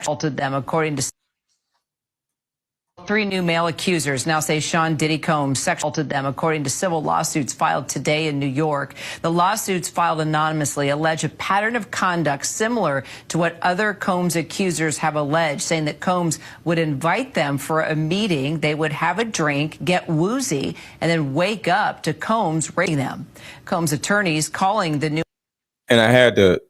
assaulted them, according to three new male accusers now say Sean Diddy Combs assaulted them, according to civil lawsuits filed today in New York. The lawsuits filed anonymously allege a pattern of conduct similar to what other Combs accusers have alleged, saying that Combs would invite them for a meeting, they would have a drink, get woozy, and then wake up to Combs raping them. Combs attorneys calling the new... And I had to,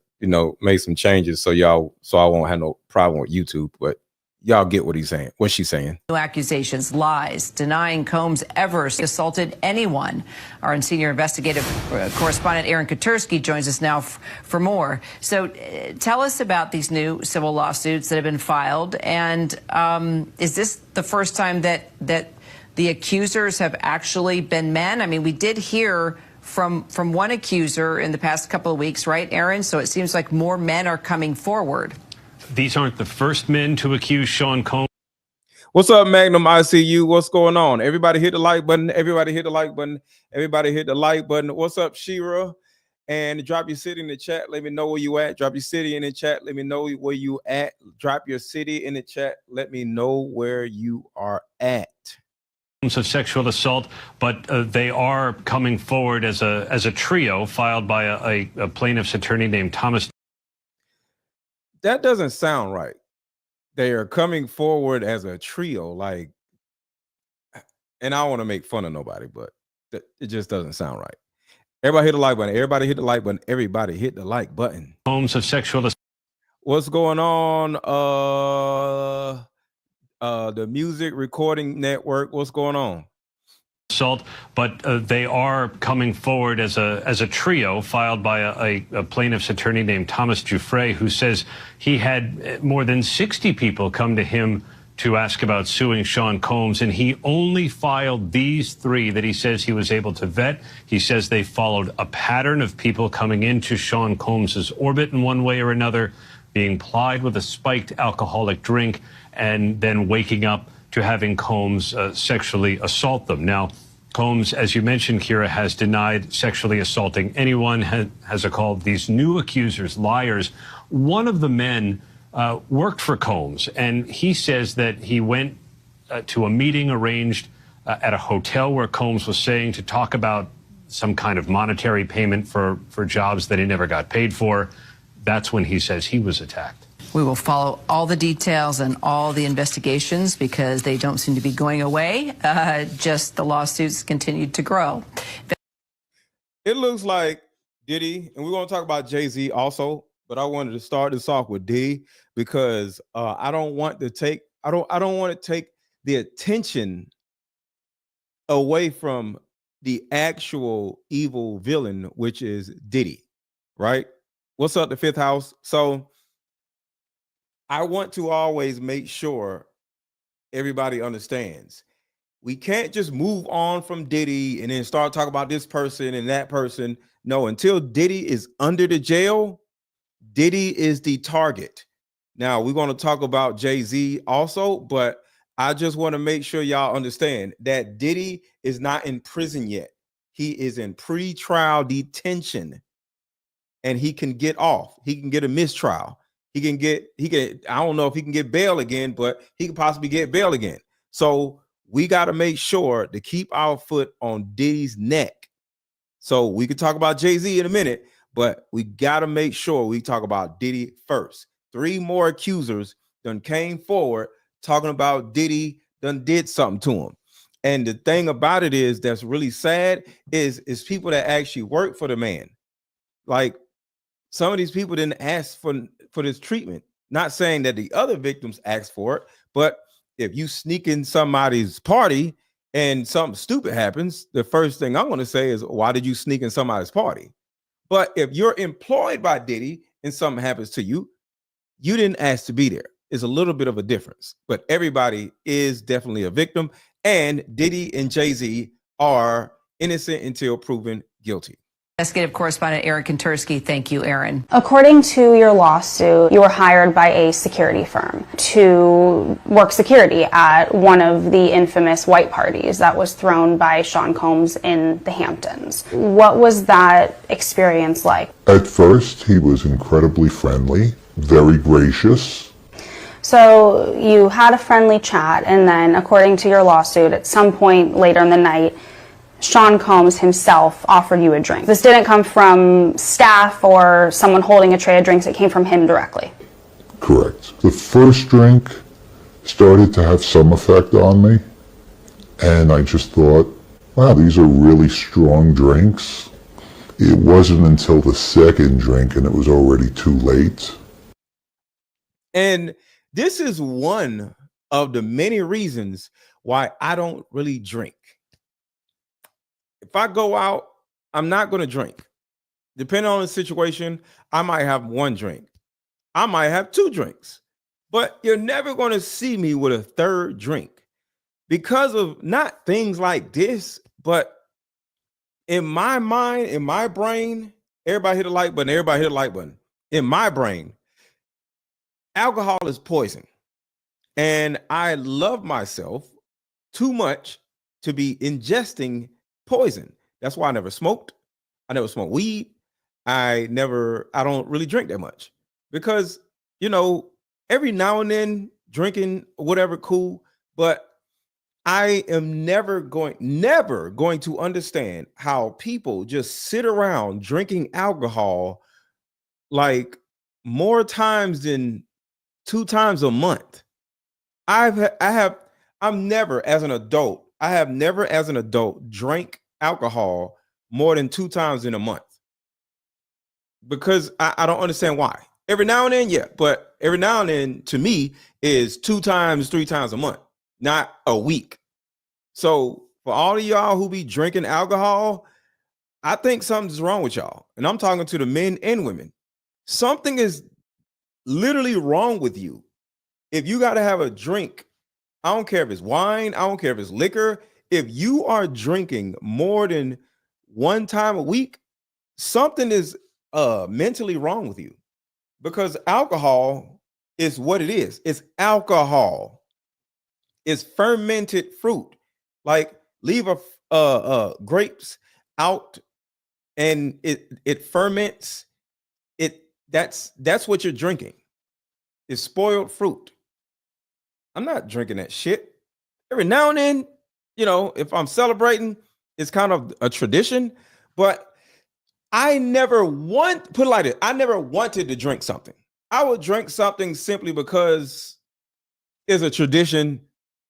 make some changes so I won't have no problem with YouTube, but y'all get what he's saying, what she's saying. New accusations, lies, denying Combs ever assaulted anyone. Our senior investigative correspondent Aaron Katersky joins us now for more. So tell us about these new civil lawsuits that have been filed. And is this the first time that the accusers have actually been men? I mean, we did hear from one accuser in the past couple of weeks, right, Aaron? So it seems like more men are coming forward. These aren't the first men to accuse Sean Combs. What's up, Magnum ICU? What's going on? Everybody hit the like button. Everybody hit the like button. Everybody hit the like button. What's up, Shira? And drop your city in the chat. Let me know where you at. Drop your city in the chat. Let me know where you at. Drop your city in the chat. Let me know where you are at. Of sexual assault, but they are coming forward as a trio filed by a plaintiff's attorney named Thomas. That doesn't sound right. They are coming forward as a trio, and I don't want to make fun of nobody, but it just doesn't sound right. Everybody hit the like button. Everybody hit the like button. Everybody hit the like button. Homes of sexual assault. What's going on? The Music Recording Network. What's going on? Assault, but they are coming forward as a trio filed by a plaintiff's attorney named Thomas Giuffre, who says he had more than 60 people come to him to ask about suing Sean Combs, and he only filed these three that he says he was able to vet. He says they followed a pattern of people coming into Sean Combs's orbit in one way or another, being plied with a spiked alcoholic drink, and then waking up to having Combs sexually assault them. Now, Combs, as you mentioned, Kira, has denied sexually assaulting anyone, has called these new accusers liars. One of the men worked for Combs, and he says that he went to a meeting arranged at a hotel where Combs was saying to talk about some kind of monetary payment for jobs that he never got paid for. That's when he says he was attacked. We will follow all the details and all the investigations because they don't seem to be going away. Just the lawsuits continue to grow. It looks like Diddy, and we're going to talk about Jay-Z also, but I wanted to start this off with Diddy because I don't want to take the attention away from the actual evil villain, which is Diddy, right? What's up, the Fifth House? So I want to always make sure everybody understands. We can't just move on from Diddy and then start talking about this person and that person. No, until Diddy is under the jail, Diddy is the target. Now, we're going to talk about Jay-Z also, but I just want to make sure y'all understand that Diddy is not in prison yet. He is in pre-trial detention, and he can get off. He can get a mistrial. I don't know if he can get bail again, but he could possibly get bail again. So we got to make sure to keep our foot on Diddy's neck. So we could talk about Jay-Z in a minute, but we got to make sure we talk about Diddy first. Three more accusers done came forward talking about Diddy done did something to him. And the thing about it is that's really sad is people that actually work for the man. Like some of these people didn't ask for this treatment. Not saying that the other victims asked for it, but if you sneak in somebody's party and something stupid happens, the first thing I'm going to say is, why did you sneak in somebody's party? But if you're employed by Diddy and something happens to you, you didn't ask to be there. It's a little bit of a difference, but everybody is definitely a victim, and Diddy and Jay-Z are innocent until proven guilty. Investigative correspondent Aaron Katersky. Thank you, Aaron. According to your lawsuit, you were hired by a security firm to work security at one of the infamous white parties that was thrown by Sean Combs in the Hamptons. What was that experience like? At first, he was incredibly friendly, very gracious. So you had a friendly chat, and then, according to your lawsuit, at some point later in the night, Sean Combs himself offered you a drink. This didn't come from staff or someone holding a tray of drinks. It came from him directly. Correct. The first drink started to have some effect on me, and I just thought, wow, these are really strong drinks. It wasn't until the second drink, and it was already too late. And this is one of the many reasons why I don't really drink. If I go out, I'm not going to drink. Depending on the situation, I might have one drink. I might have two drinks. But you're never going to see me with a third drink because of not things like this, but in my mind, in my brain, everybody hit a like button, everybody hit a like button. In my brain, alcohol is poison. And I love myself too much to be ingesting poison. That's why I never smoked. I never smoked weed. I don't really drink that much because, you know, every now and then drinking, whatever, cool. But I am never going to understand how people just sit around drinking alcohol like more times than 2 times a month. I have never as an adult drank alcohol more than 2 times in a month because I don't understand why. Every now and then, yeah, but every now and then to me is 2 times, 3 times a month, not a week. So for all of y'all who be drinking alcohol, I think something's wrong with y'all. And I'm talking to the men and women. Something is literally wrong with you. If you got to have a drink, I don't care if it's wine, I don't care if it's liquor. If you are drinking more than 1 time a week, something is mentally wrong with you because alcohol is what it is. It's alcohol. It's fermented fruit. Like leave grapes out and it ferments. That's what you're drinking. It's spoiled fruit. I'm not drinking that shit. Every now and then, you know, if I'm celebrating, it's kind of a tradition, but I never wanted to drink something. I would drink something simply because it's a tradition.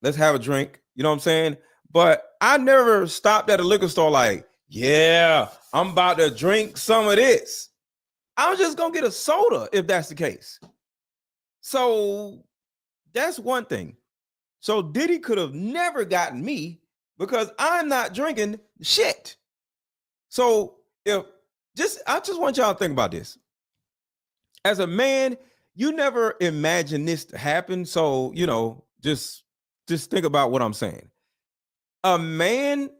Let's have a drink. You know what I'm saying? But I never stopped at a liquor store like, yeah, I'm about to drink some of this. I'm just going to get a soda if that's the case. So that's one thing. So Diddy could have never gotten me because I'm not drinking shit. So I just want y'all to think about this. As a man, you never imagine this to happen. So, you know, just think about what I'm saying. A man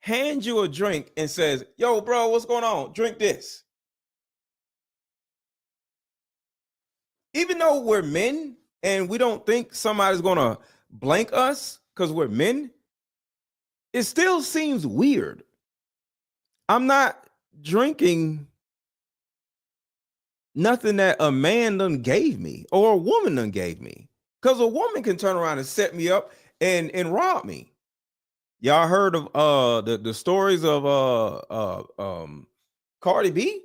hands you a drink and says, yo, bro, what's going on? Drink this. Even though we're men and we don't think somebody's going to blank us because we're men, it still seems weird. I'm not drinking nothing that a man done gave me or a woman done gave me, because a woman can turn around and set me up and rob me. Y'all heard of the stories of Cardi B?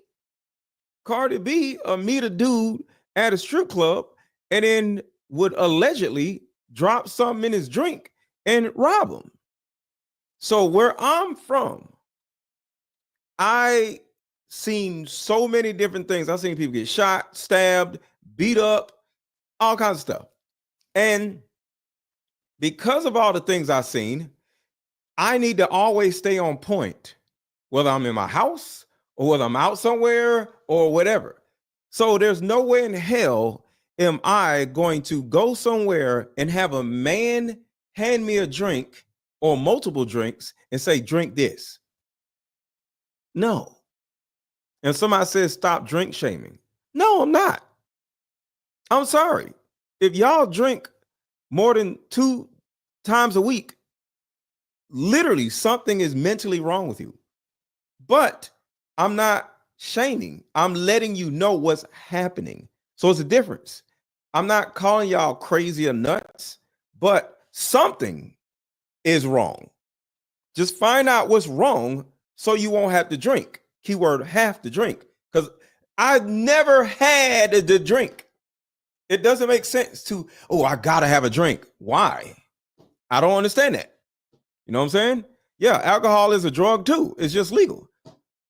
Cardi B meet a dude at a strip club and then would allegedly drop something in his drink and rob him. So where I'm from, I seen so many different things. I've seen people get shot, stabbed, beat up, all kinds of stuff. And because of all the things I've seen, I need to always stay on point, whether I'm in my house or whether I'm out somewhere or whatever. So there's no way in hell am I going to go somewhere and have a man hand me a drink or multiple drinks and say, drink this. No. And somebody says, stop drink shaming. No, I'm not. I'm sorry. If y'all drink more than 2 times a week, literally something is mentally wrong with you. But I'm not shaming. I'm letting you know what's happening. So it's a difference. I'm not calling y'all crazy or nuts, but something is wrong. Just find out what's wrong so you won't have to drink. Keyword, have to drink. Because I've never had the drink. It doesn't make sense to, oh, I gotta have a drink. Why? I don't understand that. You know what I'm saying? Yeah, alcohol is a drug too. It's just legal.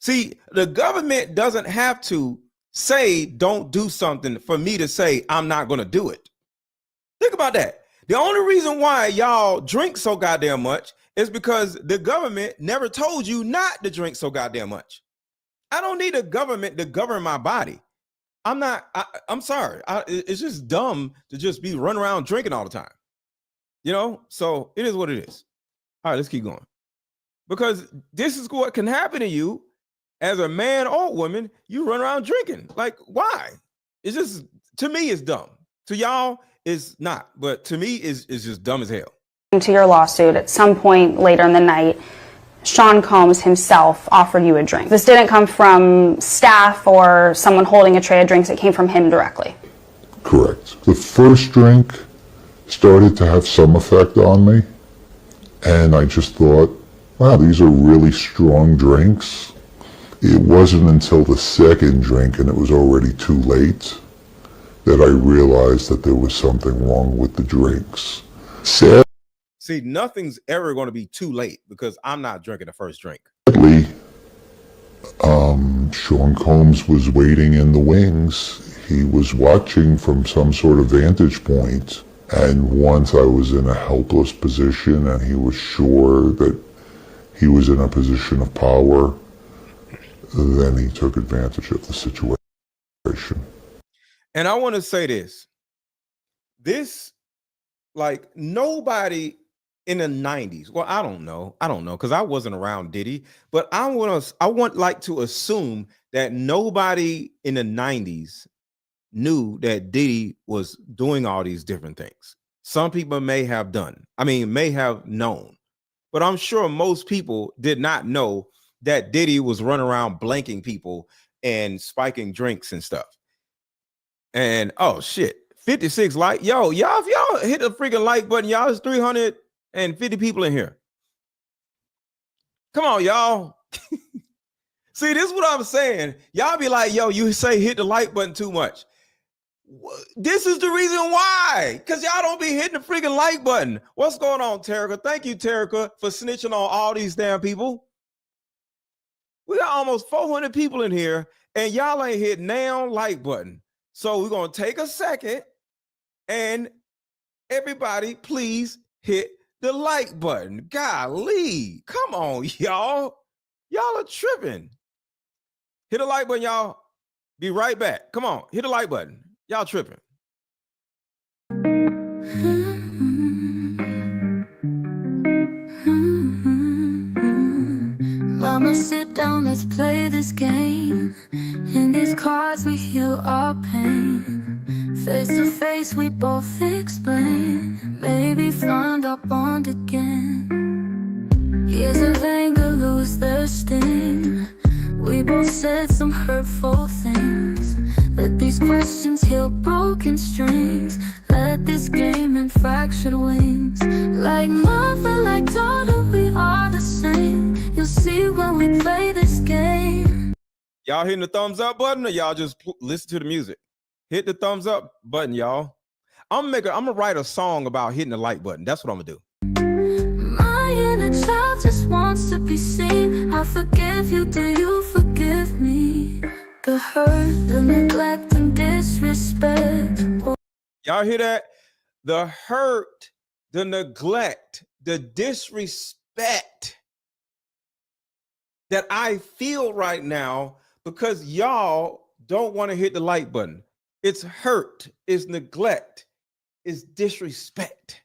See, the government doesn't have to say don't do something for me to say I'm not going to do it. Think about that. The only reason why y'all drink so goddamn much is because the government never told you not to drink so goddamn much. I don't need a government to govern my body. I'm sorry. It's just dumb to just be running around drinking all the time. You know, so it is what it is. All right, let's keep going. Because this is what can happen to you as a man or woman. You run around drinking. Like, why? It's just, to me, it's dumb. To y'all, it's not. But to me, it's just dumb as hell. To your lawsuit, at some point later in the night, Sean Combs himself offered you a drink. This didn't come from staff or someone holding a tray of drinks. It came from him directly. Correct. The first drink started to have some effect on me, and I just thought, wow, these are really strong drinks. It wasn't until the second drink, and it was already too late, that I realized that there was something wrong with the drinks. See, nothing's ever going to be too late because I'm not drinking the first drink. Sadly, Sean Combs was waiting in the wings. He was watching from some sort of vantage point. And once I was in a helpless position and he was sure that he was in a position of power, then he took advantage of the situation. And I want to say this, like, nobody in the 90s, well, I don't know, because I wasn't around Diddy, but I want like to assume that nobody in the 90s knew that Diddy was doing all these different things. Some people may have known, but I'm sure most people did not know that Diddy was running around blanking people and spiking drinks and stuff. And oh shit, 56 like, yo, y'all, if y'all hit the freaking like button, y'all, there's 350 people in here. Come on, y'all. See, this is what I'm saying. Y'all be like, yo, you say hit the like button too much. This is the reason why, because y'all don't be hitting the freaking like button. What's going on, Terica? Thank you, Terica, for snitching on all these damn people. We got almost 400 people in here, and y'all ain't hit now like button. So we're going to take a second, and everybody, please hit the like button. Golly, come on, y'all. Y'all are tripping. Hit the like button, y'all. Be right back. Come on, hit the like button. Y'all tripping. Mama, sit down, let's play this game. In these cards we heal our pain. Face to face we both explain. Maybe find our bond again. Years of anger lose their sting. We both said some hurtful things. Let these questions heal broken strings. Let this game and fractured wings. Like mother, like daughter, we are the same. You'll see when we play this game. Y'all hitting the thumbs up button, or y'all just listen to the music? Hit the thumbs up button, y'all. I'm gonna write a song about hitting the like button. That's what I'm gonna do. My inner child just wants to be seen. I forgive you, do you forgive me? The hurt, the neglect, and disrespect. Y'all hear that? The hurt, the neglect, the disrespect that I feel right now because y'all don't want to hit the like button. It's hurt, it's neglect, it's disrespect.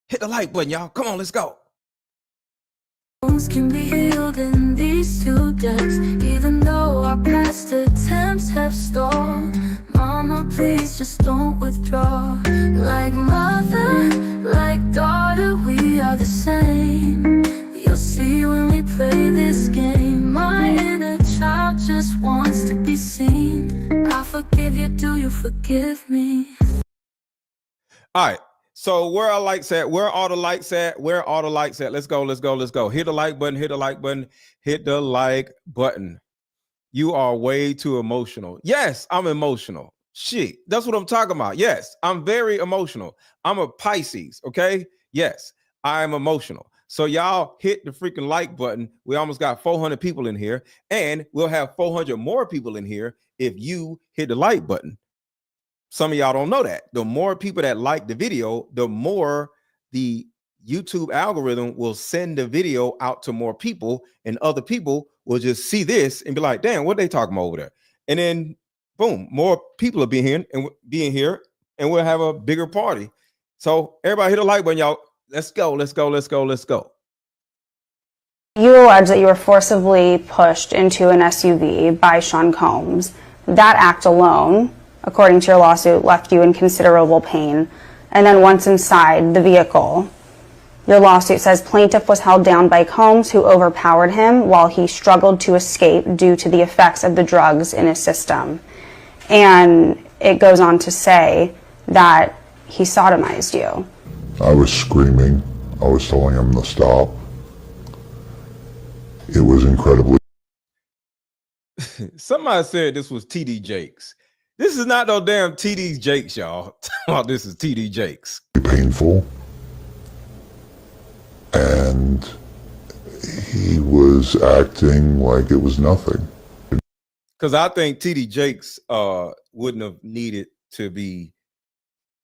Hit the like button, y'all. Come on, let's go. Wounds can be healed in these two deaths, even though our past attempts have stalled. Mama, please just don't withdraw. Like mother, like daughter, we are the same. You'll see when we play this game. My inner child just wants to be seen. I forgive you, do you forgive me? All right. So where are lights at? Where are the lights at? Where are the lights at? Let's go. Let's go. Let's go. Hit the like button. Hit the like button. Hit the like button. You are way too emotional. Yes, I'm emotional. Shit. That's what I'm talking about. Yes, I'm very emotional. I'm a Pisces. Okay. Yes, I'm emotional. So y'all hit the freaking like button. We almost got 400 people in here, and we'll have 400 more people in here if you hit the like button. Some of y'all don't know that. The more people that like the video, the more the YouTube algorithm will send the video out to more people, and other people will just see this and be like, damn, what they talking about over there? And then boom, more people will be here and we'll have a bigger party. So everybody hit a like button, y'all. Let's go, let's go, let's go, let's go. You allege that you were forcibly pushed into an SUV by Sean Combs. That act alone, according to your lawsuit, left you in considerable pain. And then once inside the vehicle, your lawsuit says plaintiff was held down by Combs, who overpowered him while he struggled to escape due to the effects of the drugs in his system. And it goes on to say that he sodomized you. I was screaming. I was telling him to stop. It was incredibly Somebody said this was TD Jakes. This is not no damn TD Jakes, y'all. This is TD Jakes. painful. And he was acting like it was nothing. Because I think TD Jakes wouldn't have needed to be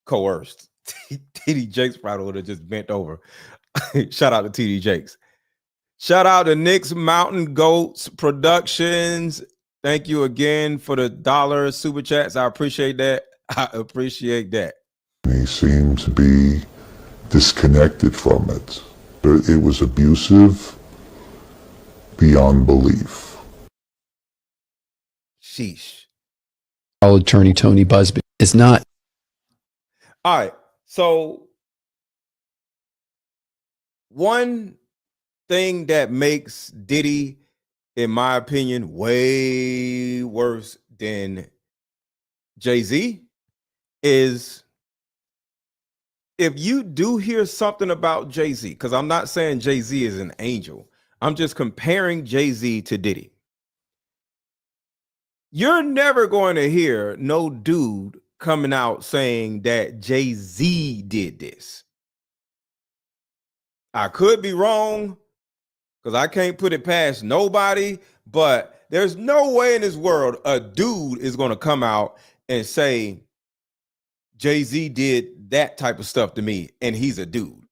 coerced. TD Jakes probably would have just bent over. Shout out to TD Jakes. Shout out to Nick's Mountain Goats Productions. Thank you again for the $1 super chats. I appreciate that. I appreciate that. He seemed to be disconnected from it. It was abusive beyond belief. Sheesh. Our attorney, Tony Busby, is not. All right. So one thing that makes Diddy, in my opinion, way worse than Jay-Z is if you do hear something about Jay-Z, because I'm not saying Jay-Z is an angel. I'm just comparing Jay-Z to Diddy. You're never going to hear no dude coming out saying that Jay-Z did this. I could be wrong because I can't put it past nobody, but there's no way in this world a dude is going to come out and say Jay-Z did that type of stuff to me and he's a dude.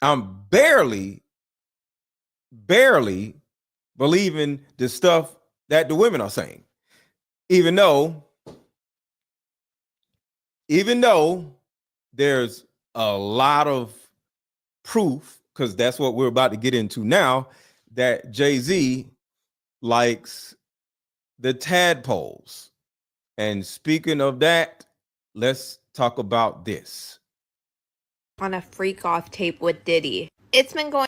I'm barely believing the stuff that the women are saying, even though there's a lot of proof, because that's what we're about to get into now, that Jay-Z likes the tadpoles. And speaking of that, let's talk about this. On a freak off tape with Diddy. It's been going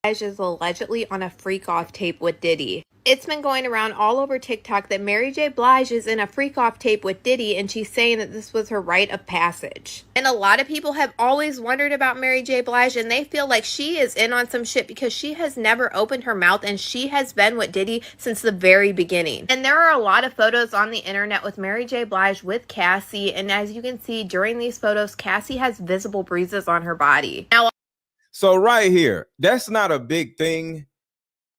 is allegedly on a freak off tape with Diddy. It's been going around all over TikTok that Mary J. Blige is in a freak off tape with Diddy, and she's saying that this was her rite of passage. And a lot of people have always wondered about Mary J. Blige, and they feel like she is in on some shit because she has never opened her mouth, and she has been with Diddy since the very beginning. And there are a lot of photos on the internet with Mary J. Blige with Cassie, and as you can see during these photos, Cassie has visible bruises on her body. Now, so right here, that's not a big thing.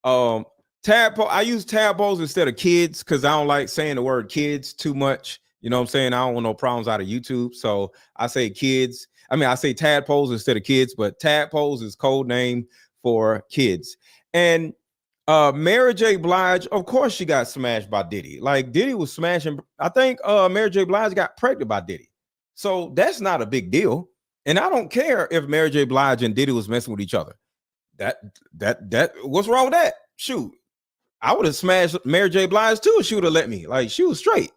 Tadpole, I use tadpoles instead of kids because I don't like saying the word kids too much. You know what I'm saying? I don't want no problems out of YouTube. So I say kids. I say tadpoles instead of kids, but tadpoles is code name for kids. And Mary J. Blige, of course, she got smashed by Diddy. Like Diddy was smashing. I think Mary J. Blige got pregnant by Diddy. So that's not a big deal. And I don't care if Mary J. Blige and Diddy was messing with each other. That what's wrong with that? Shoot, I would have smashed Mary J. Blige too if she would have let me. Like, she was straight.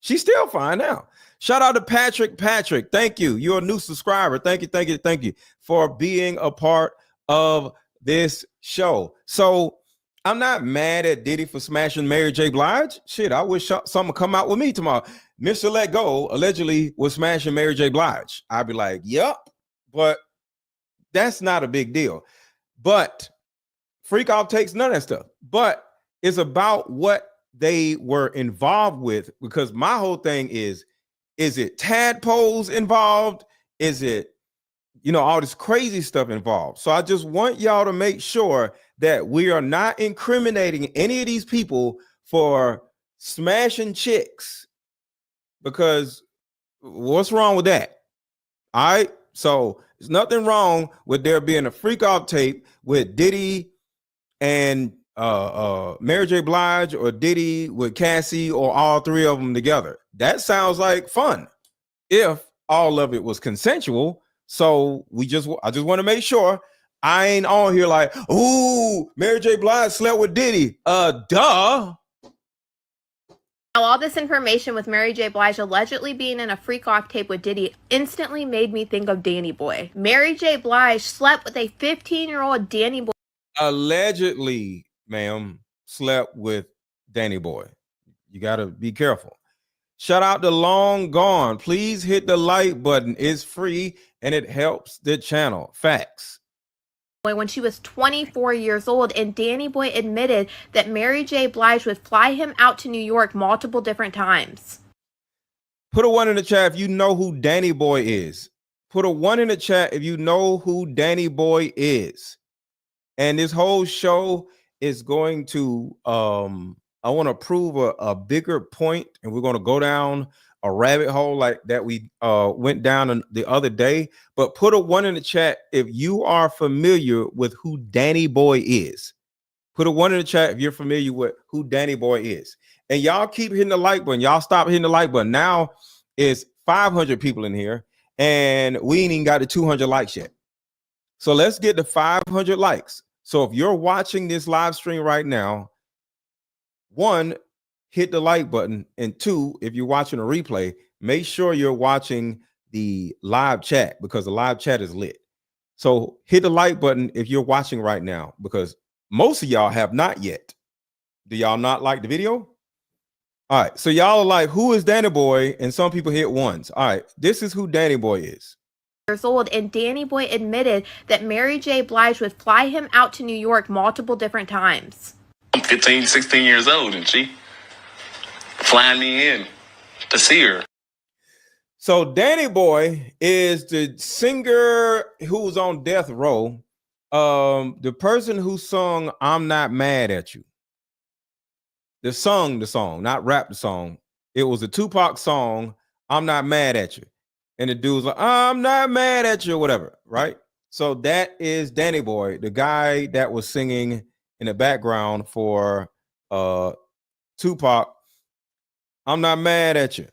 She's still fine now. Shout out to Patrick. Patrick, thank you. You're a new subscriber. Thank you for being a part of this show. So I'm not mad at Diddy for smashing Mary J. Blige. Shit, I wish someone come out with me tomorrow. Mr. Let Go allegedly was smashing Mary J. Blige. I'd be like, yep, but that's not a big deal. But Freak Off takes none of that stuff. But it's about what they were involved with, because my whole thing is it tadpoles involved? Is it, all this crazy stuff involved? So I just want y'all to make sure that we are not incriminating any of these people for smashing chicks, because what's wrong with that? All right. So there's nothing wrong with there being a Freak Off tape with Diddy and Mary J. Blige, or Diddy with Cassie, or all three of them together. That sounds like fun if all of it was consensual. So I just want to make sure I ain't on here like, ooh, Mary J. Blige slept with Diddy. Duh. Now, all this information with Mary J. Blige allegedly being in a freak off tape with Diddy instantly made me think of Danny Boy. Mary J. Blige slept with a 15-year-old Danny Boy. Allegedly, ma'am, slept with Danny Boy. You got to be careful. Shout out to Long Gone. Please hit the like button. It's free and it helps the channel. Facts. When she was 24 years old, and Danny Boy admitted that Mary J. Blige would fly him out to New York multiple different times. Put a 1 in the chat if you know who Danny Boy is. Put a 1 in the chat if you know who Danny Boy is. And this whole show is going to, I want to prove a bigger point, and we're going to go down a rabbit hole like that we went down the other day. But put a 1 in the chat if you are familiar with who Danny Boy is. Put a 1 in the chat if you're familiar with who Danny Boy is. And y'all keep hitting the like button. Y'all stop hitting the like button. Now it's 500 people in here, and we ain't even got the 200 likes yet. So let's get to 500 likes. So if you're watching this live stream right now, 1, hit the like button, and 2, if you're watching a replay, make sure you're watching the live chat, because the live chat is lit. So hit the like button if you're watching right now, because most of y'all have not yet. Do y'all not like the video? All right, so y'all are like, who is Danny Boy? And some people hit 1s. All right, this is who Danny Boy is. Years old, and Danny Boy admitted that Mary J. Blige would fly him out to New York multiple different times. I'm 15, 16 years old, and she flying me in to see her. So Danny Boy is the singer who's on death row. The person who sung "I'm Not Mad at You." The song, not rap the song. It was a Tupac song, "I'm Not Mad at You." And the dude's like, "I'm not mad at you," or whatever, right? So that is Danny Boy, the guy that was singing in the background for Tupac, "I'm Not Mad at You."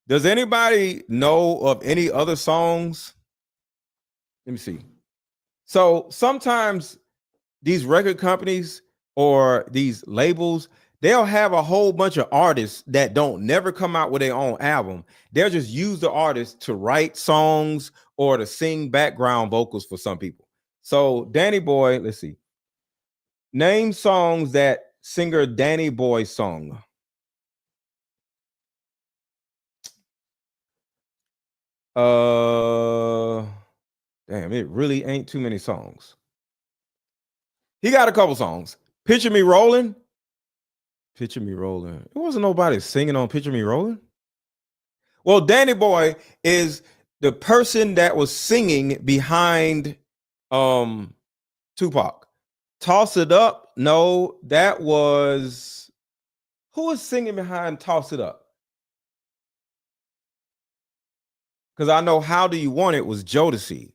Does anybody know of any other songs? Let me see. So sometimes these record companies or these labels, they'll have a whole bunch of artists that don't never come out with their own album. They'll just use the artist to write songs or to sing background vocals for some people. So Danny Boy, let's see. Name songs that singer Danny Boy sung. Damn, it really ain't too many songs. He got a couple songs. Picture Me Rolling. Picture Me Rolling. It wasn't nobody singing on Picture Me Rolling. Well, Danny Boy is the person that was singing behind Tupac. Toss It Up. No, that was, who was singing behind Toss It Up? Because I know How Do You Want It was Jodeci.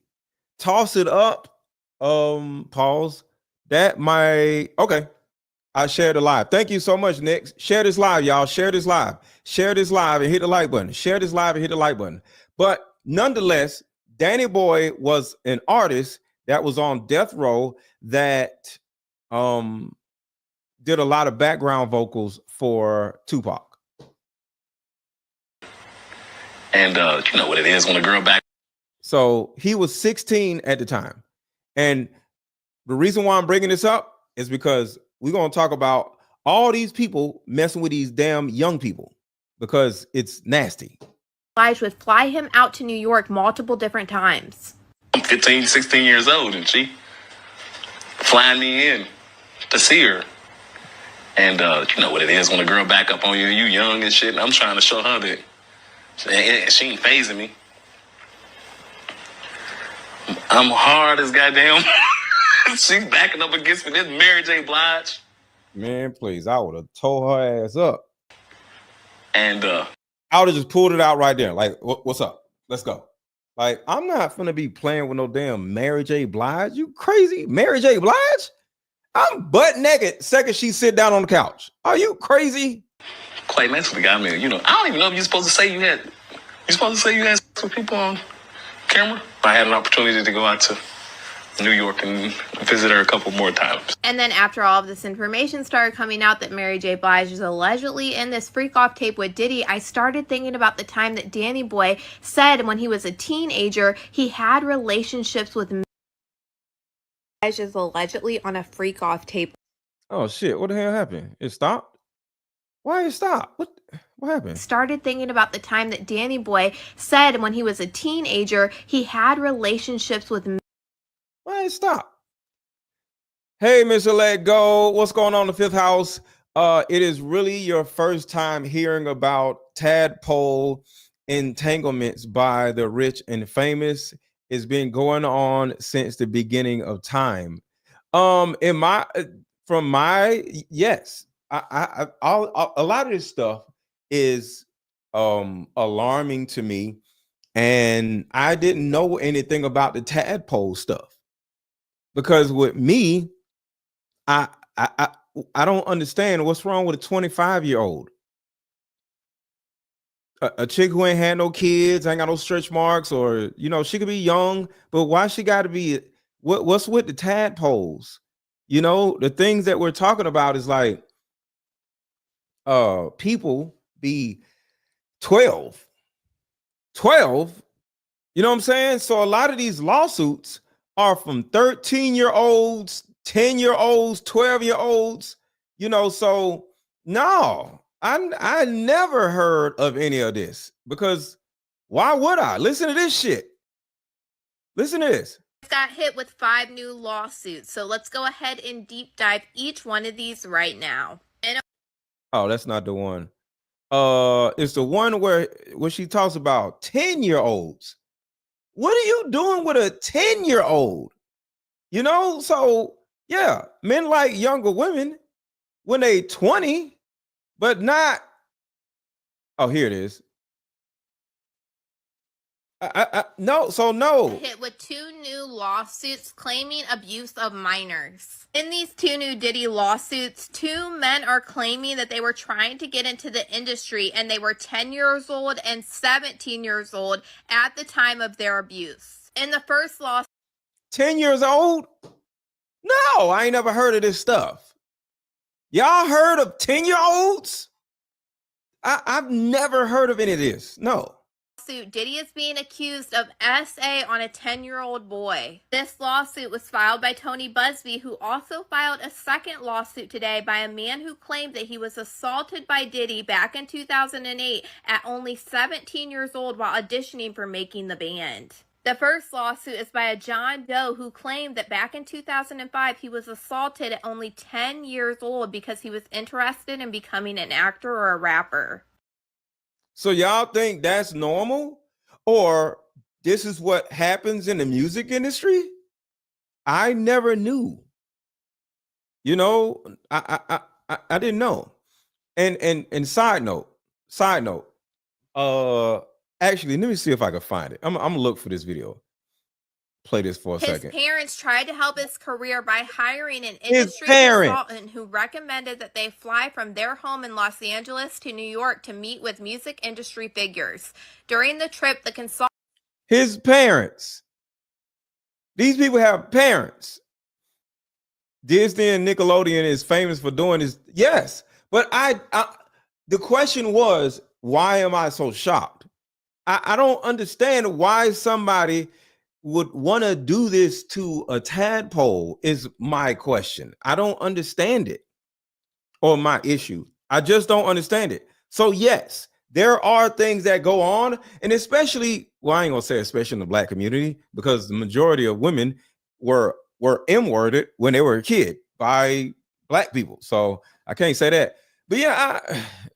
Toss It Up. Pause. That might, okay. I shared it live. Thank you so much, Nick. Share this live, y'all. Share this live. Share this live and hit the like button. Share this live and hit the like button. But nonetheless, Danny Boy was an artist that was on death row that did a lot of background vocals for Tupac. And you know what it is when a girl back. So he was 16 at the time. And the reason why I'm bringing this up is because we're gonna talk about all these people messing with these damn young people because it's nasty. Blige would fly him out to New York multiple different times. I'm 15, 16 years old, and she flying me in to see her. And you know what it is when a girl back up on you, you young and shit, and I'm trying to show her that she ain't phasing me. I'm hard as goddamn. She's backing up against me. This Mary J. Blige. Man, please, I would have tore her ass up. And I would have just pulled it out right there. Like, what's up? Let's go. Like, I'm not gonna be playing with no damn Mary J. Blige. You crazy? Mary J. Blige? I'm butt naked second she sit down on the couch. Are you crazy? quite nice with the guy. I mean, you know, I don't even know if you're supposed to say you had sex with people on camera. I had an opportunity to go out to New York and visit her a couple more times. And then after all of this information started coming out that Mary J. Blige is allegedly in this freak-off tape with Diddy, I started thinking about the time that Danny Boy said when he was a teenager he had relationships with Blige is allegedly on a freak-off tape. Oh shit! What the hell happened? It stopped. Why it stopped? What happened? Started thinking about the time that Danny Boy said when he was a teenager he had relationships with. Why it stopped? Hey, Mr. Let Go. What's going on in the fifth house? It is really your first time hearing about tadpole entanglements by the rich and famous. It's been going on since the beginning of time. Yes, a lot of this stuff is alarming to me, and I didn't know anything about the tadpole stuff. Because with me, I don't understand what's wrong with a 25-year-old. A chick who ain't had no kids, ain't got no stretch marks, or she could be young, but why she got to be? What's with the tadpoles? The things that we're talking about is like people be 12. You know what I'm saying? So a lot of these lawsuits are from 13-year-olds, 10-year-olds, 12-year-olds, so no, I never heard of any of this, because why would I? Listen to this shit. Listen to this. Got hit with 5 new lawsuits. So let's go ahead and deep dive each one of these right now. Oh, that's not the one. It's the one where she talks about 10-year-olds. What are you doing with a 10-year-old? So yeah, men like younger women when they 20, but not. Oh, here it is. No. Hit with 2 new lawsuits claiming abuse of minors. In these 2 new Diddy lawsuits, 2 men are claiming that they were trying to get into the industry and they were 10 years old and 17 years old at the time of their abuse. In the first lawsuit, 10 years old? No, I ain't never heard of this stuff. Y'all heard of 10-year-olds? I've never heard of any of this. No. Diddy is being accused of SA on a 10-year-old boy. This lawsuit was filed by Tony Busby, who also filed a second lawsuit today by a man who claimed that he was assaulted by Diddy back in 2008 at only 17 years old while auditioning for Making the Band. The first lawsuit is by a John Doe who claimed that back in 2005 he was assaulted at only 10 years old because he was interested in becoming an actor or a rapper. So y'all think that's normal? Or this is what happens in the music industry? I never knew. I didn't know. And side note. Actually, let me see if I can find it. I'm gonna look for this video. Play this for a second. His parents tried to help his career by hiring an industry consultant who recommended that they fly from their home in Los Angeles to New York to meet with music industry figures. During the trip, the consultant... His parents. These people have parents. Disney and Nickelodeon is famous for doing this. Yes, but the question was, why am I so shocked? I don't understand why somebody would want to do this to a tadpole is my question. I don't understand it. or my issue. I just don't understand it. So yes, there are things that go on, and especially, well, I ain't gonna say especially in the black community, because the majority of women were M-worded when they were a kid by black people. So I can't say that. But yeah,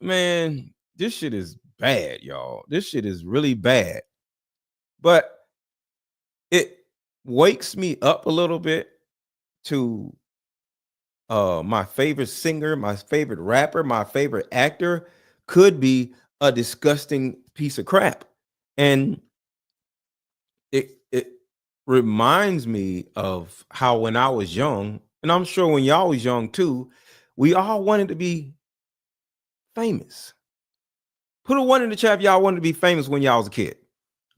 man, this shit is bad, y'all. This shit is really bad. But it wakes me up a little bit to my favorite singer, my favorite rapper, my favorite actor could be a disgusting piece of crap. And it reminds me of how when I was young, and I'm sure when y'all was young too, we all wanted to be famous. Put a 1 in the chat if y'all wanted to be famous when y'all was a kid.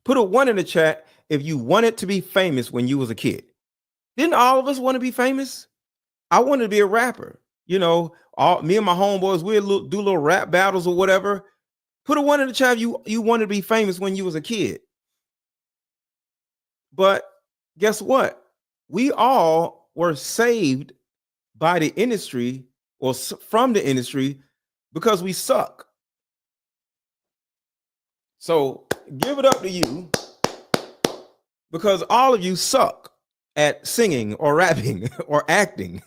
Put a 1 in the chat if you wanted to be famous when you was a kid. Didn't all of us want to be famous? I wanted to be a rapper. You know, me and my homeboys, we'd do little rap battles or whatever. Put a 1 in the chat if you wanted to be famous when you was a kid. But guess what? We all were saved by the industry or from the industry because we suck. So give it up to you, because all of you suck at singing or rapping or acting,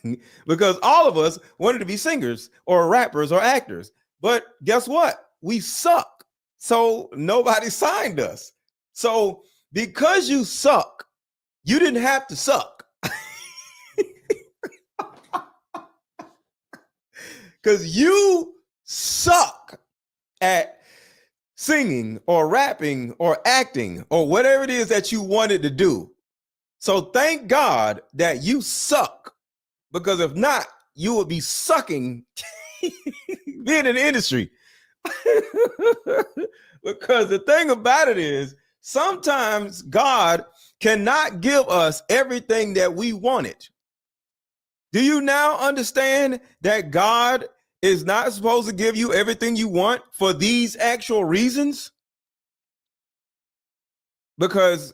because all of us wanted to be singers or rappers or actors. But guess what? We suck. So nobody signed us. So because you suck, you didn't have to suck. Because you suck at singing or rapping or acting or whatever it is that you wanted to do. So thank God that you suck, because if not, you would be sucking being in the industry. Because the thing about it is, sometimes God cannot give us everything that we wanted. Do you now understand that God is not supposed to give you everything you want for these actual reasons? Because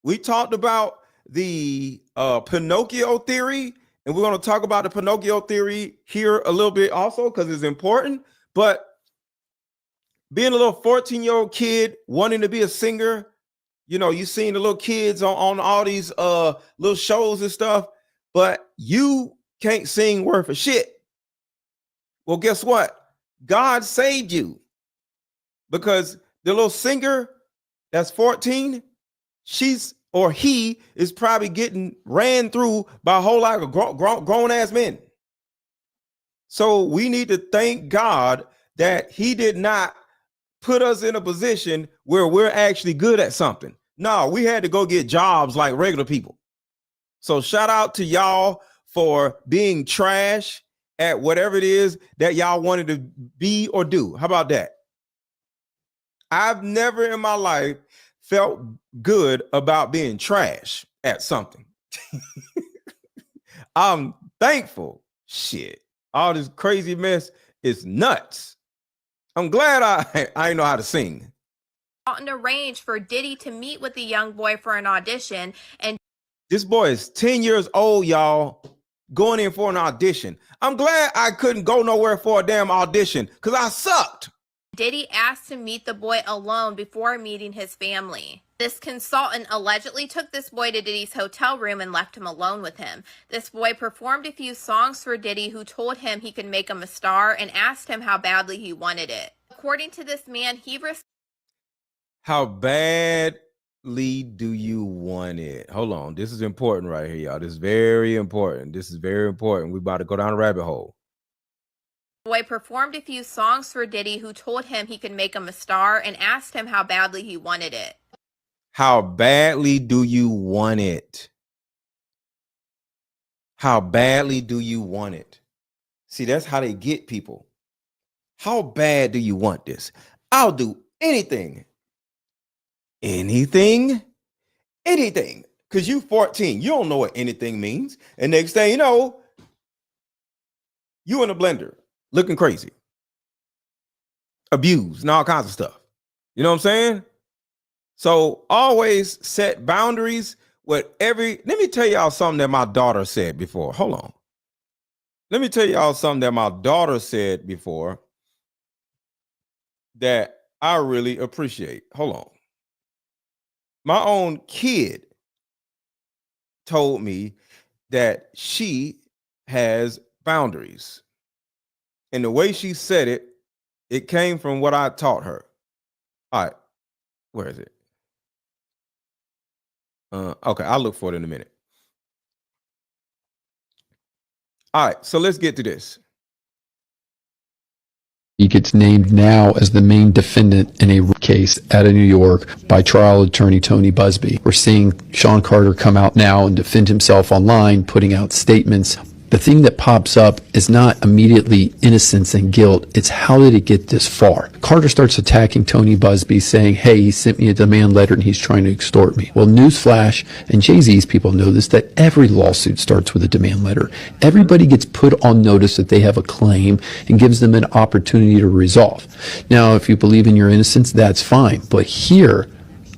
we talked about the Pinocchio theory, and we're going to talk about the Pinocchio theory here a little bit also because it's important. But being a little 14-year-old kid wanting to be a singer, you know, you seen the little kids on all these little shows and stuff, but you can't sing worth a shit. Well, guess what? God saved you, because the little singer that's 14, he is probably getting ran through by a whole lot of grown ass men. So we need to thank God that he did not put us in a position where we're actually good at something. No, we had to go get jobs like regular people. So shout out to y'all for being trash at whatever it is that y'all wanted to be or do. How about that? I've never in my life felt good about being trash at something. I'm thankful. Shit, all this crazy mess is nuts. I'm glad I know how to sing. Out in the range for Diddy to meet with the young boy for an audition, and this boy is 10 years old, y'all, going in for an audition. I'm glad I couldn't go nowhere for a damn audition because I sucked. Diddy asked to meet the boy alone before meeting his family. This consultant allegedly took this boy to Diddy's hotel room and left him alone with him. This boy performed a few songs for Diddy, who told him he could make him a star and asked him how badly he wanted it. According to this man, how badly do you want it? Hold on. This is important right here, y'all. This is very important. This is very important. We're about to go down a rabbit hole. Boy performed a few songs for Diddy, who told him he could make him a star and asked him how badly he wanted it. How badly do you want it? How badly do you want it? See, that's how they get people. How bad do you want this? I'll do anything. Anything? Because you 14. You don't know what anything means. And next thing you know, you in a blender looking crazy, abused, and all kinds of stuff. You know what I'm saying? So always set boundaries with let me tell y'all something that my daughter said before. Hold on. let me tell y'all something that my daughter said before that I really appreciate. Hold on. My own kid told me that she has boundaries. And the way she said it, it came from what I taught her. All right. Where is it? Okay, I'll look for it in a minute. All right, so let's get to this. He gets named now as the main defendant in a case out of New York by trial attorney Tony Busby. We're seeing Sean Carter come out now and defend himself online, putting out statements. The thing that pops up is not immediately innocence and guilt. It's how did it get this far? Carter starts attacking Tony Busby, saying, hey, he sent me a demand letter and he's trying to extort me. Well, newsflash, and Jay-Z's people know this, that every lawsuit starts with a demand letter. Everybody gets put on notice that they have a claim and gives them an opportunity to resolve. Now, if you believe in your innocence, that's fine. But here,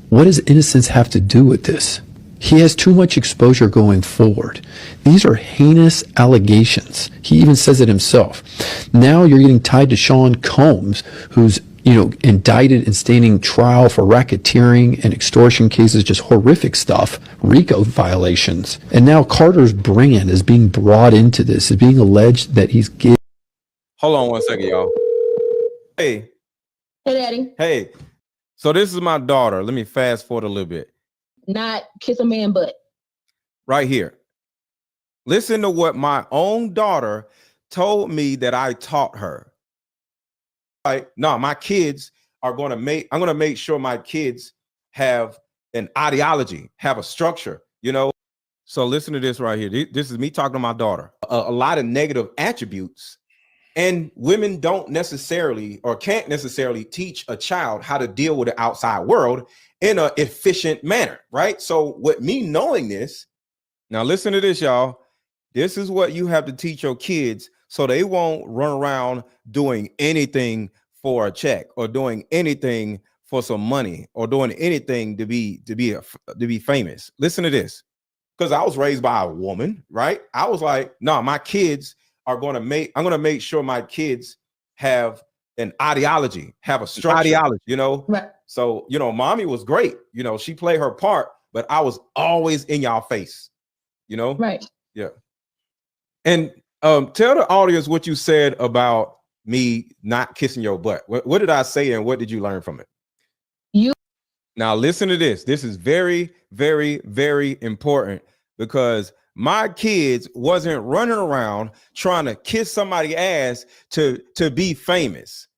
what does innocence have to do with this? He has too much exposure going forward. These are heinous allegations. He even says it himself. Now you're getting tied to Sean Combs, who's indicted and standing trial for racketeering and extortion cases, just horrific stuff, RICO violations. And now Carter's brand is being brought into this, is being alleged that he's gay. Hold on one second, y'all. Hey. Hey, Daddy. Hey. So this is my daughter. Let me fast forward a little bit. Not kiss a man butt. Right here. Listen to what my own daughter told me that I taught her. Right? No, my kids are going to I'm going to make sure my kids have an ideology, have a structure, So listen to this right here. This is me talking to my daughter. A lot of negative attributes, and women don't necessarily or can't necessarily teach a child how to deal with the outside world in an efficient manner, right? So with me knowing this, now listen to this, y'all. This is what you have to teach your kids so they won't run around doing anything for a check or doing anything for some money or doing anything to be famous. Listen to this, because I was raised by a woman, right? I was like, no, my kids I'm going to make sure my kids have an ideology, have a structure, Right. So, mommy was great. She played her part, but I was always in y'all face, Right. Yeah. And tell the audience what you said about me not kissing your butt. What did I say and what did you learn from it? Now listen to this. This is very, very, very important because my kids wasn't running around trying to kiss somebody's ass to be famous.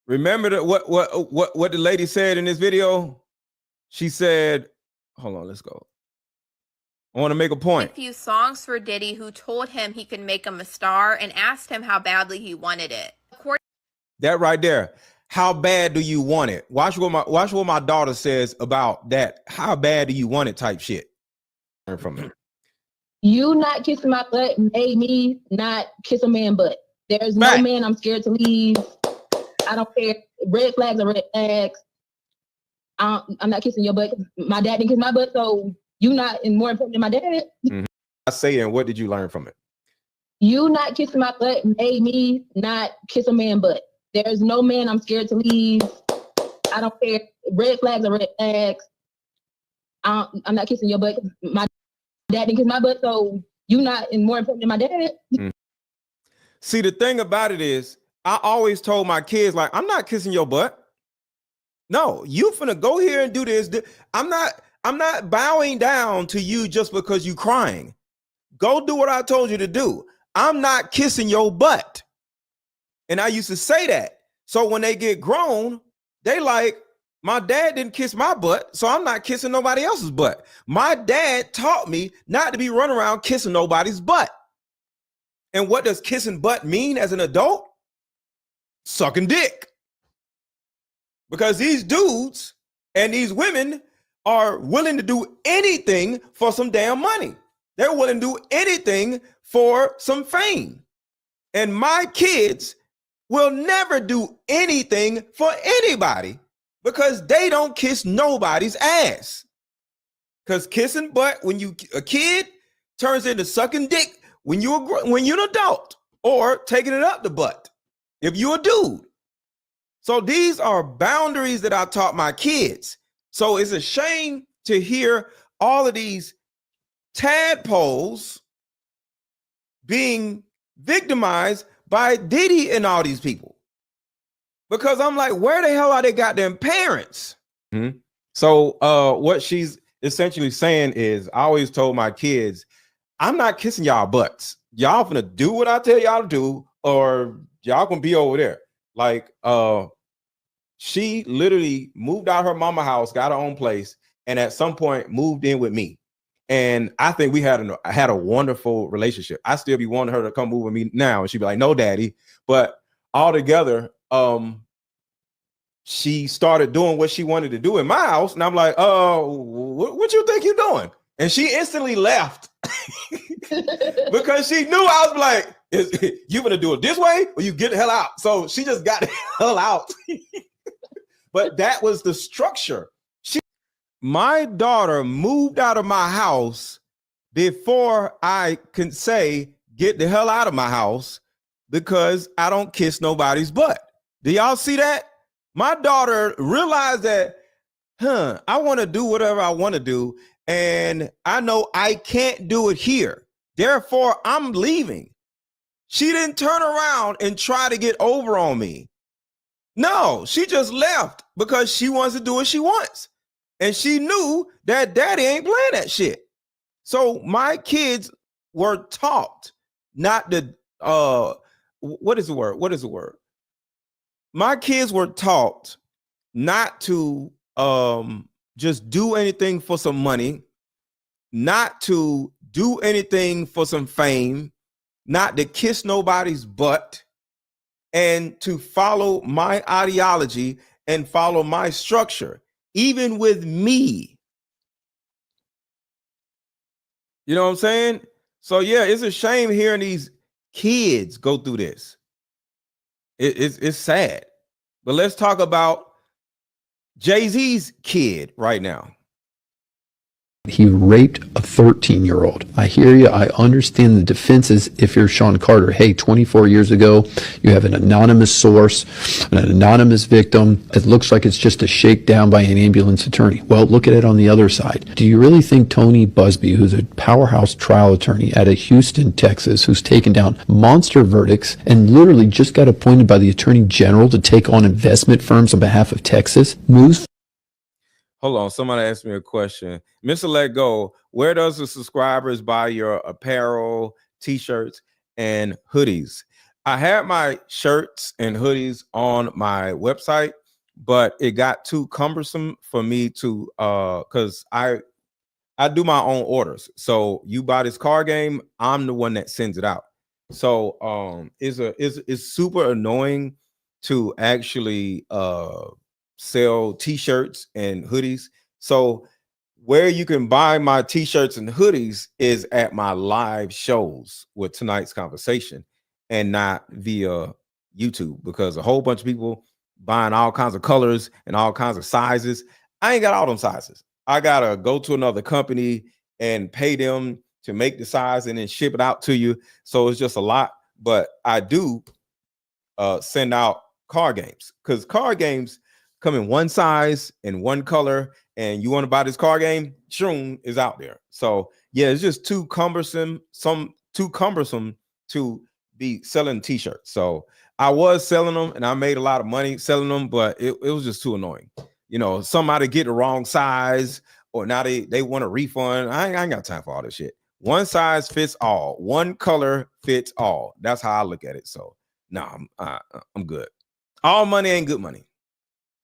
Remember what the lady said in this video? She said, hold on, let's go. I want to make a point. A few songs for Diddy, who told him he could make him a star and asked him how badly he wanted it. That right there. How bad do you want it? Watch what my daughter says about that. How bad do you want it type shit. Learn from it. You not kissing my butt made me not kiss a man butt. There's no man I'm scared to leave. I don't care. Red flags are red flags. I'm not kissing your butt. My dad didn't kiss my butt, so you not more important than my dad. Mm-hmm. I say, and what did you learn from it? You not kissing my butt made me not kiss a man butt. There's no man I'm scared to leave. I don't care. Red flags are red flags. I'm not kissing your butt. My dad didn't kiss my butt, so you not more important than my dad. Mm-hmm. See, the thing about it is, I always told my kids, like, I'm not kissing your butt. No, you finna go here and do this. I'm not bowing down to you just because you crying. Go do what I told you to do. I'm not kissing your butt. And I used to say that. So when they get grown, they like, my dad didn't kiss my butt, so I'm not kissing nobody else's butt. My dad taught me not to be running around kissing nobody's butt. And what does kissing butt mean as an adult? Sucking dick. Because these dudes and these women are willing to do anything for some damn money. They're willing to do anything for some fame. And my kids will never do anything for anybody because they don't kiss nobody's ass. Because kissing butt when you a kid turns into sucking dick when you're an adult or taking it up the butt if you're a dude. So these are boundaries that I taught my kids. So it's a shame to hear all of these tadpoles being victimized by Diddy and all these people. Because I'm like, where the hell are they goddamn parents? Mm-hmm. So what she's essentially saying is, I always told my kids, I'm not kissing y'all butts. Y'all gonna do what I tell y'all to do, or y'all gonna be over there. Like she literally moved out her mama house, got her own place, and at some point moved in with me. And I think we had a wonderful relationship. I still be wanting her to come move with me now, and she'd be like, "No, daddy." But all together, she started doing what she wanted to do in my house, and I'm like, what you think you're doing?" And she instantly left because she knew I was like, "You gonna do it this way, or you get the hell out?" So she just got the hell out. But that was the structure. My daughter moved out of my house before I can say, "Get the hell out of my house," because I don't kiss nobody's butt. Do y'all see that? My daughter realized that, I want to do whatever I want to do, and I know I can't do it here. Therefore, I'm leaving. She didn't turn around and try to get over on me. No, she just left because she wants to do what she wants. And she knew that daddy ain't playing that shit. So my kids were taught not to, what is the word? My kids were taught not to just do anything for some money, not to do anything for some fame, not to kiss nobody's butt, and to follow my ideology and follow my structure, even with me. You know what I'm saying? So yeah, it's a shame hearing these kids go through this. It's sad. But let's talk about Jay-Z's kid right now. He raped a 13-year-old. I hear you. I understand the defenses if you're Sean Carter. Hey, 24 years ago, you have an anonymous source, an anonymous victim. It looks like it's just a shakedown by an ambulance attorney. Well, look at it on the other side. Do you really think Tony Busby, who's a powerhouse trial attorney out of Houston, Texas, who's taken down monster verdicts and literally just got appointed by the Attorney General to take on investment firms on behalf of Texas, moves? Hold on, somebody asked me a question. Mr. Let Go, where does the subscribers buy your apparel, t-shirts, and hoodies? I had my shirts and hoodies on my website, but it got too cumbersome for me to because I do my own orders. So you buy this card game, I'm the one that sends it out. So it's super annoying to actually sell t-shirts and hoodies. So where you can buy my t-shirts and hoodies is at my live shows with tonight's conversation, and not via YouTube, because a whole bunch of people buying all kinds of colors and all kinds of sizes. I ain't got all them sizes. I gotta go to another company and pay them to make the size and then ship it out to you. So it's just a lot. But I do send out card games, because card games come in one size and one color, and you want to buy this card game, Shroom is out there. So yeah, it's just too cumbersome to be selling t-shirts. So I was selling them and I made a lot of money selling them, but it was just too annoying. You know, somebody get the wrong size, or now they want a refund. I ain't got time for all this shit. One size fits all, one color fits all. That's how I look at it. So no, I'm good. All money ain't good money.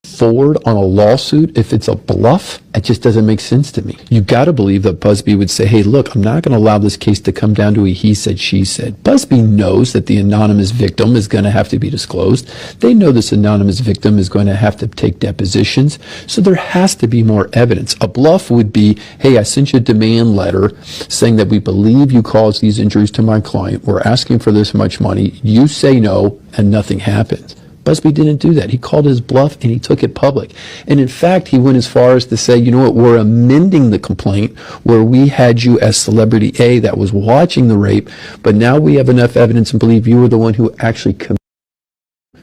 Forward on a lawsuit if it's a bluff, it just doesn't make sense to me. You got to believe that Busby would say, hey, look, I'm not going to allow this case to come down to a he said, she said. Busby knows that the anonymous victim is going to have to be disclosed. They know this anonymous victim is going to have to take depositions. So there has to be more evidence. A bluff would be, hey, I sent you a demand letter saying that we believe you caused these injuries to my client. We're asking for this much money. You say no, and nothing happens. Busby didn't do that. He called his bluff and he took it public. And in fact, he went as far as to say, you know what, we're amending the complaint where we had you as celebrity A that was watching the rape, but now we have enough evidence and believe you were the one who actually committed.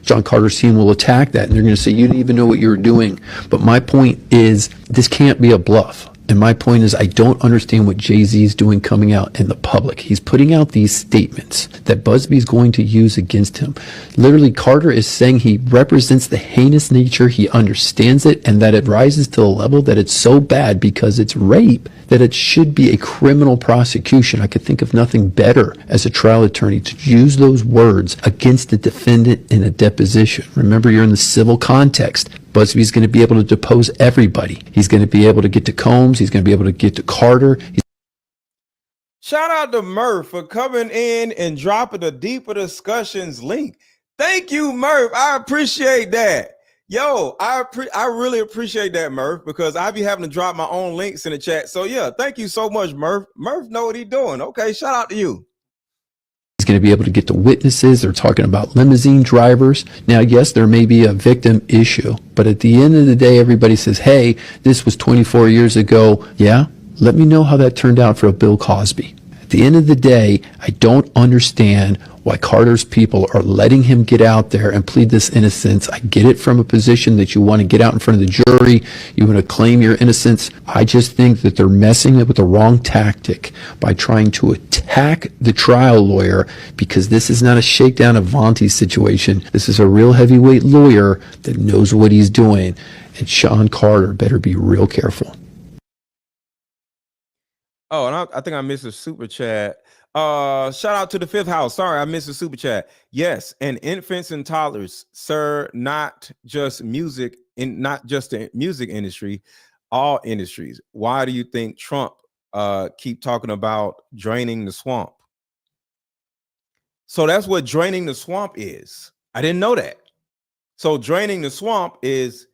John Carter's team will attack that and they're going to say, you didn't even know what you were doing. But my point is, this can't be a bluff. And my point is, I don't understand what Jay-Z is doing coming out in the public. He's putting out these statements that Busby's going to use against him. Literally, Carter is saying he represents the heinous nature, he understands it, and that it rises to the level that it's so bad because it's rape that it should be a criminal prosecution. I could think of nothing better as a trial attorney to use those words against the defendant in a deposition. Remember, you're in the civil context. Busby's going to be able to depose everybody. He's going to be able to get to Combs. He's going to be able to get to Carter. Shout out to Murph for coming in and dropping the Deeper Discussions link. Thank you, Murph. I appreciate that. Yo, I really appreciate that, Murph, because I be having to drop my own links in the chat. So yeah, thank you so much, Murph. Murph know what he's doing. Okay, shout out to you. He's going to be able to get to witnesses. They're talking about limousine drivers. Now, yes, there may be a victim issue, but at the end of the day, everybody says, hey, this was 24 years ago. Yeah, let me know how that turned out for Bill Cosby. At the end of the day, I don't understand why Carter's people are letting him get out there and plead this innocence. I get it from a position that you want to get out in front of the jury, you want to claim your innocence. I just think that they're messing with the wrong tactic by trying to attack the trial lawyer, because this is not a shakedown of Vontae's situation. This is a real heavyweight lawyer that knows what he's doing, and Sean Carter better be real careful. Oh, and I think I missed a super chat. Shout out to the Fifth House. Sorry, I missed a super chat. Yes, and infants and toddlers, sir, not just music, not just the music industry, all industries. Why do you think Trump keep talking about draining the swamp? So that's what draining the swamp is. I didn't know that. So draining the swamp is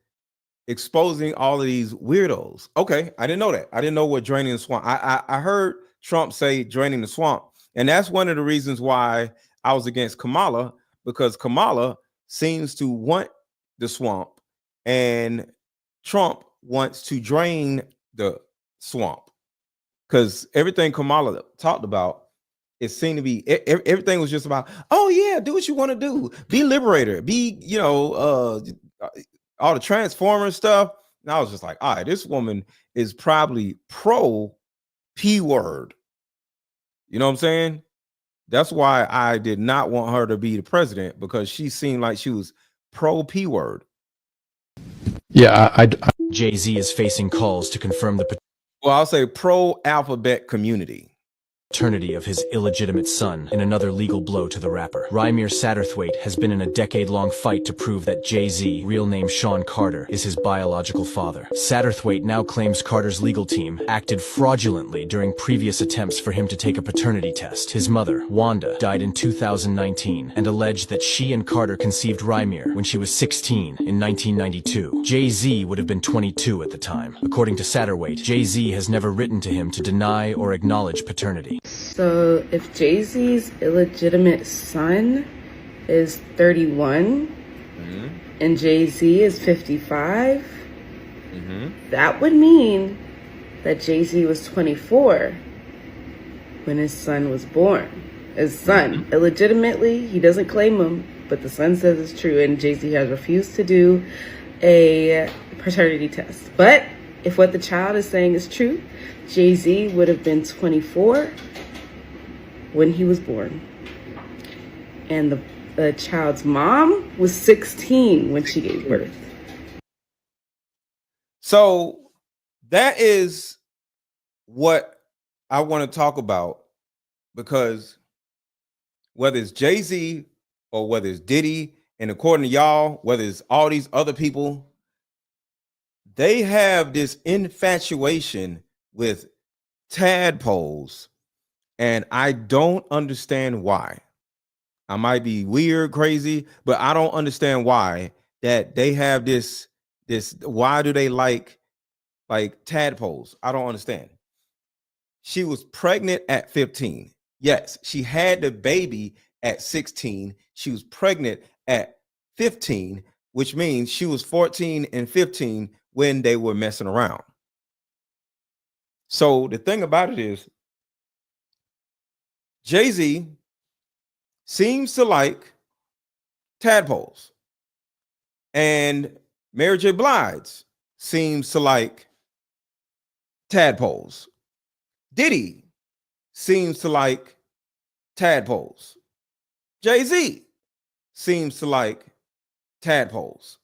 exposing all of these weirdos. Okay, I didn't know that. I didn't know what draining the swamp. I heard Trump say draining the swamp, and that's one of the reasons why I was against Kamala, because Kamala seems to want the swamp, and Trump wants to drain the swamp, because everything Kamala talked about, it seemed to be everything was just about, oh yeah, do what you want to do, be liberator, be, you know, all the Transformer stuff. And I was just like, all right, this woman is probably pro P word. You know what I'm saying? That's why I did not want her to be the president, because she seemed like she was pro P word. Yeah, Jay-Z is facing calls to confirm the Well, I'll say pro alphabet community. paternity of his illegitimate son in another legal blow to the rapper. Rymir Satterthwaite has been in a decade-long fight to prove that Jay-Z, real name Sean Carter, is his biological father. Satterthwaite now claims Carter's legal team acted fraudulently during previous attempts for him to take a paternity test. His mother, Wanda, died in 2019 and alleged that she and Carter conceived Rymir when she was 16 in 1992. Jay-Z would have been 22 at the time. According to Satterthwaite, Jay-Z has never written to him to deny or acknowledge paternity. So if Jay-Z's illegitimate son is 31 and Jay-Z is 55, that would mean that Jay-Z was 24 when his son was born. His son, illegitimately, he doesn't claim him, but the son says it's true, and Jay-Z has refused to do a paternity test. But if what the child is saying is true, Jay-Z would have been 24 when he was born. And the child's mom was 16 when she gave birth. So that is what I want to talk about, because whether it's Jay-Z or whether it's Diddy, and according to y'all, whether it's all these other people, they have this infatuation with tadpoles, and I don't understand why. I might be weird, crazy, but I don't understand why that they have this why do they like tadpoles? I don't understand. She was pregnant at 15. Yes, she had the baby at 16. She was pregnant at 15, which means she was 14 and 15 when they were messing around. So the thing about it is, Jay-Z seems to like tadpoles, and Mary J. Blige seems to like tadpoles. Diddy seems to like tadpoles. Jay-Z seems to like tadpoles.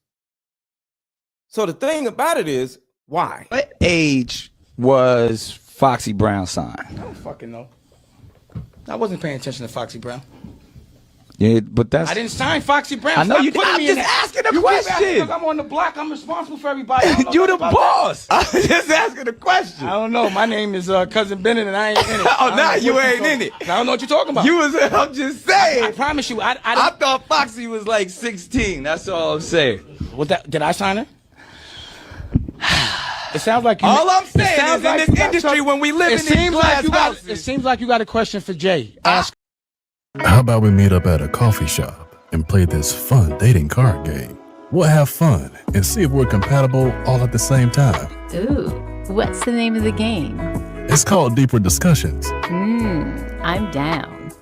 So the thing about it is, why? What age was Foxy Brown's son? I don't fucking know. I wasn't paying attention to Foxy Brown. Yeah, but that's. I didn't sign Foxy Brown. I know Stop you. putting I'm me in just that. asking a You keep asking, question. look, I'm on the block. I'm responsible for everybody. I don't know You the nothing about boss. that. I'm just asking a question. I don't know. My name is Cousin Bennett, and I ain't in it. Oh, now you ain't in it. I don't know what you're talking about. You was. I'm just saying. I promise you. I thought Foxy was like 16. That's all I'm saying. What that? Did I sign her? It sounds like you. All I'm saying it sounds is in like this you got industry, some- when we live it in these seems like glass you got. houses. It seems like you got a question for Jay. Ask. How about we meet up at a coffee shop and play this fun dating card game? We'll have fun and see if we're compatible all at the same time. Ooh, what's the name of the game? It's called Deeper Discussions. I'm down.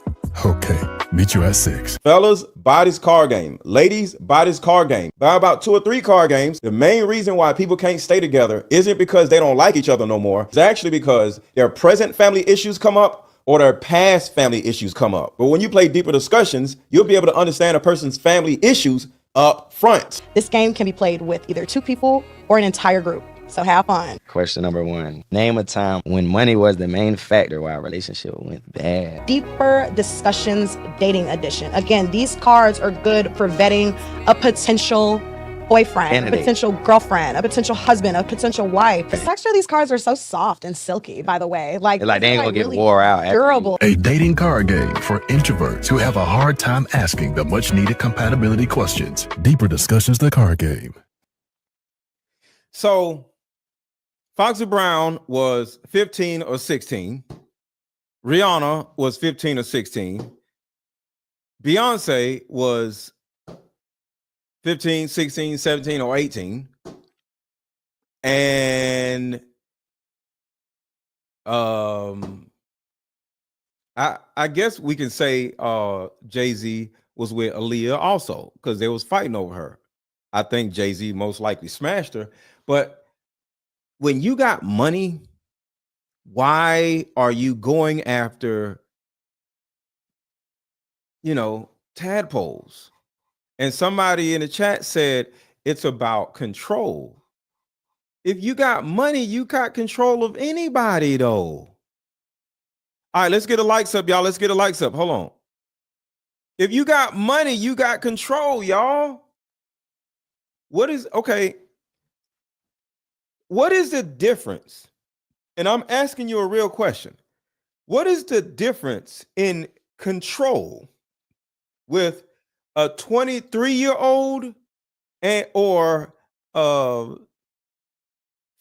Okay, meet you at 6. Fellas, buy this card game. Ladies, buy this card game. Buy about 2 or 3 card games. The main reason why people can't stay together isn't because they don't like each other no more. It's actually because their present family issues come up or their past family issues come up. But when you play Deeper Discussions, you'll be able to understand a person's family issues up front. This game can be played with either 2 people or an entire group. So have fun. Question number 1. Name a time when money was the main factor why a relationship went bad. Deeper Discussions Dating Edition. Again, these cards are good for vetting a potential boyfriend, Candidate. a potential girlfriend, a potential husband, a potential wife. Actually, these cards are so soft and silky, by the way. Like They ain't gonna get really wore out. after durable. A dating card game for introverts who have a hard time asking the much needed compatibility questions. Deeper Discussions, the card game. So Foxy Brown was 15 or 16. Rihanna was 15 or 16. Beyonce was 15, 16, 17, or 18. And I guess we can say Jay-Z was with Aaliyah also because they was fighting over her. I think Jay-Z most likely smashed her. But when you got money, why are you going after, tadpoles? And somebody in the chat said it's about control. If you got money, you got control of anybody, though. All right, let's get the likes up, y'all. Let's get the likes up. Hold on. If you got money, you got control, y'all. What is the difference? And I'm asking you a real question. What is the difference in control with a 23-year-old or a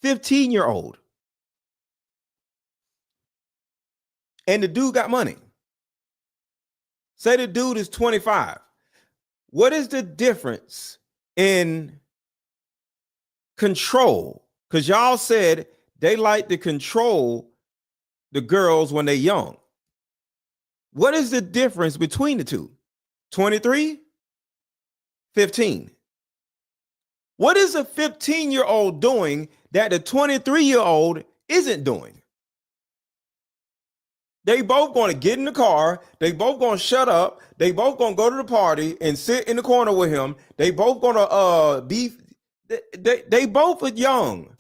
15-year-old? And the dude got money. Say the dude is 25. What is the difference in control? Because y'all said they like to control the girls when they're young. What is the difference between the two? 23, 15. What is a 15-year-old doing that the 23-year-old isn't doing? They both going to get in the car. They both going to shut up. They both going to go to the party and sit in the corner with him. They both going to be. They both are young.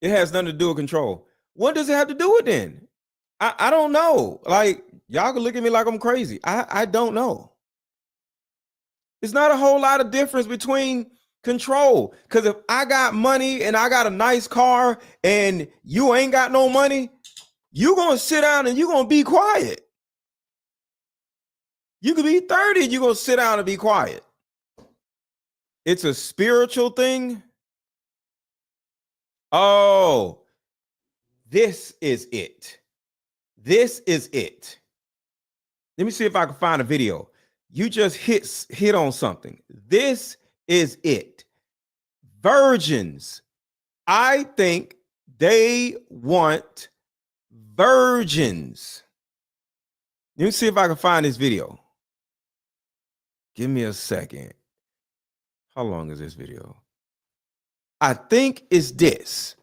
It has nothing to do with control. What does it have to do with then? I don't know. Like, y'all can look at me like I'm crazy. I don't know. It's not a whole lot of difference between control. Because if I got money and I got a nice car and you ain't got no money, you're going to sit down and you're going to be quiet. You could be 30 and you're going to sit down and be quiet. It's a spiritual thing. Oh, this is it. This is it. Let me see if I can find a video. you just hit on something. This is it. Virgins. I think they want virgins. Let me see if I can find this video. Give me a second. How long is this video? I think it's this.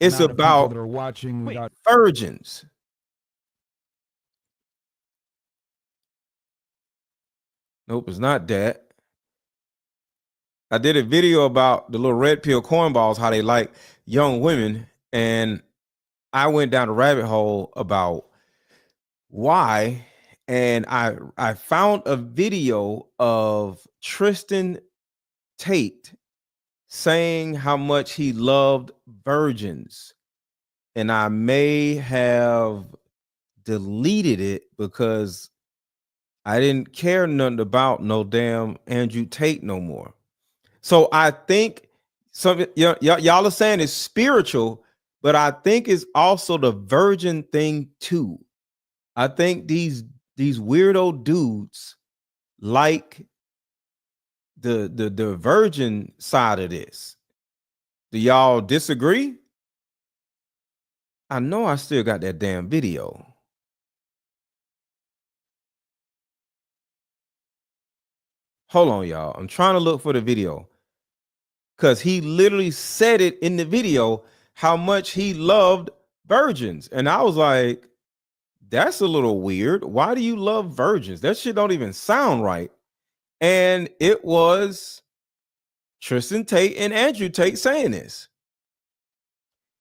It's about virgins. Nope, it's not that. I did a video about the little red pill cornballs, how they like young women, and I went down a rabbit hole about why, and I found a video of Tristan Tate saying how much he loved virgins, and I may have deleted it because I didn't care nothing about no damn Andrew Tate no more. So I think some y'all are saying it's spiritual, but I think it's also the virgin thing too. I think these weirdo dudes like the virgin side of this. Do y'all disagree? I know I still got that damn video. Hold on, y'all. I'm trying to look for the video because he literally said it in the video how much he loved virgins. And I was like, that's a little weird. Why do you love virgins? That shit don't even sound right. And it was Tristan Tate and Andrew Tate saying this.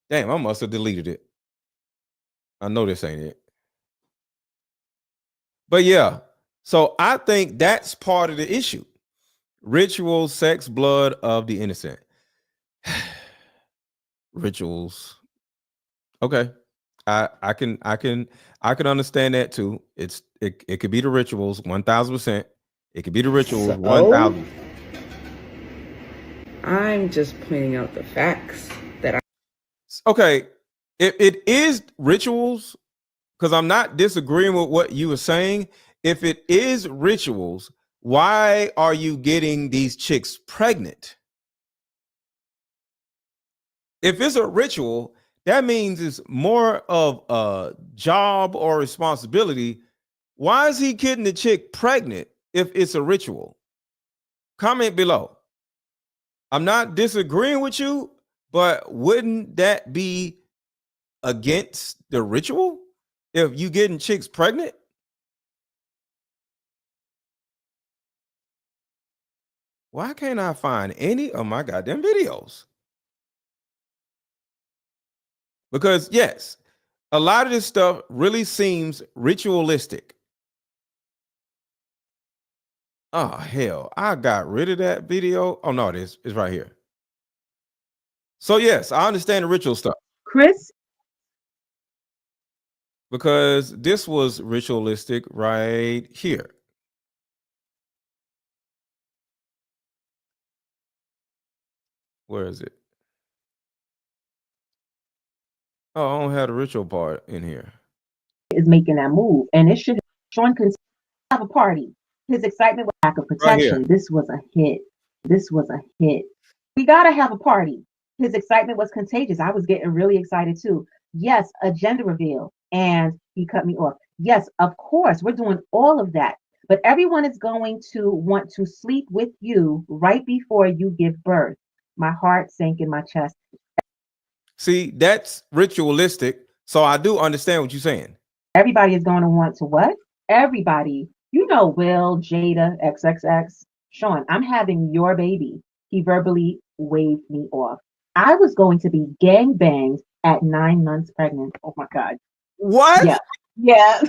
Damn, I must have deleted it. I know this ain't it. But yeah, so I think that's part of the issue. Ritual, sex, blood of the innocent. Rituals. Okay. I can understand that too. It could be the rituals 1000%. It could be the rituals 1000. I'm just pointing out the facts that Okay. If it is rituals, because I'm not disagreeing with what you were saying. If it is rituals, why are you getting these chicks pregnant? If it's a ritual, that means it's more of a job or responsibility. Why is he getting the chick pregnant if it's a ritual? Comment below. I'm not disagreeing with you, but wouldn't that be against the ritual if you getting chicks pregnant? Why can't I find any of my goddamn videos? Because yes, a lot of this stuff really seems ritualistic. Oh hell, I got rid of that video. Oh no, it's right here. So yes, I understand the ritual stuff. Chris? Because this was ritualistic right here. Where is it? Oh, I don't have the ritual part in here. Is making that move, and it should Sean could have a party. His excitement was lack of protection. This was a hit. This was a hit. We gotta have a party. His excitement was contagious. I was getting really excited too. Yes, a gender reveal, and he cut me off. Yes, of course, we're doing all of that. But everyone is going to want to sleep with you right before you give birth. My heart sank in my chest. See, that's ritualistic. So I do understand what you're saying. Everybody is going to want to what? Everybody. You know, Will, Jada, XXX. Sean, I'm having your baby. He verbally waved me off. I was going to be gang banged at 9 months pregnant. Oh my God. What? Yeah.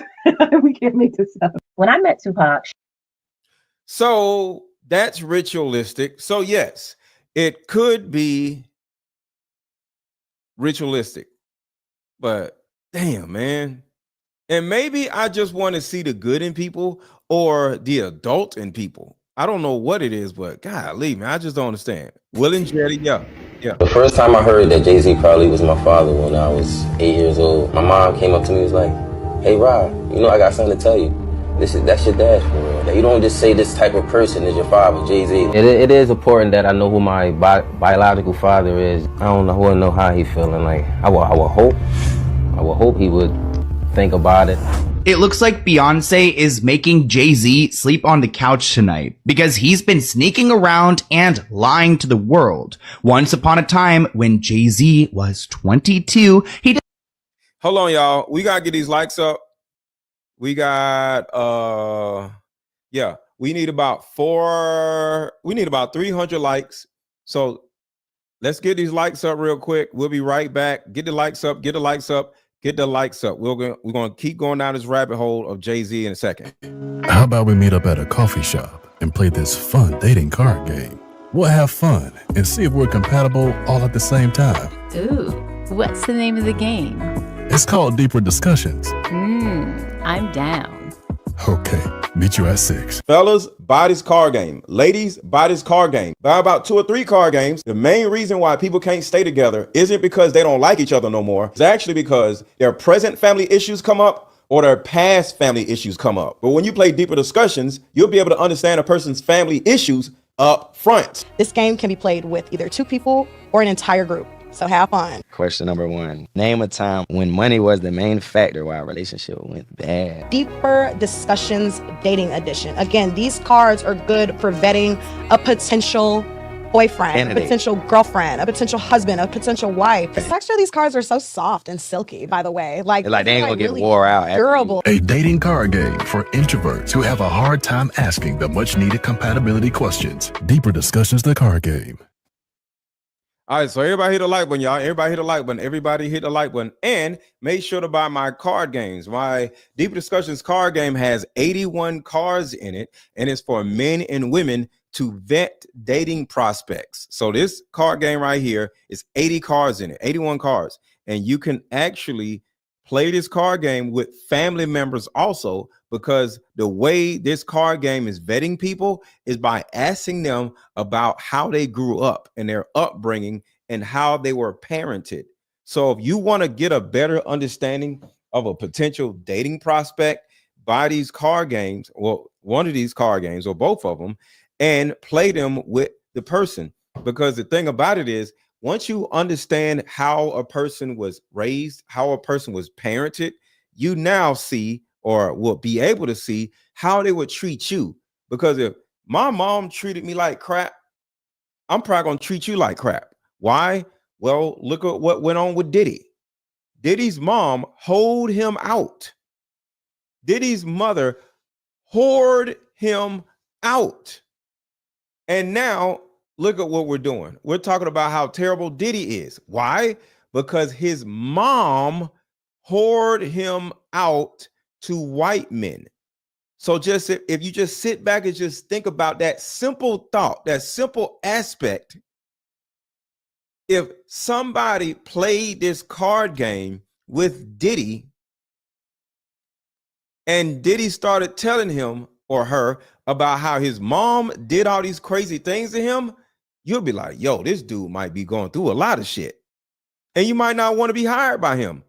We can't make this up. When I met Tupac. So that's ritualistic. So yes, it could be ritualistic, but damn, man. And maybe I just want to see the good in people or the adult in people. I don't know what it is, but golly, man, I just don't understand. Will and Jetty, yeah. The first time I heard that Jay-Z probably was my father when I was 8 years old, my mom came up to me and was like, "Hey, Rob, you know I got something to tell you." That's your dad for real. You don't just say this type of person is your father, Jay-Z. It is important that I know who my biological father is. I don't know how he feeling. Like I would hope he would think about it. It looks like Beyonce is making Jay-Z sleep on the couch tonight because he's been sneaking around and lying to the world. Once upon a time when Jay-Z was 22, he did. Hold on, y'all. We gotta get these likes up. We got we need about 300 likes. So let's get these likes up real quick. We'll be right back. Get the likes up, get the likes up, get the likes up. We're gonna keep going down this rabbit hole of Jay-Z in a second. How about we meet up at a coffee shop and play this fun dating card game? We'll have fun and see if we're compatible all at the same time. Ooh, what's the name of the game? It's called Deeper Discussions. I'm down. Okay, meet you at 6. Fellas, buy this card game. Ladies, buy this card game. Buy about 2 or 3 card games. The main reason why people can't stay together isn't because they don't like each other no more. It's actually because their present family issues come up or their past family issues come up. But when you play Deeper Discussions, you'll be able to understand a person's family issues up front. This game can be played with either 2 people or an entire group. So have fun. Question number 1. Name a time when money was the main factor why a relationship went bad. Deeper Discussions Dating Edition. Again, these cards are good for vetting a potential boyfriend, Candidate. a potential girlfriend, a potential husband, a potential wife. The texture of these cards are so soft and silky, by the way. Like they ain't gonna get really wore out. Durable. A dating card game for introverts who have a hard time asking the much needed compatibility questions. Deeper Discussions, the card game. All right, so everybody hit the like button, y'all. Everybody hit the like button. Everybody hit the like button. And make sure to buy my card games. My Deeper Discussions card game has 81 cards in it, and it's for men and women to vet dating prospects. So this card game right here is 80 cards in it, 81 cards. And you can actually play this card game with family members also, because the way this card game is vetting people is by asking them about how they grew up and their upbringing and how they were parented. So if you want to get a better understanding of a potential dating prospect, buy these card games, well, one of these card games or both of them, and play them with the person. Because the thing about it is, once you understand how a person was raised, how a person was parented, you now see or will be able to see how they would treat you. Because if my mom treated me like crap, I'm probably going to treat you like crap. Why? Well, look at what went on with Diddy. Diddy's mom hoed him out. Diddy's mother whored him out. And now look at what we're doing. We're talking about how terrible Diddy is. Why? Because his mom whored him out to white men. So just if you just sit back and just think about that simple thought, that simple aspect, if somebody played this card game with Diddy and Diddy started telling him or her about how his mom did all these crazy things to him, you'll be like, yo, this dude might be going through a lot of shit. And you might not want to be hired by him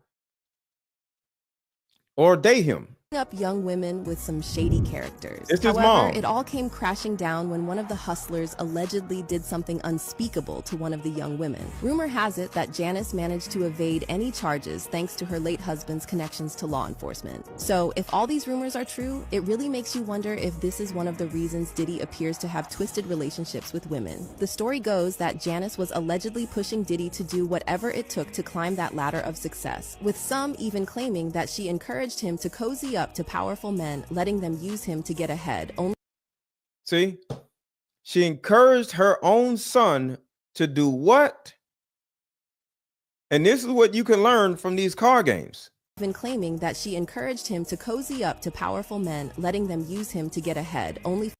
or date him. Up young women with some shady characters. It's his However, mom. it all came crashing down when one of the hustlers allegedly did something unspeakable to one of the young women. Rumor has it that Janice managed to evade any charges thanks to her late husband's connections to law enforcement. So, if all these rumors are true, it really makes you wonder if this is one of the reasons Diddy appears to have twisted relationships with women. The story goes that Janice was allegedly pushing Diddy to do whatever it took to climb that ladder of success, with some even claiming that she encouraged him to cozy up to powerful men, letting them use him to get ahead. See, she encouraged her own son to do what? And this is what you can learn from these card games. Even claiming that she encouraged him to cozy up to powerful men, letting them use him to get ahead, only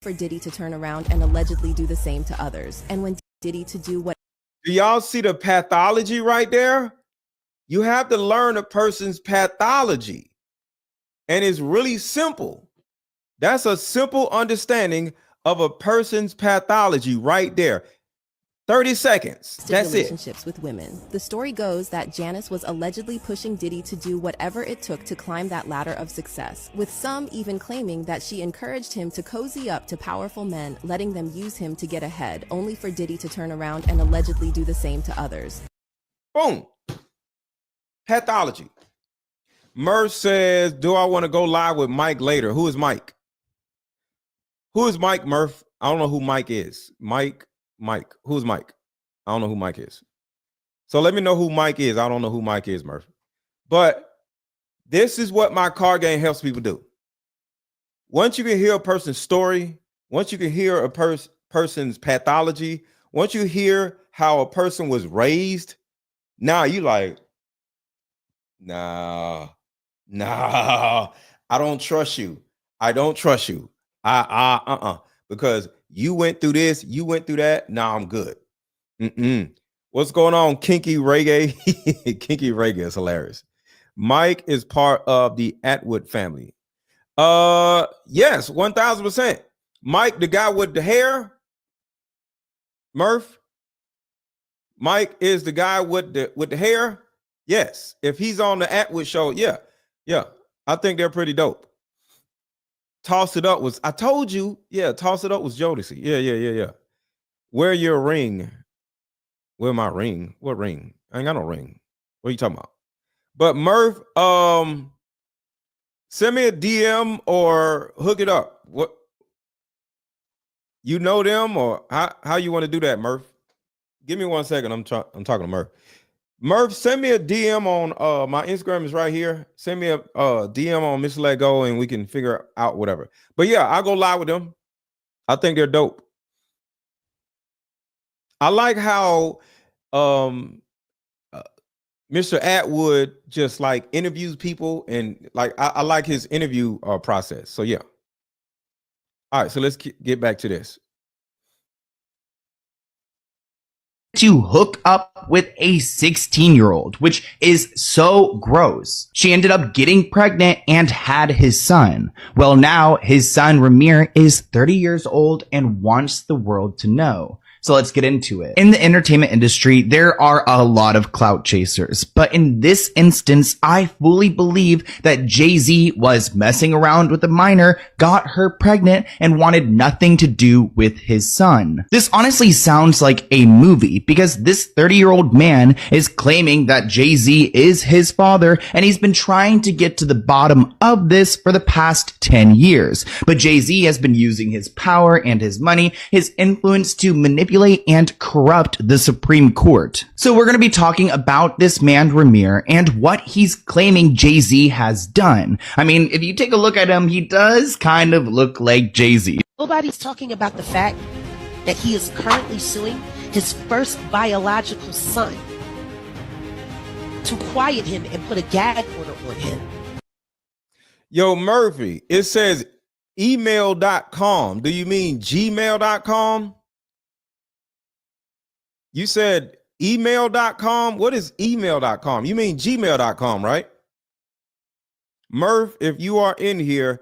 for Diddy to turn around and allegedly do the same to others. And when Diddy to do what? Do y'all see the pathology right there? You have to learn a person's pathology. And it's really simple. That's a simple understanding of a person's pathology right there. 30 seconds. That's it. Relationships with women. The story goes that Janice was allegedly pushing Diddy to do whatever it took to climb that ladder of success, with some even claiming that she encouraged him to cozy up to powerful men, letting them use him to get ahead, only for Diddy to turn around and allegedly do the same to others. Boom. Pathology. Murph says, do I want to go live with Mike later? Who is Mike? Who is Mike, Murph? I don't know who Mike is. Mike. Who's Mike? I don't know who Mike is. So let me know who Mike is. I don't know who Mike is, Murph. But this is what my card game helps people do. Once you can hear a person's story, once you can hear a person's pathology, once you hear how a person was raised, now you like, nah, I don't trust you. I don't trust you. Because you went through this, you went through that. Nah, I'm good. What's going on, Kinky Reggae? Kinky Reggae is hilarious. Mike is part of the Atwood family. Yes, 1000%. Mike, the guy with the hair. Murph. Mike is the guy with the hair. Yes, if he's on the Atwood show, yeah. I think they're pretty dope. Toss It Up was, I told you, yeah, Toss It Up was Jodeci. Yeah. Wear your ring. Where my ring? What ring? I ain't got no ring. What are you talking about? But Murph, send me a DM or hook it up. What? You know them, or how you want to do that, Murph? Give me 1 second. I'm talking to Murph. Murph, send me a DM on my Instagram is right here. Send me a DM on Miss Let Go and we can figure out whatever. But yeah, I'll go live with them. I think they're dope. I like how Mr. Atwood just like interviews people, and like I like his interview process. So yeah. All right, so let's get back to this. To hook up with a 16-year-old, which is so gross. She ended up getting pregnant and had his son. Well, now his son Rymir is 30 years old and wants the world to know. So let's get into it. In the entertainment industry, there are a lot of clout chasers, but in this instance, I fully believe that Jay-Z was messing around with a minor, got her pregnant, and wanted nothing to do with his son. This honestly sounds like a movie because this 30-year-old man is claiming that Jay-Z is his father, and he's been trying to get to the bottom of this for the past 10 years. But Jay-Z has been using his power and his money, his influence to manipulate and corrupt the Supreme Court. So we're going to be talking about this man Rymir and what he's claiming Jay-Z has done. I mean, if you take a look at him, he does kind of look like Jay-Z. Nobody's talking about the fact that he is currently suing his first biological son to quiet him and put a gag order on him. Yo, Murphy, it says email.com. Do you mean gmail.com? You said email.com. What is email.com? You mean gmail.com, right? Murph, if you are in here,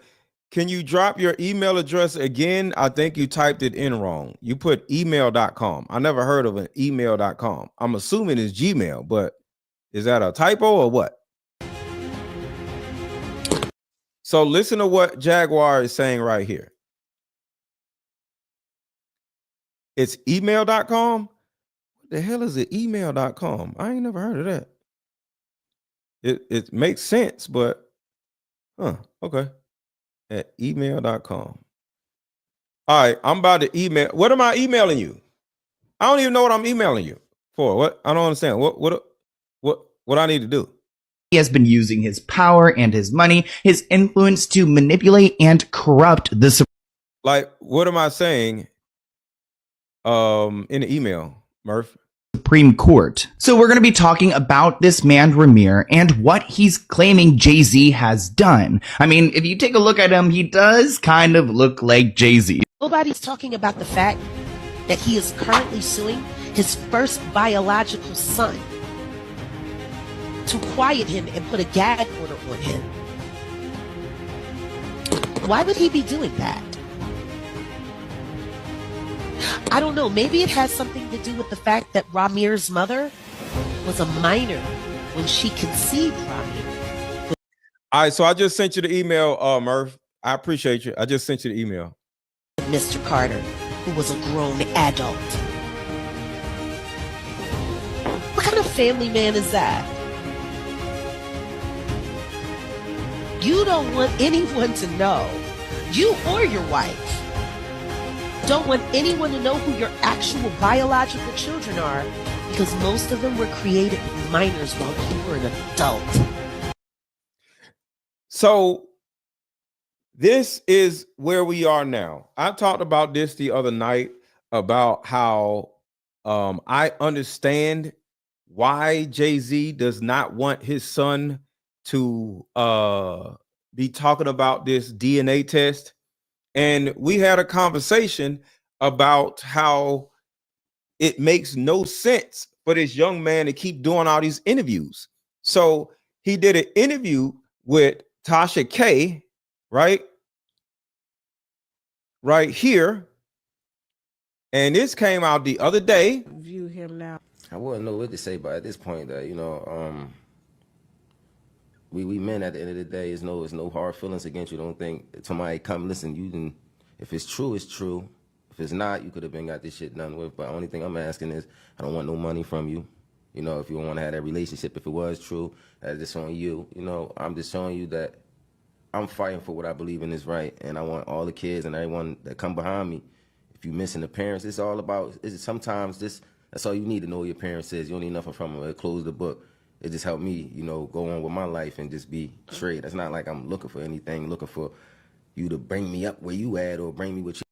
can you drop your email address again? I think you typed it in wrong. You put email.com. I never heard of an email.com. I'm assuming it's Gmail, but is that a typo or what? So listen to what Jaguar is saying right here. It's email.com. The hell is it? Email.com. I ain't never heard of that. It makes sense, but okay. At email.com. All right, I'm about to email. What am I emailing you? I don't even know what I'm emailing you for. What? I don't understand. What I need to do? He has been using his power and his money, his influence to manipulate and corrupt the Like, what am I saying in the email, Murph? Supreme Court. So we're going to be talking about this man Rymir and what he's claiming Jay-Z has done. I mean, if you take a look at him, he does kind of look like Jay-Z. Nobody's talking about the fact that he is currently suing his first biological son to quiet him and put a gag order on him. Why would he be doing that? I don't know. Maybe it has something to do with the fact that Rymir's mother was a minor when she conceived Rymir. All right, so I just sent you the email, Murph. I appreciate you. I just sent you the email. Mr. Carter, who was a grown adult. What kind of family man is that? You don't want anyone to know, you or your wife, don't want anyone to know who your actual biological children are, because most of them were created with minors while you were an adult. So this is where we are now. I talked about this the other night about how I understand why Jay-Z does not want his son to be talking about this DNA test. And we had a conversation about how it makes no sense for this young man to keep doing all these interviews. So he did an interview with Tasha K, right here. And this came out the other day. View him now. I wouldn't know what to say, but at this point, that we men at the end of the day, it's no hard feelings against you. Don't think somebody come listen. You can, if it's true, it's true. If it's not, you could have been got this shit done with. But the only thing I'm asking is, I don't want no money from you. You know, if you don't want to have that relationship, if it was true, that's just on you. You know, I'm just showing you that I'm fighting for what I believe in is right, and I want all the kids and everyone that come behind me. If you missing the parents, it's all about. Sometimes that's all you need to know. Your parents says you don't need nothing from them. It close the book. It just helped me, you know, go on with my life and just be straight. It's not like I'm looking for anything, looking for you to bring me up where you at or bring me with you.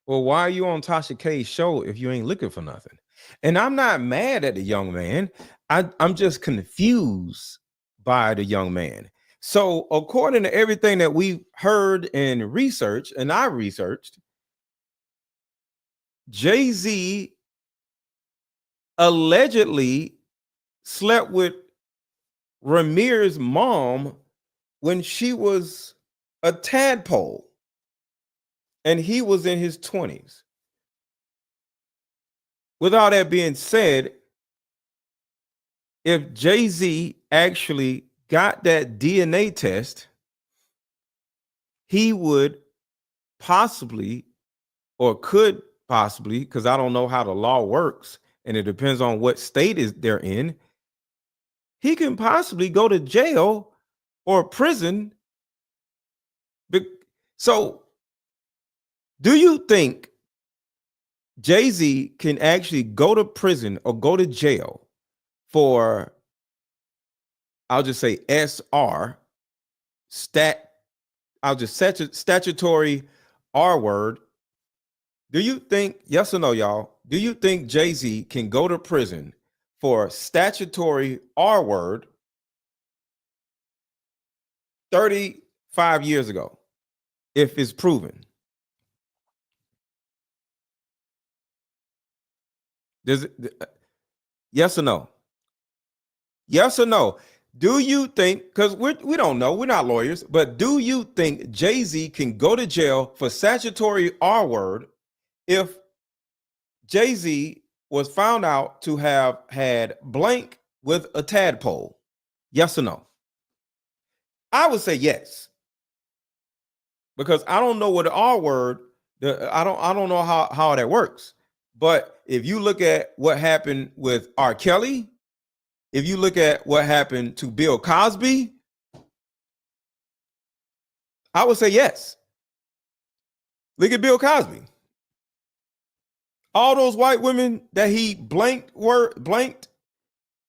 Well, why are you on Tasha K's show if you ain't looking for nothing? And I'm not mad at the young man. I'm just confused by the young man. So according to everything that we've heard and researched, and I researched, Jay-Z allegedly slept with Rymir's mom when she was a tadpole and he was in his 20s. With all that being said, if Jay-Z actually got that DNA test, he would possibly, or could possibly, because I don't know how the law works and it depends on what state they're in, he can possibly go to jail or prison. So do you think Jay-Z can actually go to prison or go to jail for, I'll just say SR, statutory R word? Do you think, yes or no, y'all, do you think Jay-Z can go to prison for statutory R word 35 years ago if it's proven? Does it, yes or no? Yes or no? Do you think, because we don't know, we're not lawyers, but do you think Jay-Z can go to jail for statutory R word if Jay-Z was found out to have had blank with a tadpole? Yes or no? I would say yes, because I don't know what the R word. I don't know how that works. But if you look at what happened with R. Kelly, if you look at what happened to Bill Cosby, I would say yes. Look at Bill Cosby. All those white women that he blanked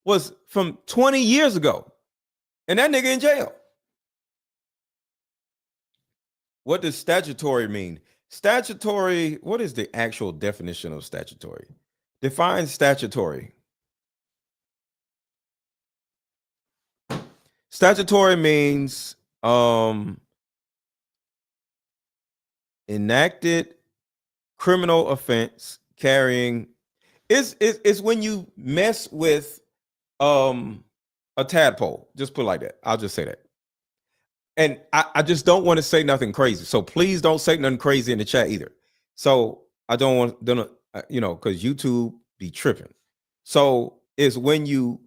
was from 20 years ago. And that nigga in jail. What does statutory mean? Statutory, what is the actual definition of statutory? Define statutory. Statutory means enacted criminal offense carrying. It's when you mess with a tadpole. Just put it like that. I'll just say that. And I just don't want to say nothing crazy. So please don't say nothing crazy in the chat either. So I don't want them, because YouTube be tripping. So it's when you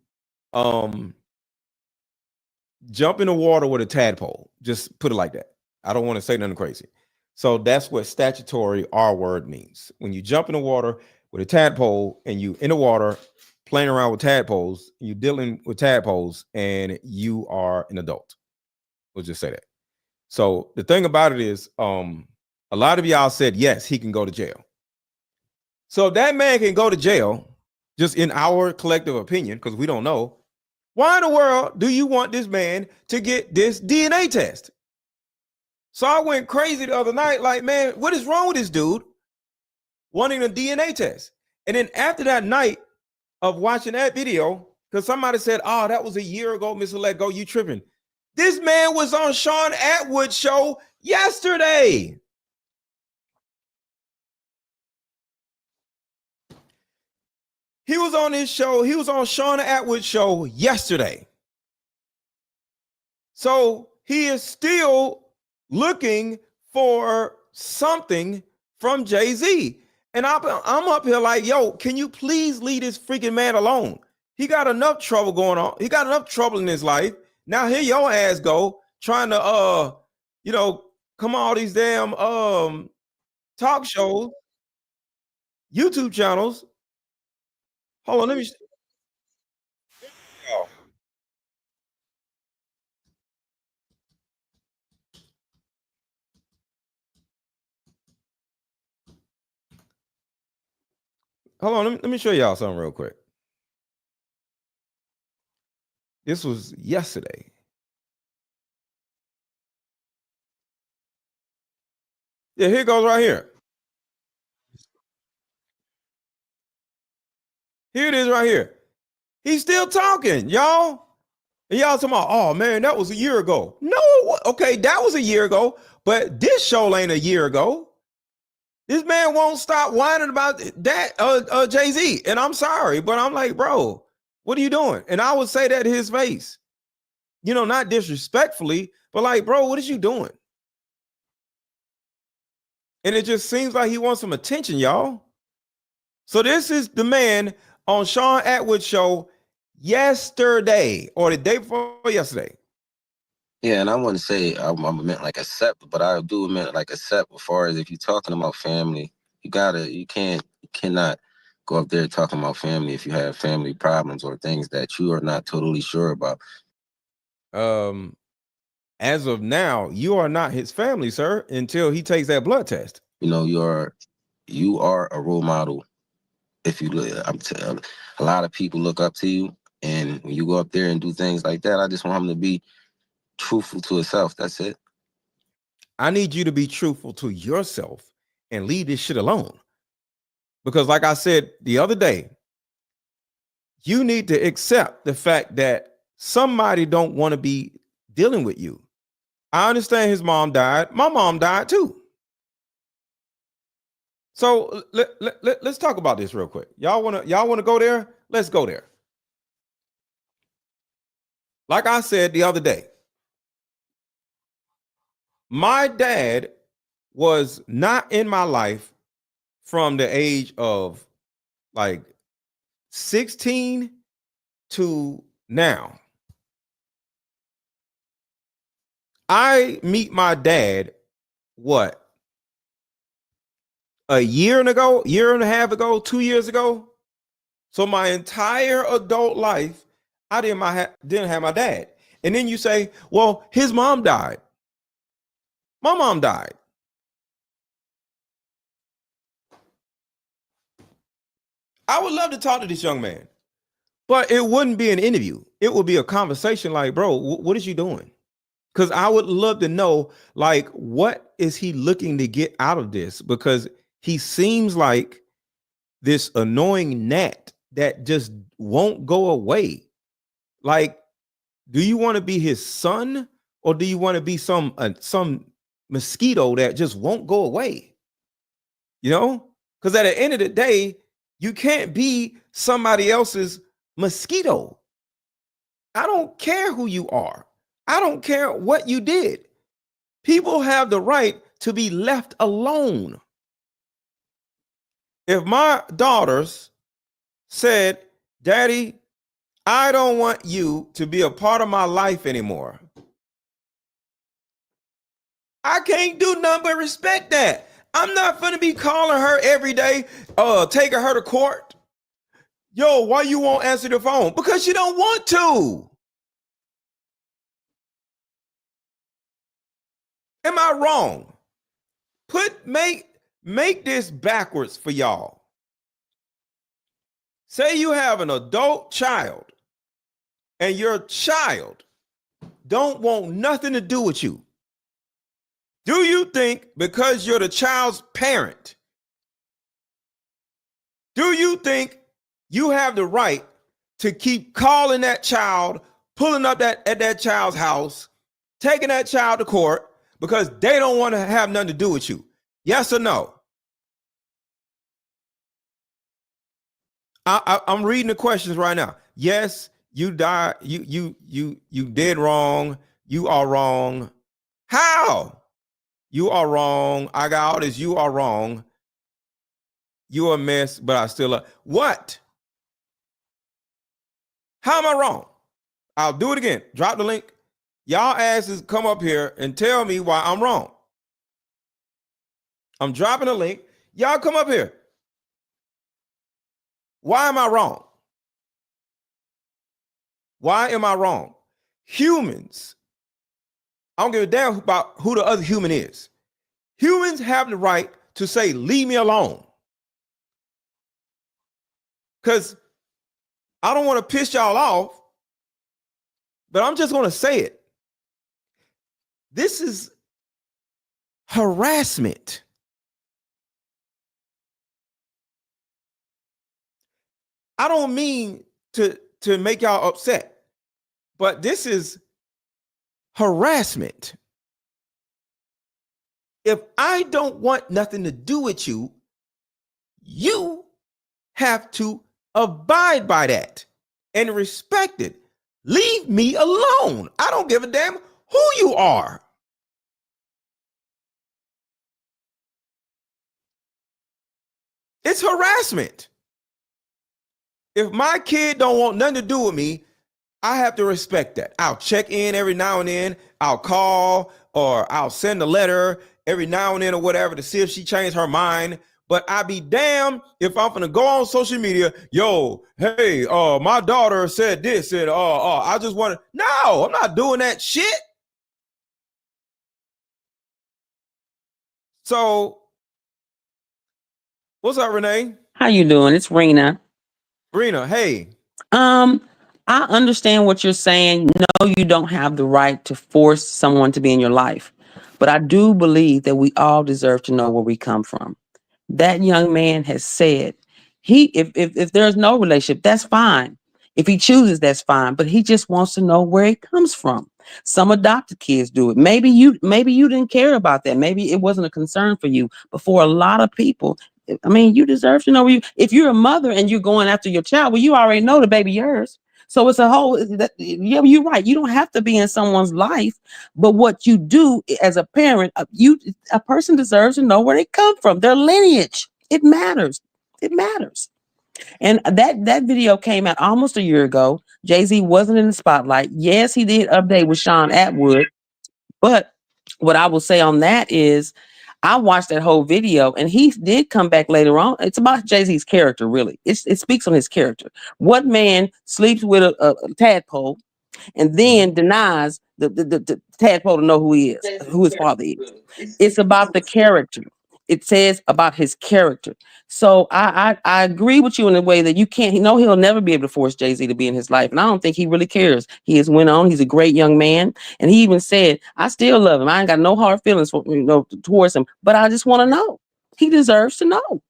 jump in the water with a tadpole. Just put it like that. I don't want to say nothing crazy. So that's what statutory R word means. When you jump in the water with a tadpole and you in the water playing around with tadpoles, you dealing with tadpoles and you are an adult. We'll just say that. So the thing about it is, a lot of y'all said, yes, he can go to jail. So if that man can go to jail, just in our collective opinion, because we don't know, why in the world do you want this man to get this DNA test? So I went crazy the other night, like, man, what is wrong with this dude wanting a DNA test? And then after that night of watching that video, because somebody said, oh, that was a year ago, Mr. Let Go, you tripping. This man was on Sean Atwood's show yesterday. He was on his show. He was on Sean Atwood's show yesterday. So he is still looking for something from Jay-Z. And I'm up here like, yo, can you please leave this freaking man alone? He got enough trouble going on. He got enough trouble in his life. Now here your ass go trying to come on all these damn talk shows, YouTube channels. Hold on, let me. Hold on, let me show y'all something real quick. This was yesterday. Yeah, here it goes right here. Here it is right here. He's still talking, y'all. And y'all talking about, oh man, that was a year ago. No, okay, that was a year ago, but this show ain't a year ago. This man won't stop whining about that, Jay-Z. And I'm sorry, but I'm like, bro, what are you doing? And I would say that to his face. Not disrespectfully, but like, bro, what is you doing? And it just seems like he wants some attention, y'all. So this is the man on Sean Atwood's show yesterday or the day before yesterday. Yeah, and I want to say I meant like accept, but I do meant like accept as far as if you're talking about family, you cannot go up there talking about family if you have family problems or things that you are not totally sure about. As of now, you are not his family, sir, until he takes that blood test. You are a role model. If you look, a lot of people look up to you, and when you go up there and do things like that, I just want him to be truthful to himself. That's it. I need you to be truthful to yourself and leave this shit alone. Because like I said the other day, you need to accept the fact that somebody don't want to be dealing with you. I understand his mom died. My mom died too. So let's talk about this real quick. Y'all want to go there? Let's go there. Like I said the other day, my dad was not in my life from the age of like 16 to now. I meet my dad, what? A year and a half ago, 2 years ago. So my entire adult life, I didn't have my dad. And then you say, well, his mom died. My mom died. I would love to talk to this young man, but it wouldn't be an interview. It would be a conversation like, bro, what is you doing? Because I would love to know, like, what is he looking to get out of this? Because he seems like this annoying gnat that just won't go away. Like, do you want to be his son, or do you want to be some mosquito that just won't go away? Because at the end of the day, you can't be somebody else's mosquito. I don't care who you are. I don't care what you did. People have the right to be left alone. If my daughters said, Daddy, I don't want you to be a part of my life anymore, I can't do nothing but respect that. I'm not gonna be calling her every day, taking her to court. Yo, why you won't answer the phone? Because you don't want to. Am I wrong? Make this backwards for y'all. Say you have an adult child and your child don't want nothing to do with you. Do you think because you're the child's parent, do you think you have the right to keep calling that child, pulling up at that child's house, taking that child to court because they don't want to have nothing to do with you? Yes or no? I'm reading the questions right now. Yes, you died. You did wrong. You are wrong. How? You are wrong. I got all this. You are wrong. You're a mess, but I still love. What? How am I wrong? I'll do it again. Drop the link. Y'all asses come up here and tell me why I'm wrong. I'm dropping a link. Y'all come up here. Why am I wrong? Why am I wrong? Humans, I don't give a damn about who the other human is. Humans have the right to say, leave me alone. Because I don't want to piss y'all off, but I'm just going to say it. This is harassment. I don't mean to make y'all upset, but this is harassment. If I don't want nothing to do with you, you have to abide by that and respect it. Leave me alone. I don't give a damn who you are. It's harassment. If my kid don't want nothing to do with me, I have to respect that. I'll check in every now and then. I'll call or I'll send a letter every now and then or whatever to see if she changed her mind. But I be damned if I'm gonna go on social media, yo, hey, my daughter said this, and I just want to. No, I'm not doing that shit. So, what's up, Renee? How you doing? It's Rena. Rena, hey. I understand what you're saying. No, you don't have the right to force someone to be in your life. But I do believe that we all deserve to know where we come from. That young man has said if there's no relationship, that's fine. If he chooses, that's fine. But he just wants to know where it comes from. Some adopted kids do it. Maybe you didn't care about that. Maybe it wasn't a concern for you. But for a lot of people, I mean, you deserve to know where if you're a mother and you're going after your child, well, you already know the baby yours. So it's a whole, yeah, you're right. You don't have to be in someone's life, but what you do as a parent, a person deserves to know where they come from, their lineage. It matters. It matters. And that video came out almost a year ago. Jay-Z wasn't in the spotlight. Yes, he did update with Sean Atwood, but what I will say on that is I watched that whole video and he did come back later on. It's about Jay-Z's character, really. It speaks on his character. What man sleeps with a tadpole and then denies the tadpole to know who he is, who his father is? It's about the character. It says about his character. So I agree with you in a way that you can't, he'll never be able to force Jay-Z to be in his life. And I don't think he really cares. He has went on. He's a great young man. And he even said, I still love him. I ain't got no hard feelings towards him, but I just want to know. He deserves to know.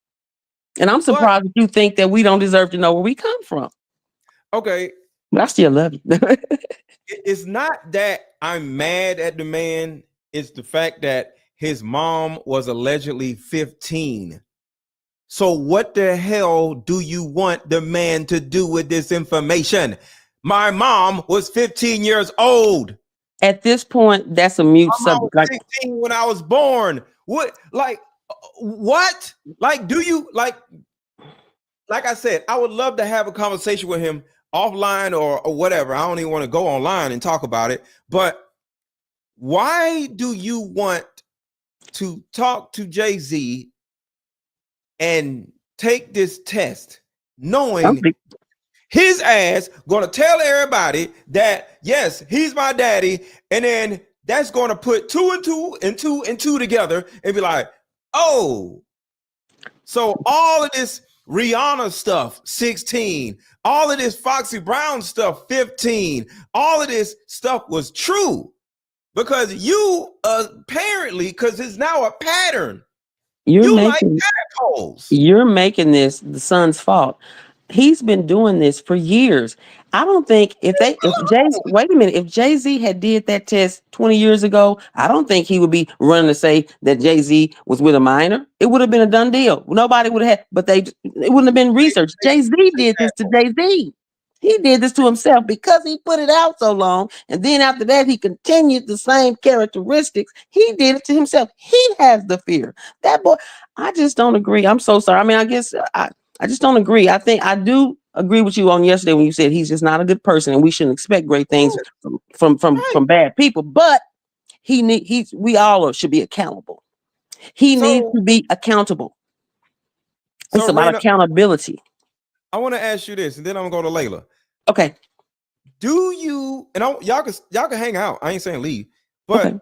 And I'm surprised that you think that we don't deserve to know where we come from. Okay. But I still love you. It's not that I'm mad at the man. It's the fact that his mom was allegedly 15. So what the hell do you want the man to do with this information? My mom was 15 years old. At this point, that's a mute subject. I was 16 when I was born. What? Like, do you like? like I said, I would love to have a conversation with him offline or whatever. I don't even want to go online and talk about it. But why do you want to talk to Jay-Z and take this test knowing his ass gonna tell everybody that yes, he's my daddy, and then that's gonna put two and two together and be like, oh, so all of this Rihanna stuff, 16, all of this Foxy Brown stuff, 15, all of this stuff was true because you apparently, because it's now a pattern. You're like making tadpoles. You're making this the son's fault. He's been doing this for years. I don't think if Jay-Z had did that test 20 years ago, I don't think he would be running to say that Jay-Z was with a minor. It would have been a done deal. Nobody would have had, but it wouldn't have been research. Jay-Z did this to Jay-Z. He did this to himself because he put it out so long. And then after that, he continued the same characteristics. He did it to himself. He has the fear. That boy, I just don't agree. I'm so sorry. I mean, I guess I just don't agree. I do agree with you on yesterday when you said he's just not a good person and we shouldn't expect great things from bad people. But we all should be accountable. He needs to be accountable. It's about accountability. I want to ask you this, and then I'm gonna go to Layla. Okay. Do you y'all can hang out? I ain't saying leave, but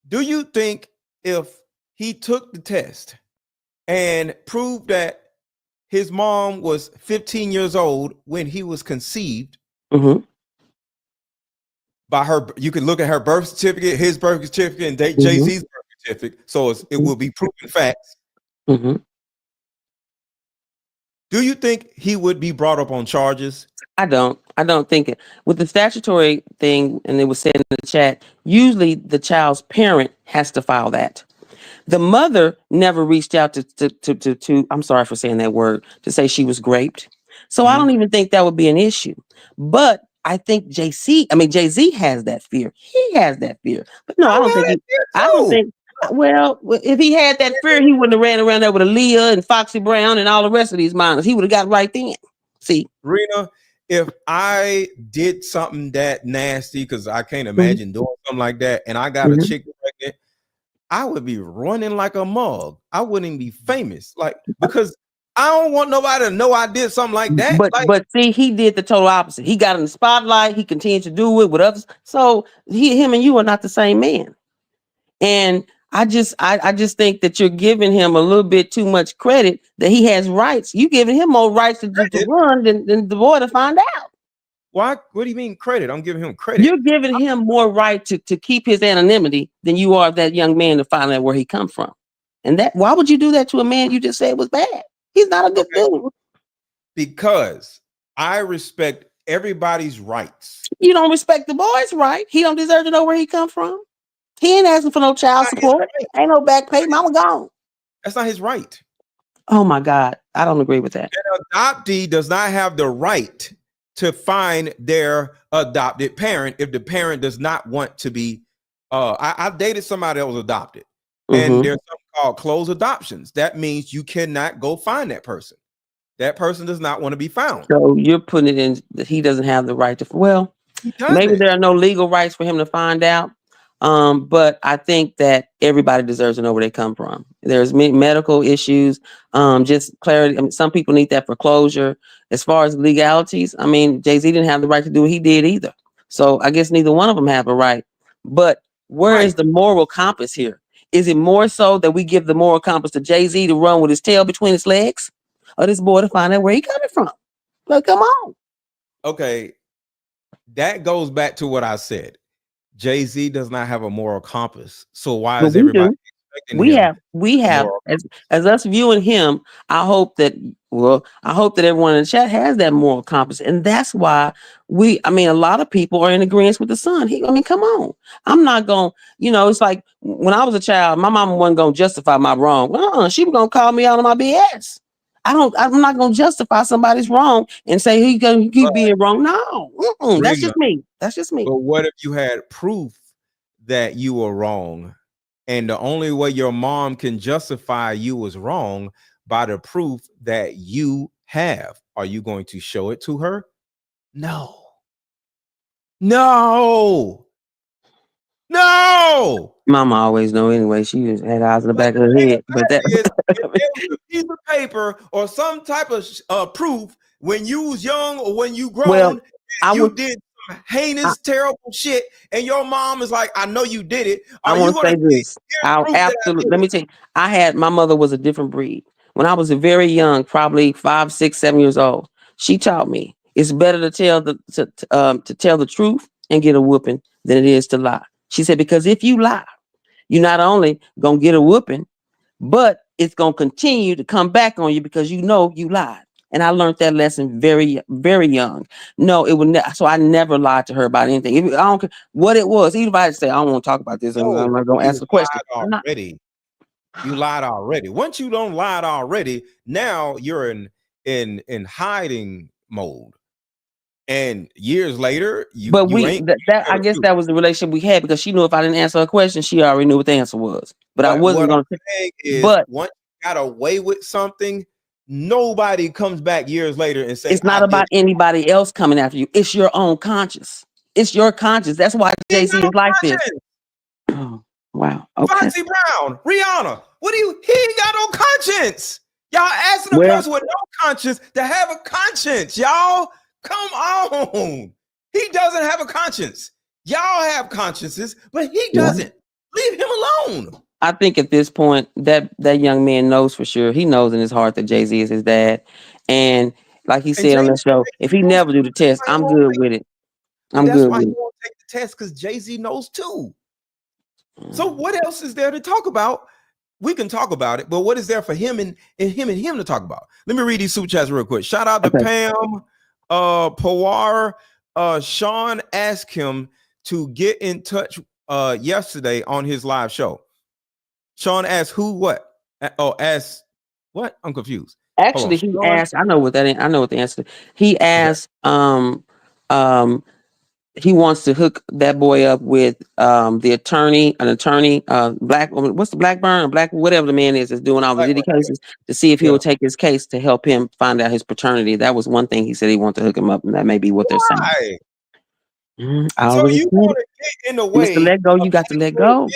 do you think if he took the test and proved that his mom was 15 years old when he was conceived by her, you can look at her birth certificate, his birth certificate, and Jay-Z's birth certificate, so it will be proven facts. Do you think he would be brought up on charges? I don't think it. With the statutory thing, and it was said in the chat, usually the child's parent has to file that. The mother never reached out to I'm sorry for saying that word, to say she was raped. So I don't even think that would be an issue. But I think Jay-Z has that fear. He has that fear. But no, I don't think well, if he had that fear, he wouldn't have ran around there with Aaliyah and Foxy Brown and all the rest of these minors. He would have got right then. See, Rena, if I did something that nasty, because I can't imagine doing something like that, and I got a chick pregnant, I would be running like a mug. I wouldn't be famous, because I don't want nobody to know I did something like that. But see, he did the total opposite. He got in the spotlight. He continued to do it with others. So him and you are not the same man. And I just think that you're giving him a little bit too much credit that he has rights. You giving him more rights to run than the boy to find out. Why? What do you mean credit? I'm giving him credit. You're giving him more right to keep his anonymity than you are that young man to find out where he come from. And why would you do that to a man you just said was bad? He's not a good dude. Because I respect everybody's rights. You don't respect the boy's right. He don't deserve to know where he come from. He ain't asking for no child support. Ain't no back pay. Mama gone. That's not his right. Oh my God. I don't agree with that. An adoptee does not have the right to find their adopted parent if the parent does not want to be. I dated somebody that was adopted, and there's something called closed adoptions. That means you cannot go find that person. That person does not want to be found. So you're putting it in that he doesn't have the right to. Well, maybe there are no legal rights for him to find out. But I think that everybody deserves to know where they come from. There's medical issues, just clarity. I mean, some people need that for closure. As far as legalities, I mean, Jay-Z didn't have the right to do what he did either. So I guess neither one of them have a right. But where is the moral compass here? Is it more so that we give the moral compass to Jay-Z to run with his tail between his legs, or this boy to find out where he coming from? Like, come on. Okay, that goes back to what I said. Jay-Z does not have a moral compass. So why is everybody expecting him? We have as us viewing him, I hope that everyone in the chat has that moral compass. And that's why a lot of people are in agreement with the son. Come on. I'm not going, it's like when I was a child, my mama wasn't going to justify my wrong. She was going to call me out on my BS. I'm not going to justify somebody's wrong and say he's going to keep being wrong. No, that's just me. That's just me. But what if you had proof that you were wrong, and the only way your mom can justify you was wrong by the proof that you have, are you going to show it to her? No. No. No. Mama always know anyway. She just had eyes in the back of her head. But that Is, if there was a piece of paper or some type of proof when you was young or when you grown, well, you did some heinous, terrible shit, and your mom is like, I know you did it. I want to say this. I'll absolutely, let me tell you, my mother was a different breed. When I was very young, probably 5, 6, 7 years old, she taught me it's better to tell to tell the truth and get a whooping than it is to lie. She said, because if you lie, you're not only gonna get a whooping, but it's gonna continue to come back on you because you know you lied. And I learned that lesson very, very young. No, it would so I never lied to her about anything. I don't care what it was. Even if I say I don't want to talk about this, I'm not gonna ask the question. Already. You lied already. Once you don't lie already, now you're in hiding mode. And years later, I guess that was the relationship we had because she knew if I didn't answer her question, she already knew what the answer was. But I wasn't going to say. Once you got away with something, nobody comes back years later and says it's not about anybody else coming after you. It's your own conscience. It's your conscience. That's why Jay-Z is like this. Oh, wow. Okay. Foxy Brown, Rihanna, he ain't got no conscience. Y'all asking a person with no conscience to have a conscience, y'all. Come on. He doesn't have a conscience. Y'all have consciences, but he doesn't. Leave him alone. I think at this point that young man knows for sure. He knows in his heart that Jay-Z is his dad. And like he said on the show, if he never do the test, I'm good with it. I'm good with it. That's why he won't take the test, because Jay-Z knows too. So what else is there to talk about? We can talk about it, but what is there for him and him to talk about? Let me read these super chats real quick. Shout out to Pam Pawar. Sean asked him to get in touch yesterday on his live show. Sean asked who, what? Asked what? I'm confused. Actually, he asked, I know what the answer. He asked, he wants to hook that boy up with an attorney, black woman. What's the Blackburn or black, whatever the man is that's doing all the Diddy cases, to see if he will take his case to help him find out his paternity. That was one thing he said he wanted to hook him up, and that may be what they're saying. So you want to get in the way? Just to let go, you got to let go.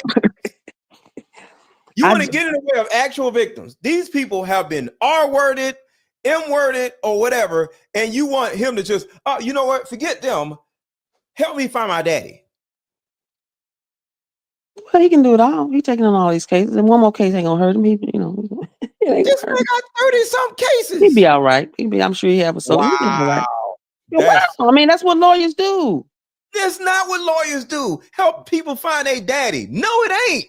You want to get in the way of actual victims. These people have been R-worded, M-worded, or whatever, and you want him to just, you know what? Forget them. Help me find my daddy. Well, he can do it all. He's taking on all these cases, and one more case ain't gonna hurt him. This man got 30-some cases. He'd be all right. I'm sure he have a soul. Wow. Wow. I mean, that's what lawyers do. That's not what lawyers do. Help people find a daddy. No, it ain't.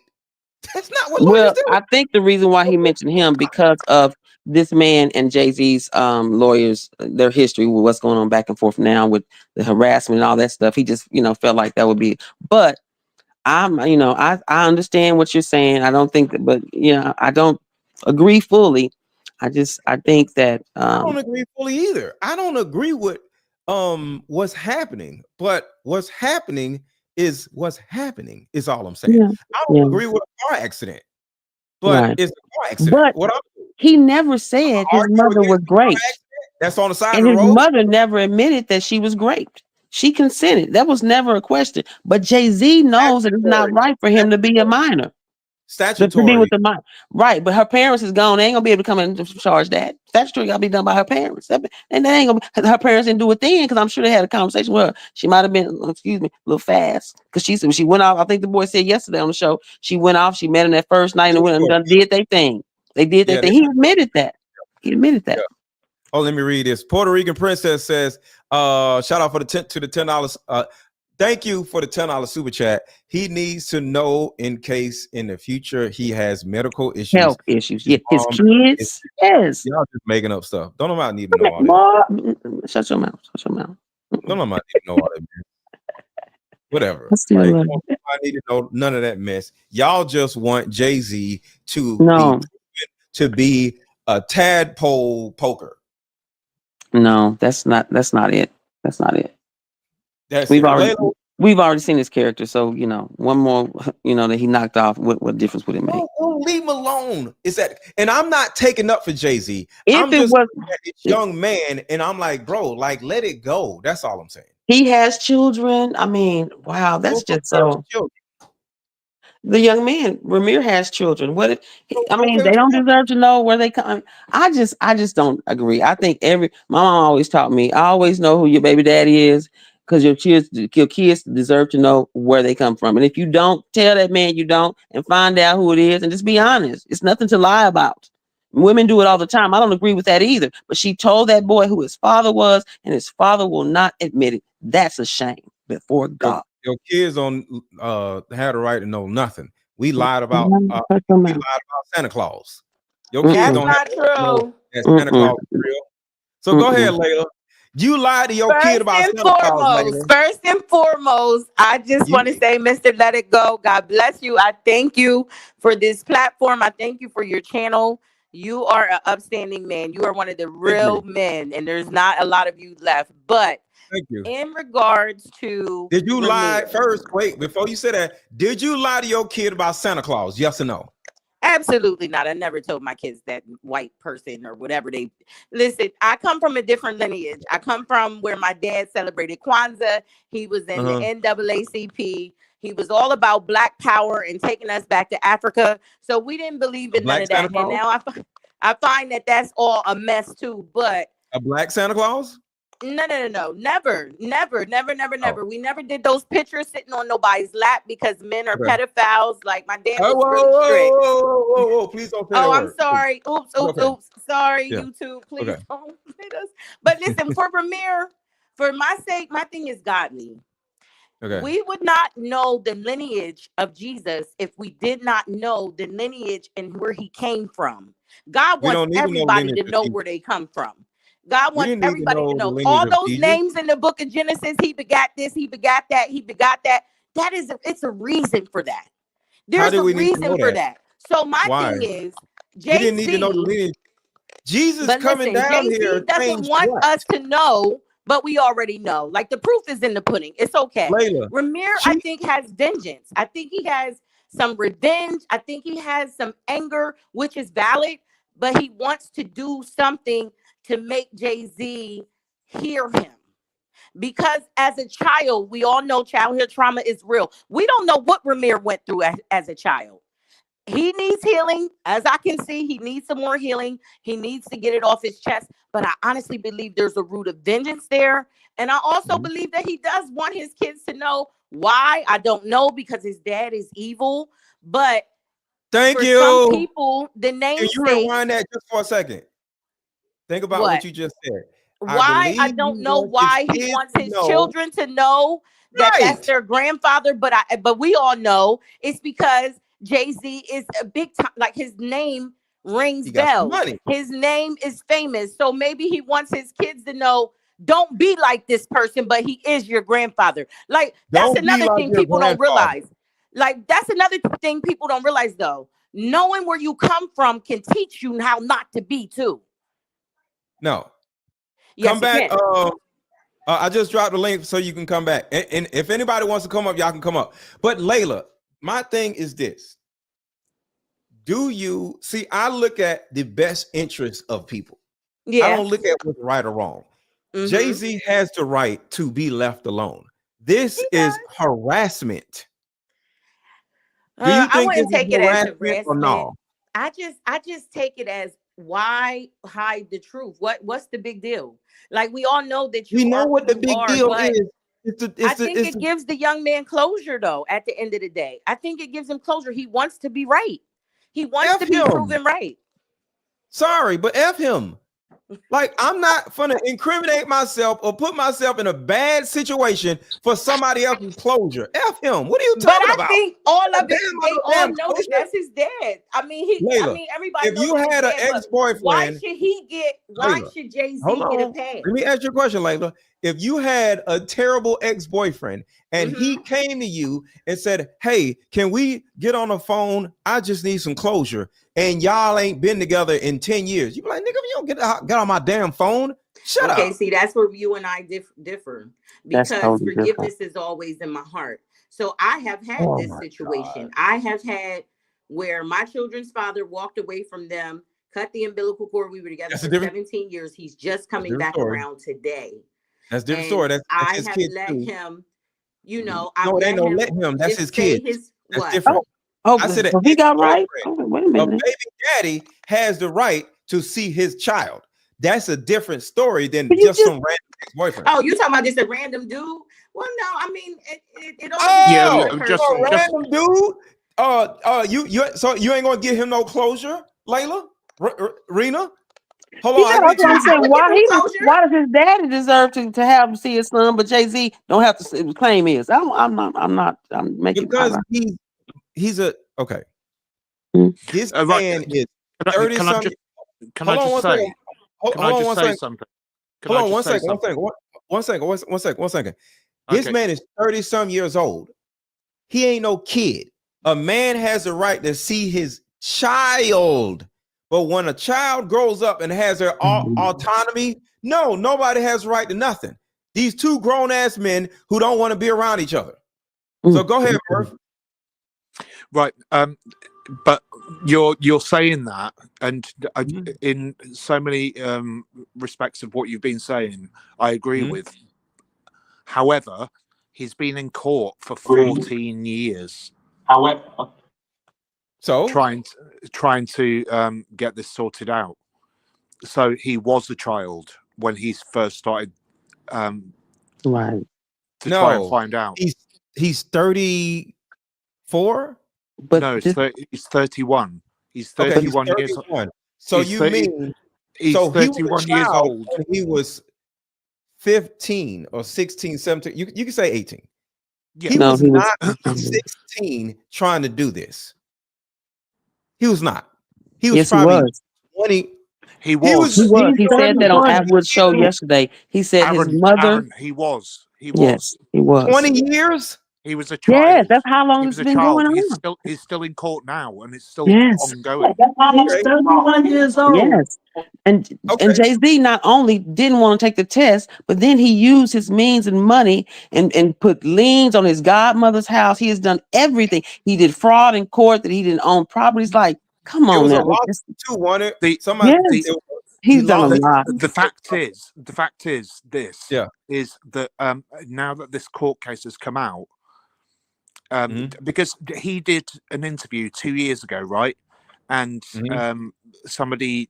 That's not what lawyers do. I think the reason why he mentioned him because of this man and Jay-Z's lawyers, their history with what's going on back and forth now with the harassment and all that stuff. He just, felt like that would be. But I understand what you're saying. I don't think that, but I don't agree fully. I think that I don't agree fully either. I don't agree with what's happening, but what's happening is all I'm saying. I don't agree with a car accident, but it's a car accident. But he never said his mother was raped. That's on the side and of the road. His mother never admitted that she was raped. She consented. That was never a question. But Jay-Z knows that it's not right for him to be a minor. Statutory. To be with the minor. Right. But her parents is gone. They ain't gonna be able to come in and charge that. Statutory gotta be done by her parents. And they ain't gonna, her parents didn't do it then, because I'm sure they had a conversation with her. She might have been, a little fast. Because she went off. I think the boy said yesterday on the show, she went off, she met him that first night and went and did their thing. They did their thing. He admitted that. Yeah. Oh, let me read this. Puerto Rican Princess says, shout out for the $10. Thank you for the $10 super chat. He needs to know in case in the future he has medical issues. Health issues. Yeah, his kids. Yes. Y'all just making up stuff. Don't nobody need to know all that. Shut your mouth. Don't nobody need to know all that. Whatever. Like, I need to know none of that mess. Y'all just want Jay-Z to be a tadpole poker. No, that's not it. That's not it. We've already We've already seen his character, so one more, that he knocked off. What difference would it make? Oh, leave him alone. Is that? And I'm not taking up for Jay-Z. If I'm it just was, looking at this young man, and I'm like, bro, like let it go. That's all I'm saying. he has children. I mean, wow, that's just so. The young man, Rymir, has children. What if, I mean, they don't deserve to know where they come. I just don't agree. I think my mom always taught me, I always know who your baby daddy is, because your kids deserve to know where they come from. And if you don't, tell that man you don't, and find out who it is, and just be honest. It's nothing to lie about. Women do it all the time. I don't agree with that either. But she told that boy who his father was, and his father will not admit it. That's a shame before God. Your kids don't have the right to know nothing. We lied about Santa Claus. Your kids don't have to know that Santa Claus is real. So go ahead, Layla. You lied to your kid about Santa Claus, Layla. First and foremost, I just want to say, Mr. Let It Go, God bless you. I thank you for this platform. I thank you for your channel. You are an upstanding man. You are one of the real men, and there's not a lot of you left. But thank you. In regards to, did you lie first? Wait, before you say that, did you lie to your kid about Santa Claus? Yes or no? Absolutely not. I never told my kids that white person or whatever they listen. I come from a different lineage. I come from where my dad celebrated Kwanzaa. He was in the NAACP. He was all about Black power and taking us back to Africa. So we didn't believe in none of that. And now I find that that's all a mess too. But a Black Santa Claus? No. Never. We never did those pictures sitting on nobody's lap because men are pedophiles. Like my dad was really strict. Whoa, please don't say that I'm word. sorry. Oops. Sorry, Yeah. YouTube. Please don't hit us. But listen, for Rymir, for my sake, my thing is godly. We would not know the lineage of Jesus if we did not know the lineage and where he came from. God wants everybody to know where they come from. God wants everybody to know all those names in the book of Genesis. He begat this, he begat that, he begot that. It's a reason for that. There's a reason for that. So my thing is, Jay-Z, didn't need to know the lineage. Jesus coming down here doesn't want us to know, but we already know. Like the proof is in the pudding. It's okay. Rymir, I think, has vengeance. I think he has some revenge. I think he has some anger, which is valid, but he wants to do something to make Jay-Z hear him. Because as a child, we all know childhood trauma is real. We don't know what Rymir went through as a child. He needs healing. As I can see, he needs some more healing. He needs to get it off his chest. But I honestly believe there's a root of vengeance there. And I also believe that he does want his kids to know why. I don't know, because his dad is evil. But for some people, the name. Can you rewind that just for a second? Think about what you just said. Why? I don't know why he wants his children to know that that's their grandfather, but we all know it's because Jay-Z is a big time, like his name rings bells. His name is famous. So maybe he wants his kids to know, don't be like this person, but he is your grandfather. Like that's another thing people don't realize. Like that's another thing people don't realize though. Knowing where you come from can teach you how not to be too. No. Yes, come back. I just dropped the link so you can come back. And if anybody wants to come up, y'all can come up. But Layla, my thing is this. Do you see? I look at the best interest of people. I don't look at what's right or wrong. Jay-Z has the right to be left alone. This is harassment. Do you think I wouldn't take it as harassment or no? I just take it as, why hide the truth? What's the big deal? Like we all know that you know what the big deal is. I think it gives the young man closure though. At the end of the day, I think it gives him closure. He wants to be right. He wants to be proven right. Sorry, but F him. Like I'm not gonna incriminate myself or put myself in a bad situation for somebody else's closure. F him. What are you talking about? I think all of it, they all know that that's his dad. I mean, everybody. If you had an ex-boyfriend, why should he get? Why should Jay-Z get a pass? Let me ask you a question, Layla. If you had a terrible ex-boyfriend and he came to you and said, "Hey, can we get on the phone? I just need some closure." And y'all ain't been together in 10 years. You be like, nigga, you don't get on my damn phone. Shut Okay, up. see, that's where you and I differ, That's because totally different. forgiveness is always in my heart. So I have had this situation. I have had where my children's father walked away from them, cut the umbilical cord. We were together for 17 years. He's just coming back around today. That's a different story. That's I his have kid let too. him, you know, I No, it let ain't no him let him. That's just his say kid. his That's what? different. Oh, I said an so he got right. ex-boyfriend, Wait a a minute. baby daddy has the right to see his child. That's a different story than But you just some random ex-boyfriend. Oh, you talking about just a random dude? Well, no, I mean it all Oh, depends on the person. a random dude. So you ain't gonna give him no closure, Layla, Rena. Hold on, Yeah, that's what I'm saying. Why does his daddy deserve to have him see his son, but Jay-Z don't have to claim his? I'm making because he's a okay. This man is 30 something. Can I just say? Can I just say something? Hold on one second. This man is 30 some years old. He ain't no kid. A man has the right to see his child. But when a child grows up and has their autonomy, no, nobody has the right to nothing. These two grown ass men who don't want to be around each other. So go ahead, Murph. Right. But you're saying that, and in so many respects of what you've been saying, I agree with. However, he's been in court for 14 years. However, so trying to get this sorted out. So he was a child when he first started right to try and find out. He's 34. But no, he's 31. He's 31 years old. So you mean he's so 31 he was years old. when he was 15 or 16, 17. You can say 18. Yeah. He was not 16 trying to do this. He was not. He was probably 20. He was. He said that on Atwood's show yesterday. He said his mother. Aaron, he was. Yes, he was. 20 years? He was a child. Yes, that's how long it's He was a been child. going on. He's still in court now, and it's still Yes. ongoing. He's 31 years old. Yes. And Jay-Z not only didn't want to take the test, but then he used his means and money and put liens on his godmother's house. He has done everything. He did fraud in court that he didn't own properties. Like, come on now. He's done a lot. The fact is this is that now that this court case has come out, because he did an interview 2 years ago, right? And somebody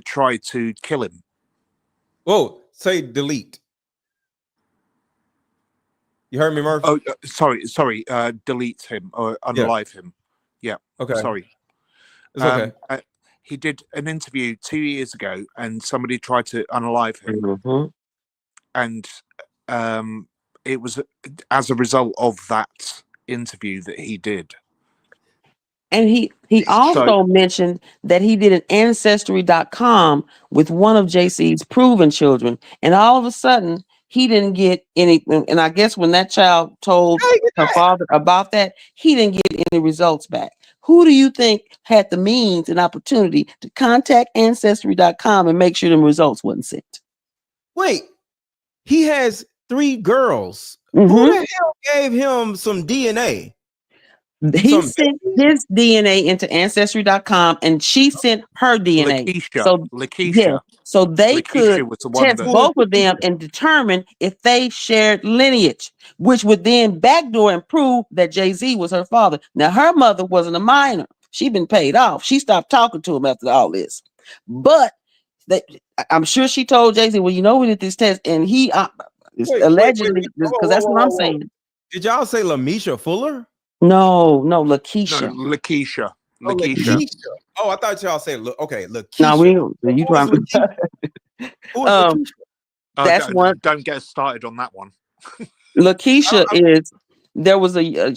tried to kill him. Whoa, say delete. You heard me, Murph? Oh, sorry. Delete him or unalive him. Yeah. Okay. Sorry. It's okay. He did an interview 2 years ago, and somebody tried to unalive him, and it was as a result of that interview that he did. And he also mentioned that he did an Ancestry.com with one of JC's proven children. And all of a sudden, he didn't get any. And I guess when that child told her father about that, he didn't get any results back. Who do you think had the means and opportunity to contact Ancestry.com and make sure the results wasn't sent? Wait, he has 3 girls. Who the hell gave him some DNA? He sent his DNA into Ancestry.com and she sent her DNA. Lakeisha. So they could was the one test both of them and determine if they shared lineage, which would then backdoor and prove that Jay-Z was her father. Now, her mother wasn't a minor. She'd been paid off. She stopped talking to him after all this. But I'm sure she told Jay-Z, well, you know, we did this test and he allegedly, because that's what I'm saying. Did y'all say Lamisha Fuller? No, Lakeisha. No, Lakeisha. Oh, Lakeisha. Oh, I thought y'all say Lakeisha. No, you trying to. That's one. Don't get us started on that one. Lakeisha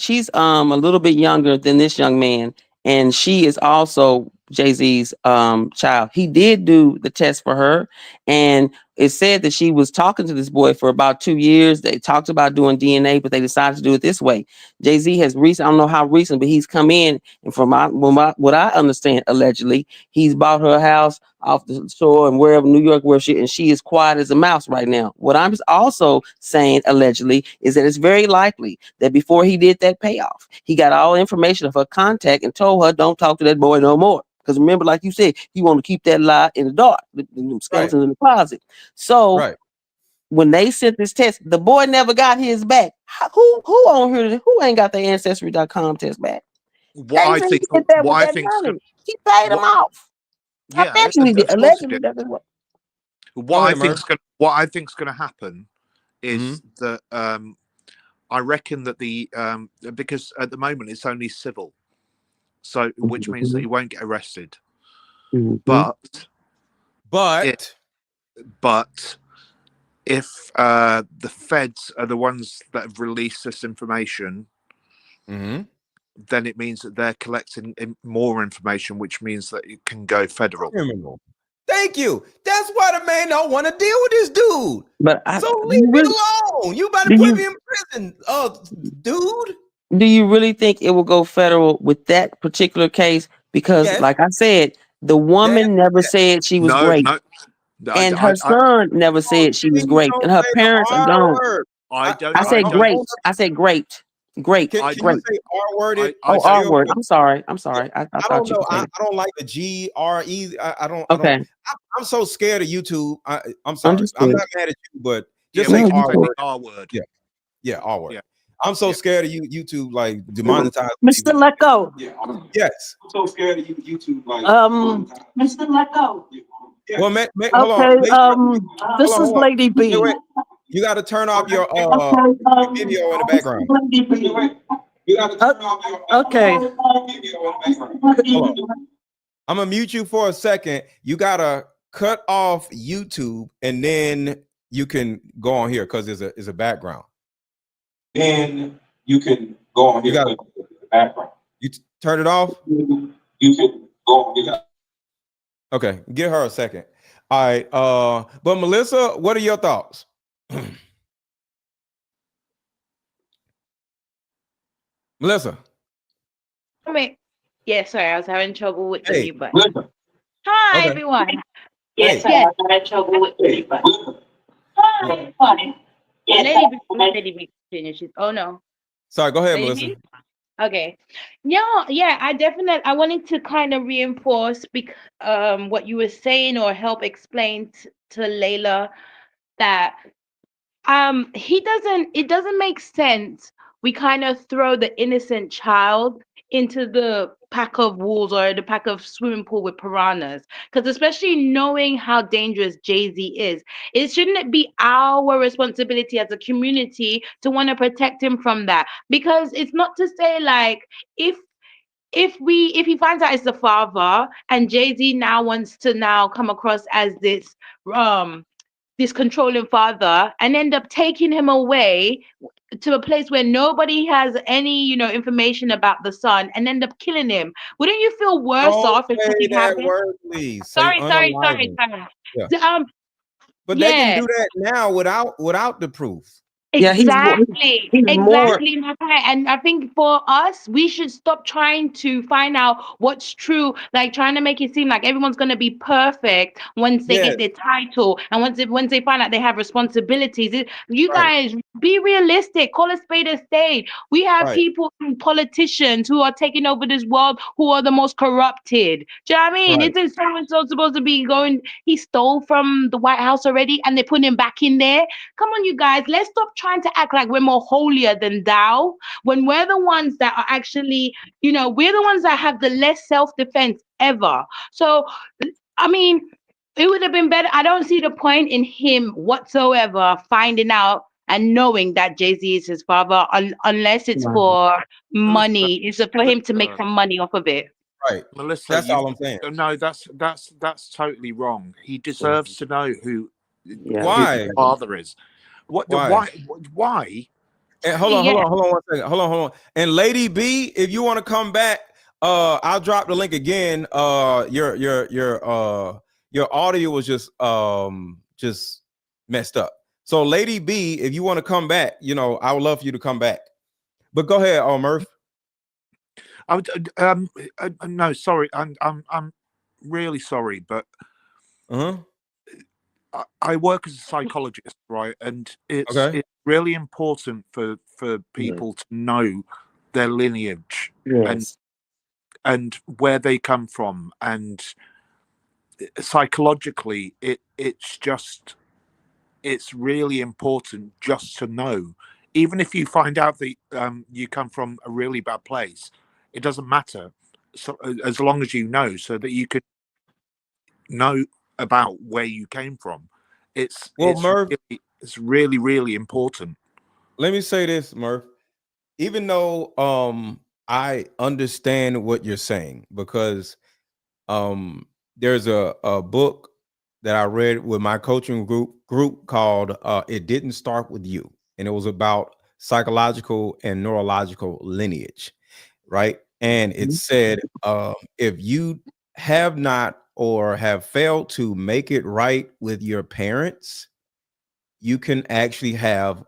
she's a little bit younger than this young man, and she is also Jay-Z's child. He did do the test for her, and it said that she was talking to this boy for about 2 years. They talked about doing DNA, but they decided to do it this way. Jay-Z has recent, I don't know how recent, but he's come in, and from what I understand, allegedly, he's bought her a house off the shore and wherever, New York, where she is quiet as a mouse right now. What I'm also saying, allegedly, is that it's very likely that before he did that payoff, he got all information of her contact and told her, don't talk to that boy no more. Because remember, like you said, you want to keep that lie in the dark, the skeletons in the closet. So when they sent this test, the boy never got his back. Who on here? Who ain't got their ancestry.com test back? What I think, He paid him off. I bet you he did. Allegedly, that is what. What I think's going to happen is that I reckon that because at the moment it's only civil, so which means that he won't get arrested. But if the feds are the ones that have released this information, then it means that they're collecting more information, which means that it can go federal. Criminal. Thank you. That's why the man don't want to deal with this dude. But so leave it alone. You better put me in prison, dude. Do you really think it will go federal with that particular case? Because, like I said, the woman never said she was great. And her son never said she was great. And her parents are gone. I said great. I said great. Great. Can you say R word? R word. I'm sorry. I thought you know. could say I don't like the GRE. I don't. Okay. I'm so scared of YouTube. I'm sorry. Understood. I'm not mad at you, but just say R word. Yeah, R word. Yeah. I'm so scared of YouTube, like demonetized. Mr. Let Go. Yes. I'm so scared of YouTube, like Mr. Let Go. Well, hold on. This is Lady B. Wait. You got to turn off your video in the background. You got to turn off your video in the background. Hold on. I'm gonna mute you for a second. You gotta cut off YouTube and then you can go on here because there's a background. Then you can go on here. You got the background. You turn it off. You can go on. Okay, give her a second. All right. But Melissa, what are your thoughts? Melissa. Yeah, sorry, I was having trouble with the mute button. Hi, everyone. Yes, I was having trouble with the mute button. Hi, everyone. Lady B finishes. Oh no. Sorry, go ahead, Lady Melissa. B? Okay. Yeah, I wanted to kind of reinforce what you were saying or help explain to Layla that it doesn't make sense. We kind of throw the innocent child into the pack of wolves or the pack of swimming pool with piranhas. Because especially knowing how dangerous Jay-Z is, shouldn't it be our responsibility as a community to want to protect him from that? Because it's not to say like if he finds out it's the father and Jay-Z now wants to come across as this controlling father and end up taking him away to a place where nobody has any, information about the son and end up killing him. Wouldn't you feel worse off if something happened? Word, please. Sorry. Yeah. But they can do that now without the proof. Exactly. He's exactly. And I think for us, we should stop trying to find out what's true, like trying to make it seem like everyone's going to be perfect once they get their title. And once they find out they have responsibilities, guys be realistic, call a spade a spade. We have people, politicians who are taking over this world who are the most corrupted. Do you know what I mean? Isn't so-and-so supposed to be he stole from the White House already and they put him back in there? Come on, you guys, let's stop trying to act like we're more holier than thou when we're the ones that are actually, we're the ones that have the less self-defense ever. So, I mean, it would have been better. I don't see the point in him whatsoever finding out and knowing that Jay-Z is his father unless it's for money. It's for him to make some money off of it. Right. Melissa, that's all I'm saying. No, that's totally wrong. He deserves to know who his father is. Why? And hold on 1 second. Hold on. And Lady B, if you want to come back, I'll drop the link again. Your audio was just messed up. So Lady B, if you want to come back, you know, I would love for you to come back. But go ahead, Murph. I would, no, sorry, I'm really sorry, but I work as a psychologist, right? And it's really important for people to know their lineage and where they come from, and psychologically, it's really important just to know. Even if you find out that you come from a really bad place, it doesn't matter. So as long as you know, so that you could know about where you came from, it's really, really important. Let me say this, Murph. Even though I understand what you're saying, because there's a book that I read with my coaching group called It Didn't Start With You, and it was about psychological and neurological lineage, right? And it said if you have not or have failed to make it right with your parents, you can actually have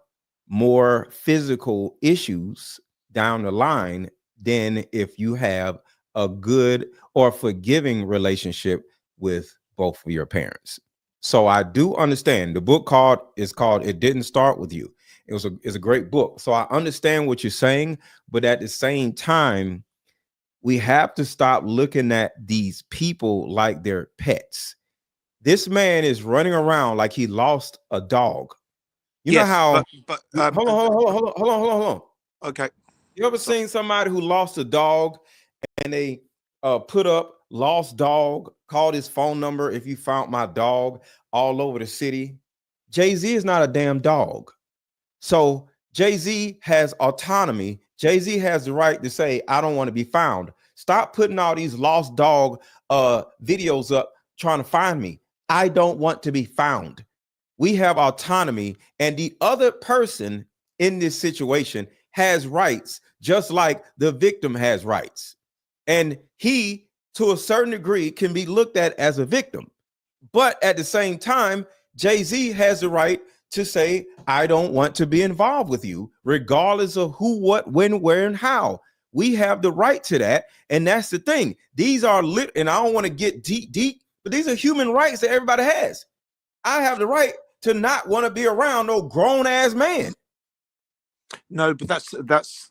more physical issues down the line than if you have a good or forgiving relationship with both of your parents. So I do understand. The book is called It Didn't Start With You. It's a great book. So I understand what you're saying, but at the same time, we have to stop looking at these people like they're pets. This man is running around like he lost a dog. You know how? Hold on. Okay. You ever seen somebody who lost a dog and they put up lost dog, called his phone number if you found my dog all over the city? Jay-Z is not a damn dog. So Jay-Z has autonomy. Jay-Z has the right to say, I don't want to be found. Stop putting all these lost dog videos up trying to find me. I don't want to be found. We have autonomy, and the other person in this situation has rights, just like the victim has rights. And he, to a certain degree, can be looked at as a victim. But at the same time, Jay-Z has the right to say, I don't want to be involved with you, regardless of who, what, when, where, and how. We have the right to that. And that's the thing. These are and I don't want to get deep, but these are human rights that everybody has. I have the right to not want to be around no grown ass man. No, but that's.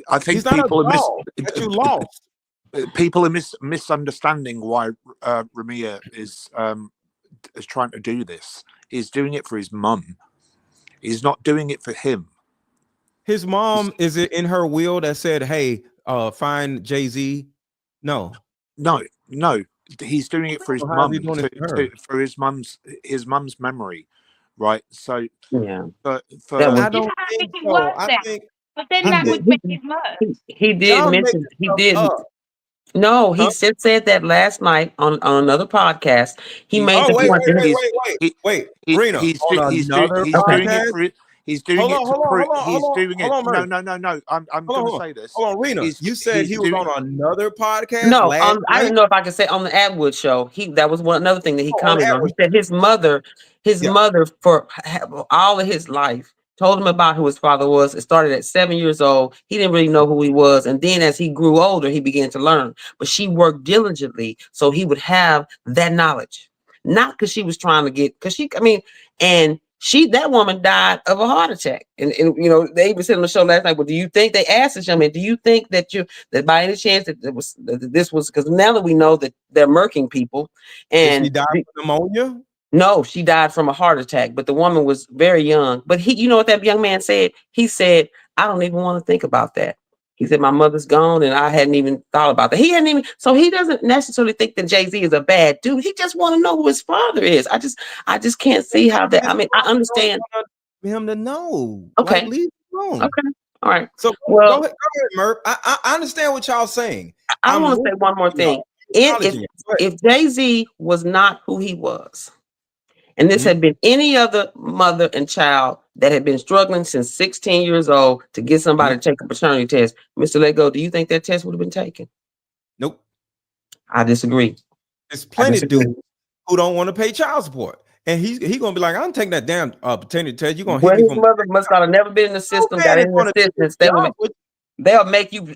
I think he's not people a dog that you lost. People are misunderstanding why Rymir is trying to do this. He's doing it for his mum. He's not doing it for him. His mom, is it in her will that said, "Hey, find Jay-Z"? No. He's doing it for his mum, for his mum's memory, right? So yeah, but I don't think so. But then that would make it worse. He did mention he did. No, he said that last night on another podcast. He made the point. Wait, Rena, he's doing it for it. He's doing it to prove. He's doing it. No. I'm going to say this. Hold on, Rena. You said he was on another podcast. No, I didn't know if I could say on the Atwood show. That was another thing that he commented on. He said his mother for all of his life told him about who his father was. It started at 7 years old. He didn't really know who he was. And then as he grew older, he began to learn. But she worked diligently so he would have that knowledge. Not because she was trying to get, that woman died of a heart attack. And you know, they even said on the show last night, well, do you think, they asked this young man, do you think that by any chance that this was, because now that we know that they're murking people. And she died from pneumonia? No, she died from a heart attack, but the woman was very young. But you know what that young man said? He said, I don't even want to think about that. He said, my mother's gone and I hadn't even thought about that. So he doesn't necessarily think that Jay-Z is a bad dude. He just want to know who his father is. I just can't see how that, I understand. Him to know. Okay. Like, leave him alone. Okay. All right. So go ahead, Murph. I understand what y'all saying. I want to say one more thing. If Jay-Z was not who he was, and this had been any other mother and child that had been struggling since 16 years old to get somebody to take a paternity test, Mr. Lego, do you think that test would have been taken? Nope. I disagree. There's plenty of dudes who don't want to pay child support. and he gonna be like, I'm taking that damn paternity test. You gonna hit Well, me his from mother must not have never been in the system, got in the assistance. They'll make you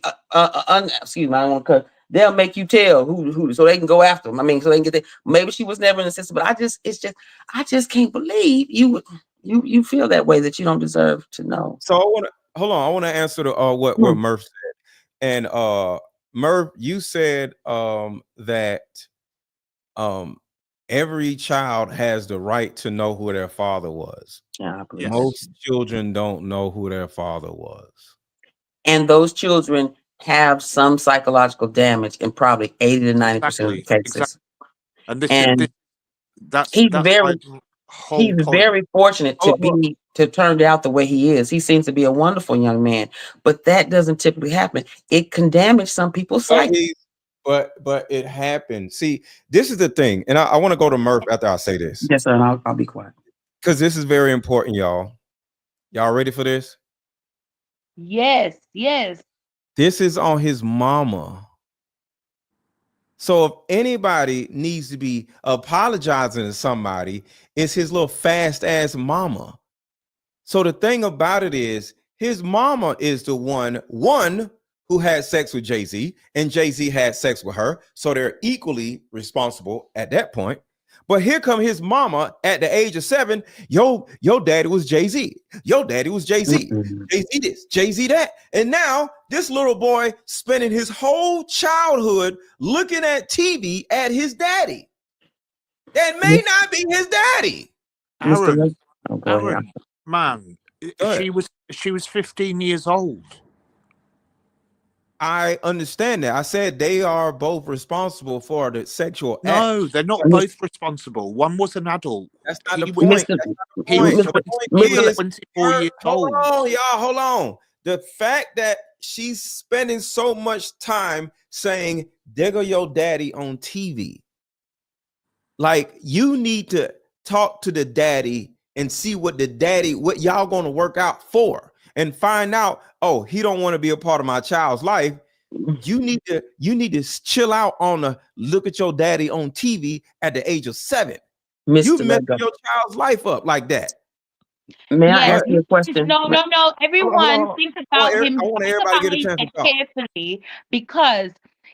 excuse me, I don't want to cut. They'll make you tell who so they can go after them. I mean, so they can get there. Maybe she was never in the system, but I just can't believe you feel that way, that you don't deserve to know. So I want to answer the what Murph said. And Murph, you said that every child has the right to know who their father was. Yeah, most children don't know who their father was. And those children have some psychological damage in probably 80 to 90% of the cases. Exactly. And that's he's whole point. very fortunate to turn out the way he is. He seems to be a wonderful young man, but that doesn't typically happen. It can damage some people's psyche. But it happened. See, this is the thing, and I want to go to Murph after I say this. Yes, sir. I'll be quiet because this is very important, y'all. Y'all ready for this? Yes. This is on his mama. So if anybody needs to be apologizing to somebody, it's his little fast ass mama. So the thing about it is, his mama is the one who had sex with Jay-Z, and Jay-Z had sex with her. So they're equally responsible at that point. But here come his mama at the age of 7. Your daddy was Jay-Z. Your daddy was Jay-Z. Jay-Z this, Jay-Z that. And now this little boy spending his whole childhood looking at TV at his daddy. That may not be his daddy. Aaron, man, she was 15 years old. I understand that. I said they are both responsible for the sexual act. No, they're not both responsible. One was an adult. That's not the point. He was 24 years old. Hold on, y'all. Hold on. The fact that she's spending so much time saying, "There go your daddy" on TV. Like, you need to talk to the daddy and see what y'all gonna work out for. And find out, oh, he don't want to be a part of my child's life. You need to chill out on the look at your daddy on TV at the age of 7. You messed your child's life up like that. May I ask you a question? No. Everyone think about him. I want everybody to get a chance to talk carefully, because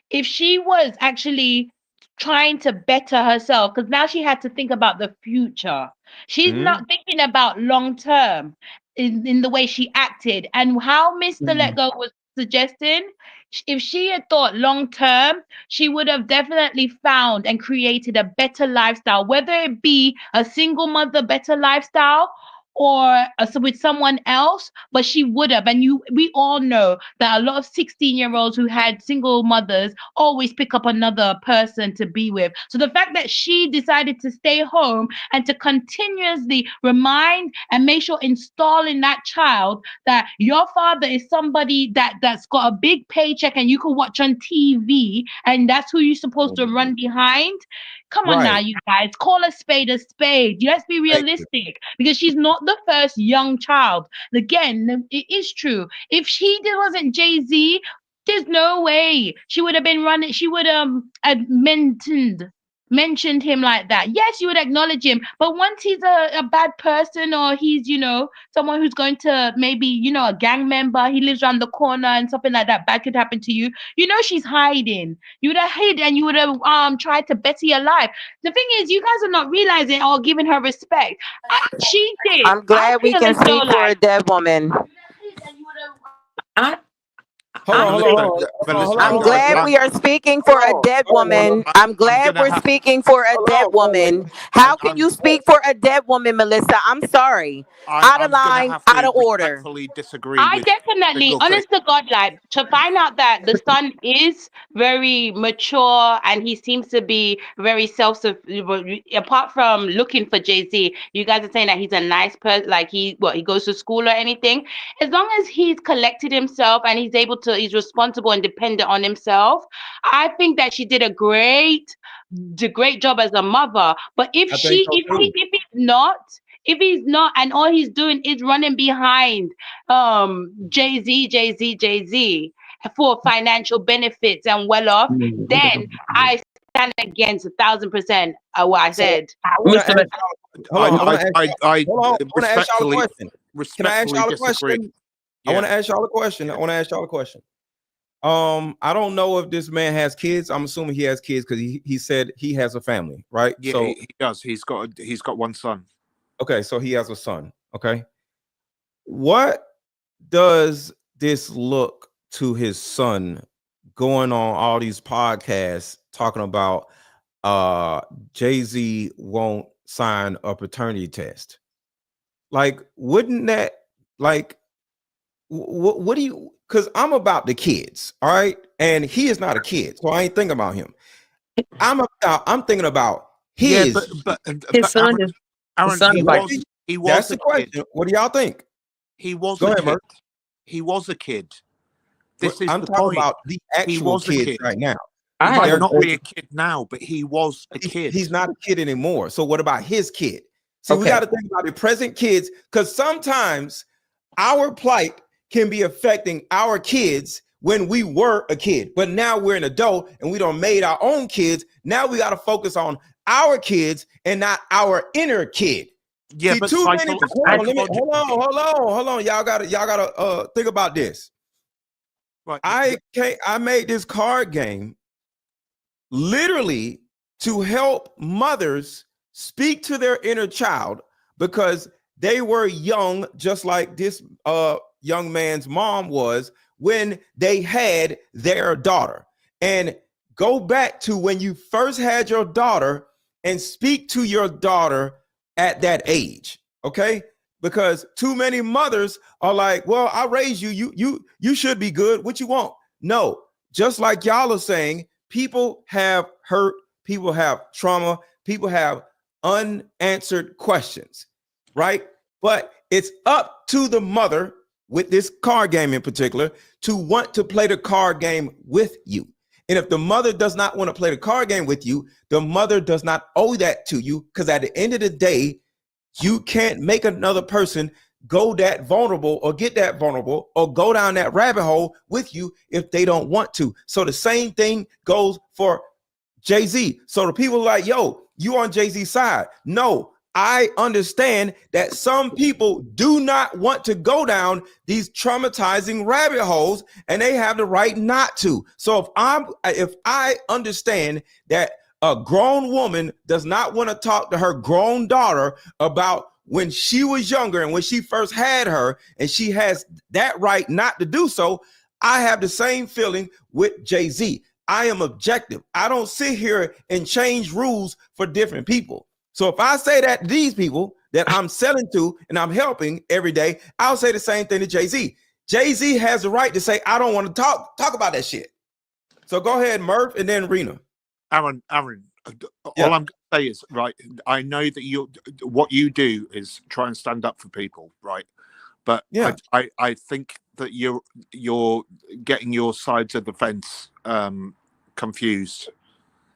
if she was actually trying to better herself, because now she had to think about the future. She's not thinking about long term in the way she acted, and how Mr. Let Go was suggesting. If she had thought long term, she would have definitely found and created a better lifestyle, whether it be a single mother better lifestyle or with someone else, but she would have. And we all know that a lot of 16-year-olds who had single mothers always pick up another person to be with. So the fact that she decided to stay home and to continuously remind and make sure install in that child that your father is somebody that's got a big paycheck and you can watch on TV, and that's who you're supposed to run behind. Come on now, you guys, call a spade a spade. Let's be realistic, because she's not the first young child. Again, it is true. If she wasn't Jay-Z, there's no way she would have been running. She would have mentioned him like that. Yes, you would acknowledge him, but once he's a bad person, or he's someone who's going to maybe a gang member, he lives around the corner and something like that bad could happen to you, she's hiding. You would have hid and you would have tried to better your life. The thing is, you guys are not realizing or giving her respect. She did. I'm glad we can speak for a dead woman. Hold on. I'm glad we are speaking for a dead woman. I'm glad we're speaking for a dead woman. How can you speak for a dead woman, Melissa? I'm sorry. Out of line, out of order. I definitely, honest to God, like, to find out that the son is very mature and he seems to be very apart from looking for Jay-Z, you guys are saying that he's a nice person, like he goes to school or anything. As long as he's collected himself and he's responsible and dependent on himself, I think that she did a great job as a mother. But if he's not, and all he's doing is running behind Jay-Z for financial benefits and well off, then I stand against 1,000% what I said. want to ask y'all a question. Can I ask y'all a disagree. question? I want to ask y'all a question. I don't know if this man has kids. I'm assuming he has kids because he said he has a family, right? Yeah, so he does. He's got one son. Okay, so he has a son. Okay, what does this look to his son going on all these podcasts talking about Jay-Z won't sign a paternity test? Like, wouldn't that, like, what do you, because I'm about the kids, all right, and he is not a kid, so I ain't thinking about him. I'm thinking about his son. Aaron, he was that's a the question. kid. What do y'all think? He was Go a ahead, kid. Mark. He was a kid. This is I'm the talking point. about the actual kids right now. He might not be a kid now, but he was a kid. He's not a kid anymore. So what about his kid? So we got to think about the present kids, because sometimes our plight can be affecting our kids when we were a kid, but now we're an adult and we done made our own kids. Now we got to focus on our kids and not our inner kid. Yeah, see, but too many. Hold on. Y'all gotta think about this. Right. I made this card game literally to help mothers speak to their inner child, because they were young, just like this young man's mom was when they had their daughter. And go back to when you first had your daughter and speak to your daughter at that age, okay? Because too many mothers are like, well, I raised you, you should be good. What you want? No, just like y'all are saying, people have hurt, people have trauma, people have unanswered questions, right? But it's up to the mother, with this card game in particular, to want to play the card game with you. And if the mother does not want to play the card game with you, the mother does not owe that to you, because at the end of the day, you can't make another person go that vulnerable or get that vulnerable or go down that rabbit hole with you if they don't want to. So the same thing goes for Jay-Z. So the people are like, yo, you on Jay-Z's side. No, I understand that some people do not want to go down these traumatizing rabbit holes, and they have the right not to. So if I understand that a grown woman does not want to talk to her grown daughter about when she was younger and when she first had her, and she has that right not to do so, I have the same feeling with Jay-Z. I am objective. I don't sit here and change rules for different people. So if I say that to these people that I'm selling to and I'm helping every day, I'll say the same thing to Jay-Z. Jay-Z has the right to say, I don't want to talk about that shit. So go ahead, Murph, and then Rena. Aaron, all I'm going to say is, right, I know that what you do is try and stand up for people, right? But I think that you're getting your sides of the fence confused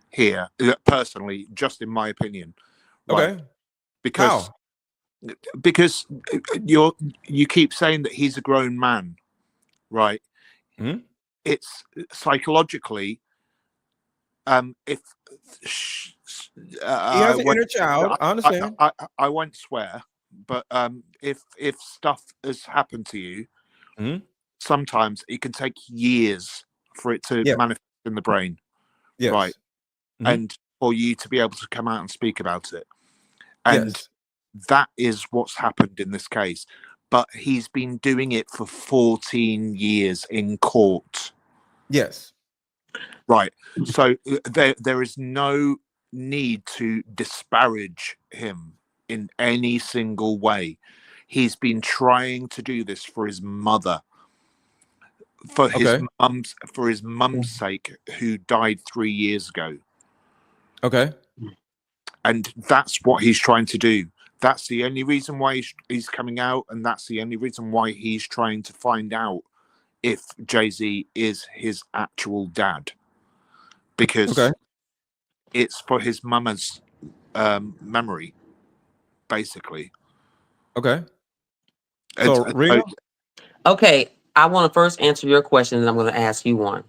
here, personally, just in my opinion. Right? Okay. Because you keep saying that he's a grown man, right? Mm-hmm. It's psychologically, if he has an inner child, I understand. I won't swear, but if stuff has happened to you, sometimes it can take years for it to manifest in the brain, right? And for you to be able to come out and speak about it. And that is what's happened in this case. But he's been doing it for 14 years in court. Yes. Right. So there is no need to disparage him in any single way. He's been trying to do this for his mother, for his mum's sake, who died 3 years ago. Okay. And that's what he's trying to do. That's the only reason why he's coming out, and that's the only reason why he's trying to find out if Jay-Z is his actual dad. Because it's for his mama's memory, basically. Okay. So, Rena? Okay, I want to first answer your question, and I'm going to ask you one.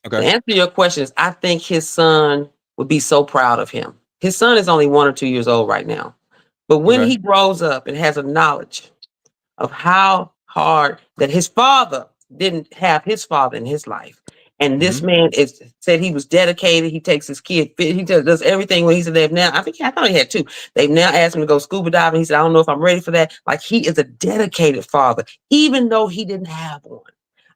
Okay. To answer your question is, I think his son would be so proud of him. His son is only 1 or 2 years old right now. But when he grows up and has a knowledge of how hard that his father didn't have his father in his life. And this man said he was dedicated. He takes his kid, he does everything when he said they've now, I thought he had two. They've now asked him to go scuba diving. He said, I don't know if I'm ready for that. Like, he is a dedicated father, even though he didn't have one.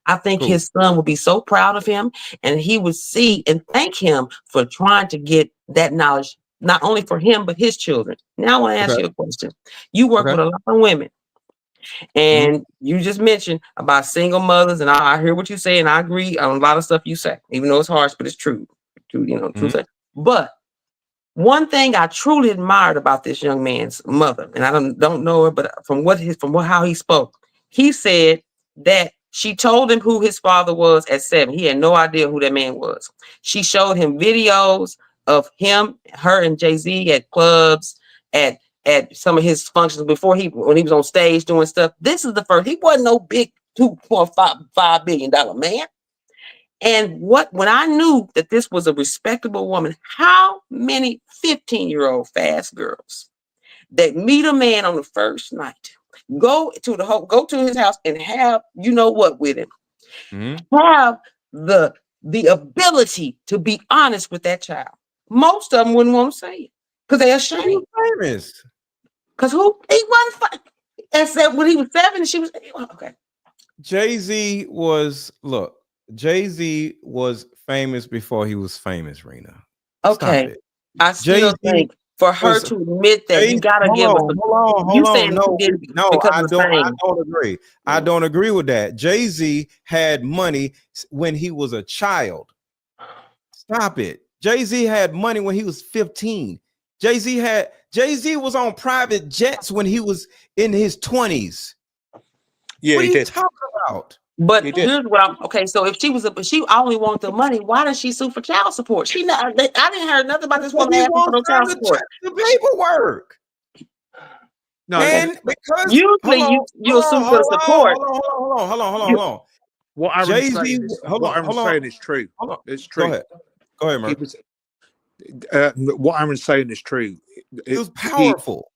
I think his son would be so proud of him, and he would see and thank him for trying to get that knowledge, not only for him, but his children. Now I want to ask you a question. You work with a lot of women. And you just mentioned about single mothers, and I hear what you say, and I agree on a lot of stuff you say, even though it's harsh, but it's true. True. But one thing I truly admired about this young man's mother, and I don't know her, but from how he spoke, he said that she told him who his father was at 7. He had no idea who that man was. She showed him videos of him, her, and Jay-Z at clubs, at some of his functions when he was on stage doing stuff. This is the first. He wasn't no big $2.5 billion man. And when I knew that this was a respectable woman, how many 15-year-old fast girls that meet a man on the first night, go to his house and have what with him, have the ability to be honest with that child. Most of them wouldn't want to say it because they're ashamed. Famous. Because he wasn't. And said when he was 7, and she was okay. Jay-Z was famous before he was famous, Rena. Okay. I still think for her to admit that, you gotta give us hold on. No, I don't agree. I don't agree with that. Jay-Z had money when he was a child. Stop it. Jay-Z had money when he was 15. Jay-Z was on private jets when he was in his 20s. Yeah, what are he you did. talking about? But here's what so if she only wants the money, why does she sue for child support? I didn't hear nothing about this woman asking for no child support. The paperwork. No, and because usually you'll sue for support. Hold on. What Aaron's saying is true. It's true. Go ahead, Mark. What Aaron's saying is true. It was powerful.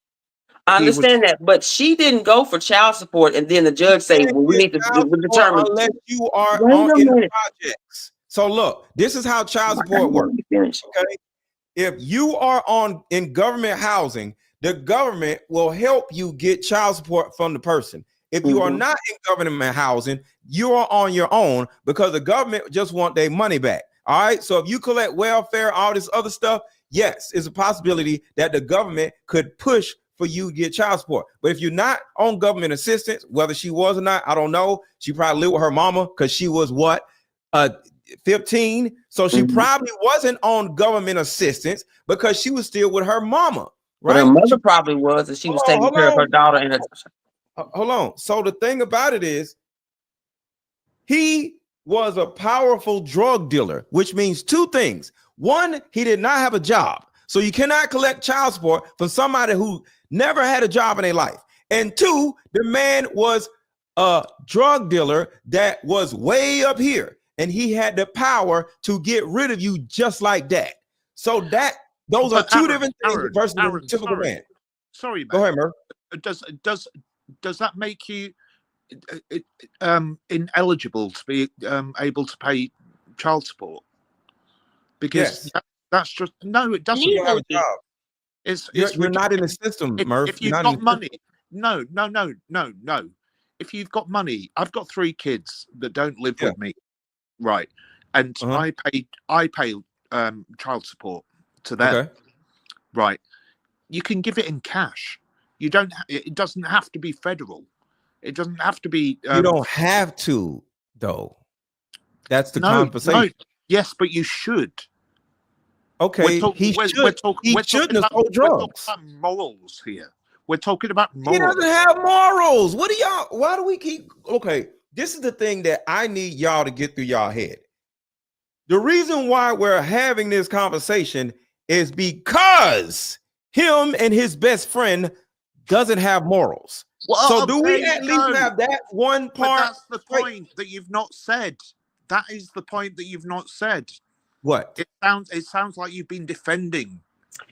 I understand that, but she didn't go for child support, and then the judge say, "Well, we need to determine." Unless you are in projects. So look, this is how child support works. Okay, if you are in government housing, the government will help you get child support from the person. If you are not in government housing, you are on your own because the government just want their money back. All right. So if you collect welfare, all this other stuff, yes, it's a possibility that the government could push for you to get child support. But if you're not on government assistance, whether she was or not, I don't know. She probably lived with her mama because she was 15. So she probably wasn't on government assistance because she was still with her mama. Right. But her mother probably was, and she was taking care of her daughter. And hold on. So the thing about it is, he was a powerful drug dealer, which means two things. One, he did not have a job. So you cannot collect child support from somebody who never had a job in their life. And two, the man was a drug dealer that was way up here, and he had the power to get rid of you just like that. So those are two different things versus a typical man. Sorry, man. Go ahead, Murph. Does that make you ineligible to be able to pay child support? Because that's just it doesn't. You have a job. You're not in the system, Murph. If you've got money, no. If you've got money, I've got 3 kids that don't live with me, right? And I pay child support to them, right? You can give it in cash. You don't. It doesn't have to be federal. It doesn't have to be. You don't have to, though. That's the conversation. No, yes, but you should. Okay, he shouldn't have sold drugs. We're talking about morals here. We're talking about morals. He doesn't have morals. What do y'all? Why do we keep? Okay, this is the thing that I need y'all to get through y'all head. The reason why we're having this conversation is because him and his best friend doesn't have morals. Well, so do we at least have that one part? But that's the point that you've not said. That is the point that you've not said. What? It sounds like you've been defending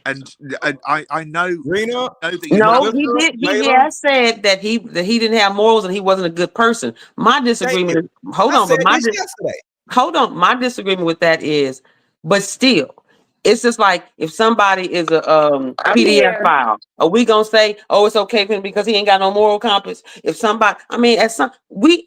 And I know, Rena, no, he did. He has said that he didn't have morals and he wasn't a good person. My disagreement is hold on. My disagreement with that is, but still, it's just like if somebody is a PDF file, are we gonna say, oh, it's okay for him because he ain't got no moral compass? If somebody, I mean, we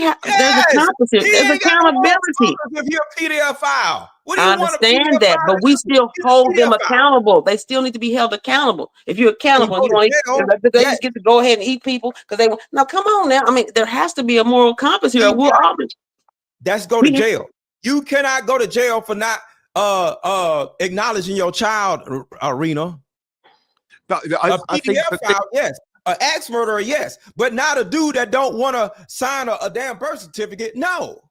have there's a compass here. There's accountability. If you're a PDF file, what do I you understand that, but we still hold them accountable. They still need to be held accountable. If you're accountable, you want they just get to go ahead and eat people because they want. Now, come on now. I mean, there has to be a moral compass here. We'll always. That's go to jail. You cannot go to jail for not acknowledging your child, Rena. But a PDF file, yes. An axe murderer, yes. But not a dude that don't want to sign a damn birth certificate. No.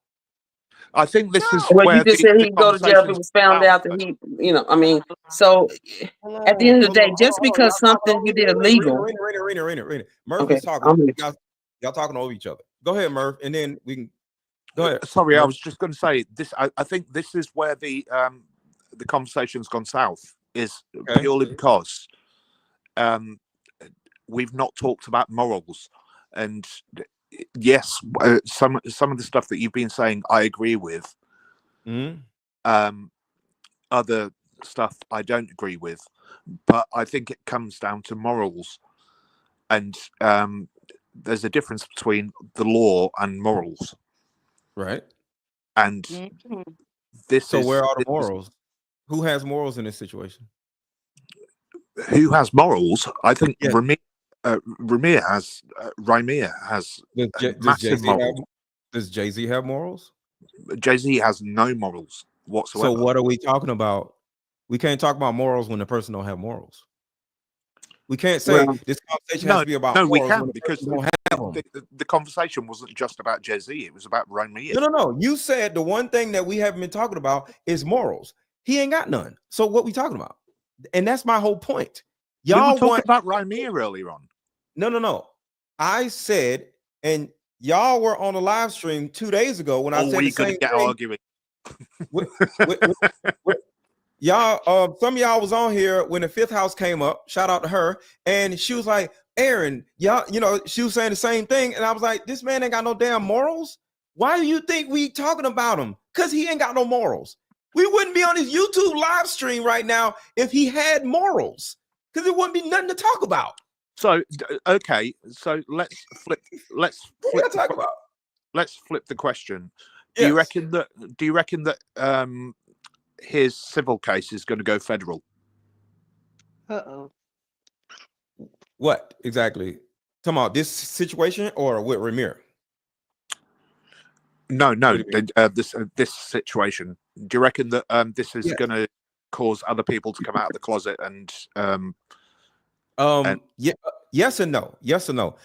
I think this is well, where you just said he'd go to jail if it was found out that he, I mean, so at the end of the day, just because something you did illegal. Rena. Murph is talking. Y'all talking over each other. Go ahead, Murph, and then we can go ahead. Sorry, I was just going to say this. I think this is where the conversation's gone south. Is purely because we've not talked about morals, and yes, some of the stuff that you've been saying, I agree with. Other stuff I don't agree with, but I think it comes down to morals, and there's a difference between the law and morals, right? And this. So where are the morals? Who has morals in this situation? Who has morals? I think Rymir has. Rymir has massive morals. Does Jay-Z have morals? Jay-Z has no morals whatsoever. So what are we talking about? We can't talk about morals when the person don't have morals. We can't say this conversation has to be about morals. We can, because the conversation wasn't just about Jay-Z. It was about Rymir. No. You said the one thing that we haven't been talking about is morals. He ain't got none. So what we talking about? And that's my whole point. Y'all were talking about Rymir earlier on. No. I said, and y'all were on a live stream 2 days ago when I said the same thing. Arguing. Y'all, some of y'all was on here when the Fifth House came up. Shout out to her, and she was like, "Aaron, y'all, she was saying the same thing." And I was like, "This man ain't got no damn morals. Why do you think we talking about him? Because he ain't got no morals. We wouldn't be on his YouTube live stream right now if he had morals, because it wouldn't be nothing to talk about." So okay, so let's flip the question. Do you reckon that his civil case is going to go federal? What exactly? Talking about this situation or with Rymir? No. This situation. Do you reckon that this is going to cause other people to come out of the closet and? Yes and no. Yes and no.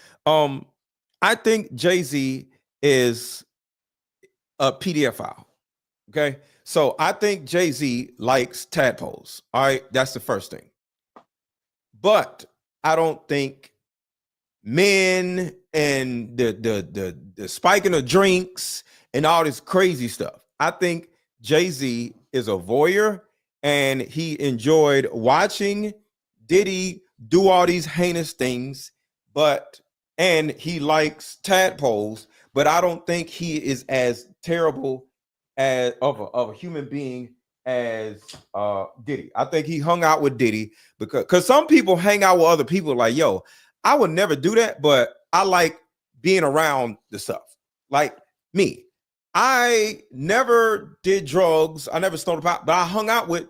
I think Jay-Z is a PDF file. Okay. So I think Jay-Z likes tadpoles. All right. That's the first thing. But I don't think men and the spiking of drinks and all this crazy stuff. I think Jay-Z is a voyeur and he enjoyed watching Diddy do all these heinous things, and he likes tadpoles, but I don't think he is as terrible as of a human being as Diddy. I think he hung out with Diddy because some people hang out with other people like, yo, I would never do that, but I like being around the stuff. Like me, I never did drugs, I never stole pot, but I hung out with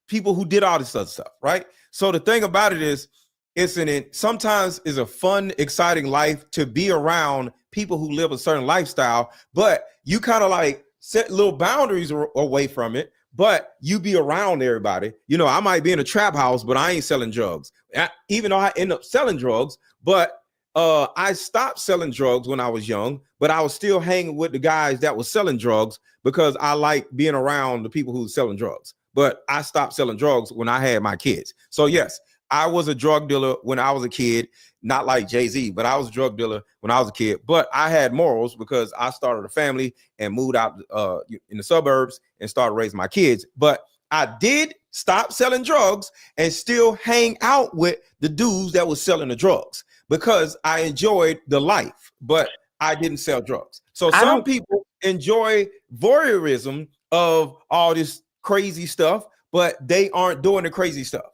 people who did all this other stuff, right? So the thing about it is, sometimes it's a fun, exciting life to be around people who live a certain lifestyle, but you kind of like set little boundaries away from it, but you be around everybody. I might be in a trap house, but I ain't selling drugs. Even though I end up selling drugs, but I stopped selling drugs when I was young, but I was still hanging with the guys that were selling drugs because I like being around the people who were selling drugs. But I stopped selling drugs when I had my kids. So yes, I was a drug dealer when I was a kid, not like Jay-Z, but I was a drug dealer when I was a kid. But I had morals because I started a family and moved out in the suburbs and started raising my kids. But I did stop selling drugs and still hang out with the dudes that was selling the drugs because I enjoyed the life, but I didn't sell drugs. So some people enjoy voyeurism of all this crazy stuff, but they aren't doing the crazy stuff.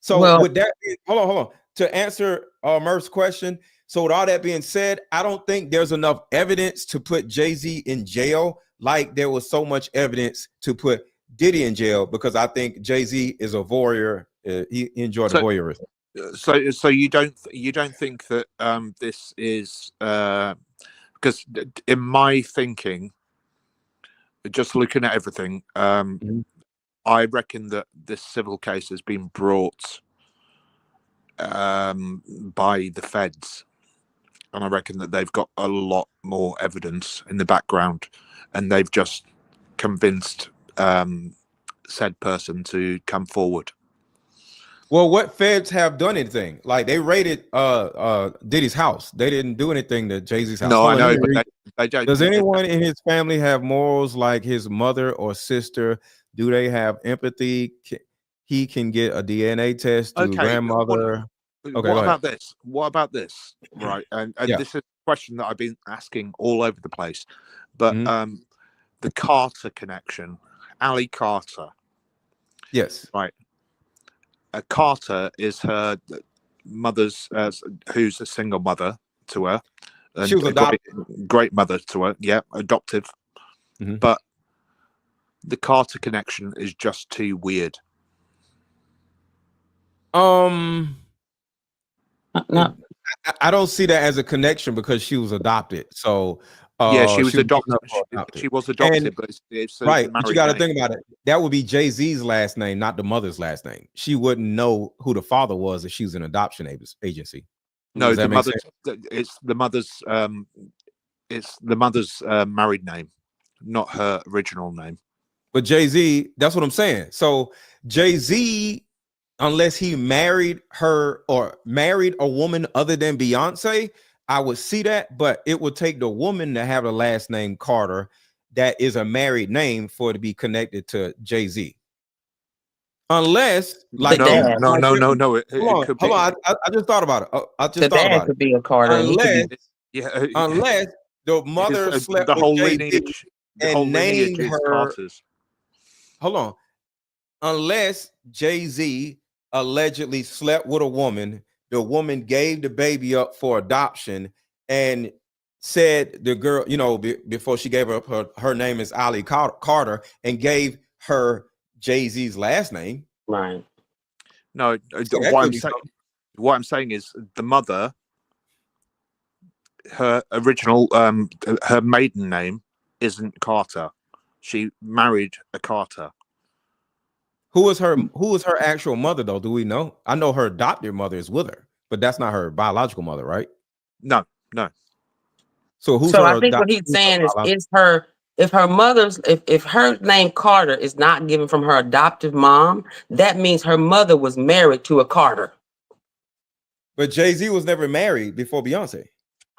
So with that, hold on. To answer Murph's question, so with all that being said, I don't think there's enough evidence to put Jay-Z in jail like there was so much evidence to put Diddy in jail, because I think Jay-Z is a voyeur. He enjoyed the voyeurism. So you don't think that this is because in my thinking, just looking at everything, I reckon that this civil case has been brought by the feds, and I reckon that they've got a lot more evidence in the background, and they've just convinced said person to come forward. Well, what feds have done anything? Like they raided Diddy's house. They didn't do anything to Jay-Z's house. No, I know, but they don't. Does anyone in his family have morals like his mother or sister? Do they have empathy? He can get a DNA test to grandmother. What about this? What about this? Right, and this is a question that I've been asking all over the place. But the Carter connection, Ali Carter. Yes. Right. Carter is her mother's, who's a single mother to her. And she was adopted. Great mother to her. Yeah, adoptive. But the Carter connection is just too weird. I don't see that as a connection because she was adopted. So yeah, she was adopted. She was adopted, and, but it's right. But you got to name. think about it. That would be Jay-Z's last name, not the mother's last name. She wouldn't know who the father was if she was an adoption agency. No, the mother's. It's the mother's married name, not her original name. But Jay-Z, that's what I'm saying. So Jay-Z, unless he married her or married a woman other than Beyonce, I would see that, but it would take the woman to have the last name Carter that is a married name for it to be connected to Jay-Z. Unless, like, no. It could be. Hold on. I just thought about it. I just thought about it. Could be a Carter. Unless the mother slept with whole Jay-Z lineage, and named her. Carters. Hold on. Unless Jay-Z allegedly slept with a woman, the woman gave the baby up for adoption and said the girl, before she gave up her name is Ali Carter, and gave her Jay-Z's last name. Right. No, what I'm saying is the mother, her original, her maiden name isn't Carter. She married a Carter. Who was her actual mother, though? Do we know? I know her adopted mother is with her, but that's not her biological mother, right? No. So who's I think what he's saying is her. If her mother's, if her name Carter is not given from her adoptive mom, that means her mother was married to a Carter. But Jay-Z was never married before Beyonce.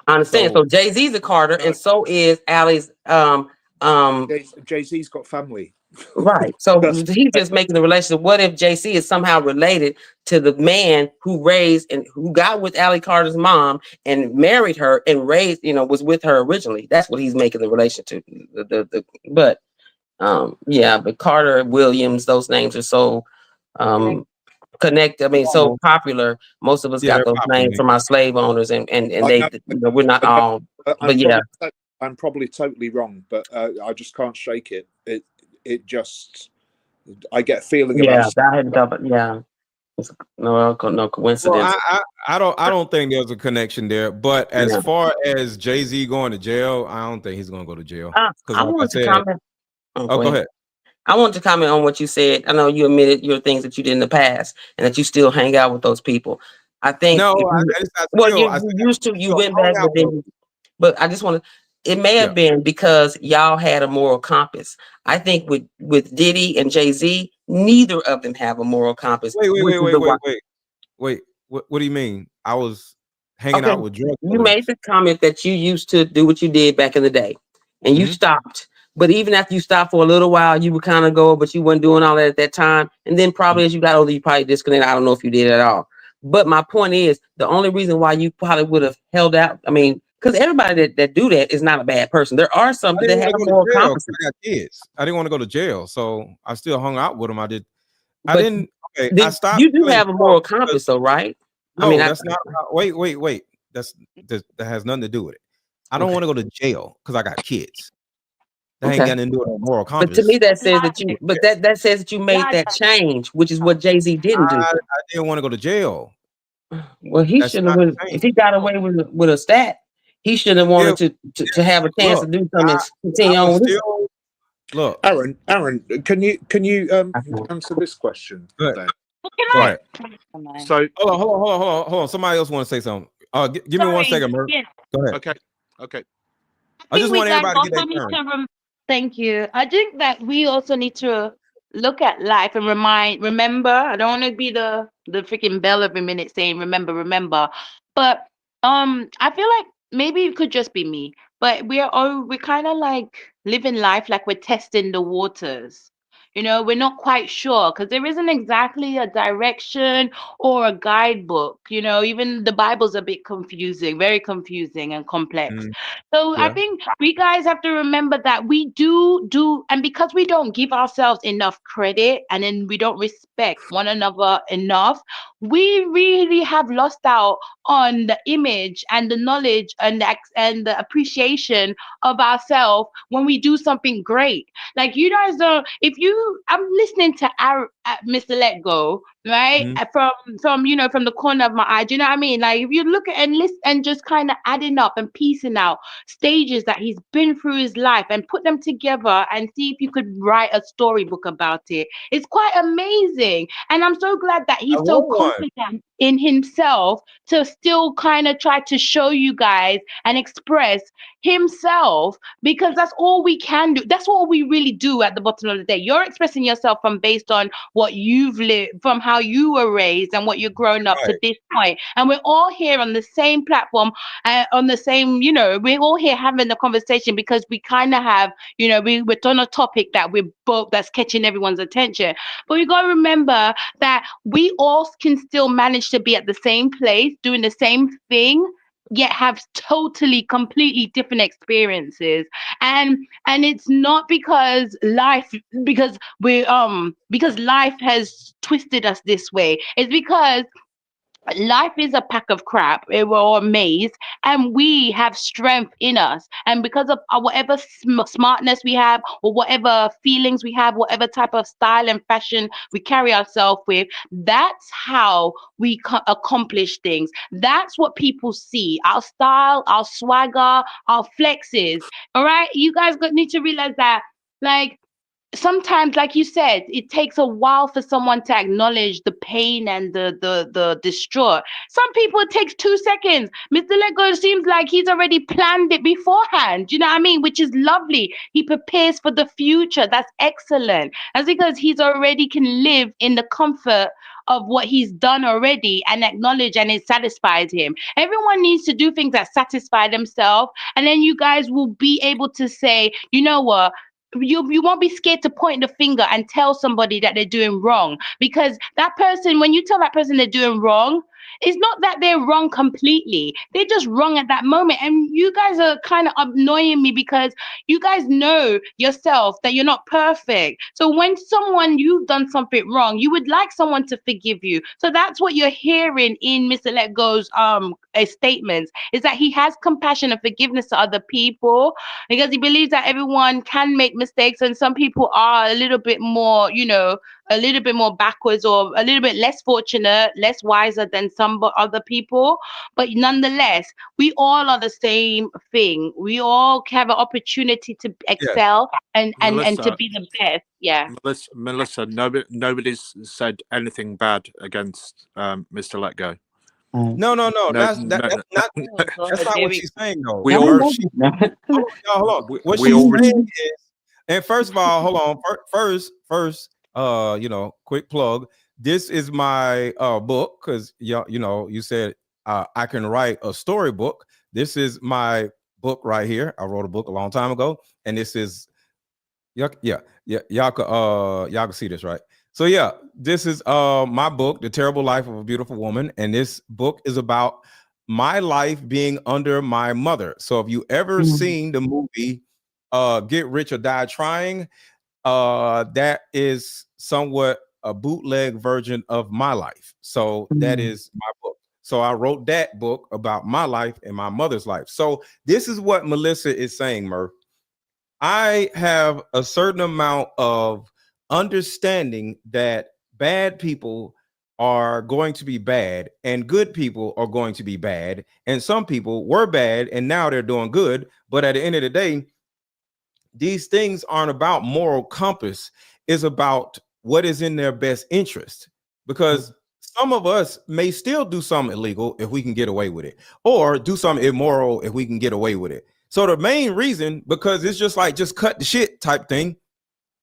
I understand. So Jay-Z's a Carter, and so is Ali's. Jay-Z's got family. Right. So he's just making the relationship. What if JC is somehow related to the man who raised and who got with Ali Carter's mom and married her and raised, was with her originally? That's what he's making the relation to. But Carter, Williams, those names are so connected. I mean, so popular. Most of us got those names from our slave owners, and they, we're not all. I'm probably totally wrong, but I just can't shake it. It just, I get a feeling about no coincidence. Well, I don't think there's a connection there. But as far as Jay-Z going to jail, I don't think he's going to go to jail. I want to comment. Go ahead. I want to comment on what you said. I know you admitted your things that you did in the past, and that you still hang out with those people. I think. No, you used to. You went back, but I just want to. It may have been because y'all had a moral compass. I think with Diddy and Jay-Z, neither of them have a moral compass. Wait. What do you mean? I was hanging out with drug dealers. You made the comment that you used to do what you did back in the day, and you stopped. But even after you stopped for a little while, you would kind of go, but you weren't doing all that at that time. And then probably as you got older, you probably disconnected. I don't know if you did at all. But my point is, the only reason why you probably would have held out, I mean, because everybody that do that is not a bad person. There are some that have a moral compass. I got kids. I didn't want to go to jail, so I still hung out with them. I But didn't. Okay, I stopped. You do have a moral compass, though, right? No, I mean, that's not. Wait. That has nothing to do with it. I don't want to go to jail because I got kids. That ain't got nothing to do with a moral compass. But to me, that says that you. But that says that you made that change, which is what Jay-Z didn't do. I didn't want to go to jail. Well, he shouldn't have. If he got away with a stat, he should have wanted to have a chance to do something and continue on with it. Look, Aaron, can you answer this question? Go ahead. So hold on. Somebody else want to say something. Give me 1 second, Murph. Yes. Go ahead. Okay. I just want everybody to get their turn. Thank you. I think that we also need to look at life and remember. I don't want to be the freaking bell every minute saying remember. But I feel like maybe it could just be me. But we're kind of like living life like we're testing the waters. You know, we're not quite sure because there isn't exactly a direction or a guidebook. You know, even the Bible's a bit confusing, very confusing and complex. So I think we guys have to remember that we do, and because we don't give ourselves enough credit and then we don't respect one another enough, we really have lost out on the image and the knowledge and the appreciation of ourselves when we do something great. Like you guys don't. I'm listening to Mr. Let Go, right? From from the corner of my eye. Do you know what I mean? Like if you look at and listen and just kind of adding up and piecing out stages that he's been through his life and put them together and see if you could write a storybook about it. It's quite amazing. And I'm so glad that he's so confident in himself to still kind of try to show you guys and express himself, because that's all we can do. That's what we really do at the bottom of the day. You're expressing yourself from based on what you've lived, from how you were raised and what you're grown up to this point. And we're all here on the same platform, on the same, we're all here having the conversation because we kind of have, we're on a topic that that's catching everyone's attention. But we got to remember that we all can still manage to be at the same place, doing the same thing, yet have totally, completely different experiences. And it's not because life has twisted us this way. It's because life is a pack of crap or a maze, and we have strength in us, and because of our whatever smartness we have or whatever feelings we have, whatever type of style and fashion we carry ourselves with, that's how we accomplish things. That's what people see, our style, our swagger, our flexes. All right, you guys need to realize that, like, sometimes, like you said, it takes a while for someone to acknowledge the pain and the distraught. Some people, it takes 2 seconds. Mr. Lego seems like he's already planned it beforehand. Do you know what I mean? Which is lovely. He prepares for the future. That's excellent. That's because he's already can live in the comfort of what he's done already and acknowledge, and it satisfies him. Everyone needs to do things that satisfy themselves, and then you guys will be able to say, you know what? You won't be scared to point the finger and tell somebody that they're doing wrong, because that person, when you tell that person they're doing wrong, it's not that they're wrong completely. They're just wrong at that moment. And you guys are kind of annoying me because you guys know yourself that you're not perfect. So when you've done something wrong, you would like someone to forgive you. So that's what you're hearing in Mr. Let Go's statements, is that he has compassion and forgiveness to other people because he believes that everyone can make mistakes, and some people are a little bit more, a little bit more backwards or a little bit less fortunate, less wiser than some other people. But nonetheless, we all are the same thing. We all have an opportunity to excel and to be the best. Yeah. Melissa, nobody's said anything bad against Mr. Let Go. No. That's not what she's saying, though. Hold on. What she's saying is, and first of all, hold on. First, quick plug. This is my book, because you said I can write a storybook. This is my book right here. I wrote a book a long time ago, and this is Y'all can see this, right? So yeah, this is my book, The Terrible Life of a Beautiful Woman, and this book is about my life being under my mother. So if you ever seen the movie Get Rich or Die Trying, that is somewhat a bootleg version of my life. So that is my book. So I wrote that book about my life and my mother's life. So this is what Melissa is saying, Murph. I have a certain amount of understanding that bad people are going to be bad and good people are going to be bad. And some people were bad and now they're doing good. But at the end of the day, these things aren't about moral compass. It's about what is in their best interest. Because some of us may still do something illegal if we can get away with it, or do something immoral if we can get away with it. So the main reason, because it's just like just cut the shit type thing.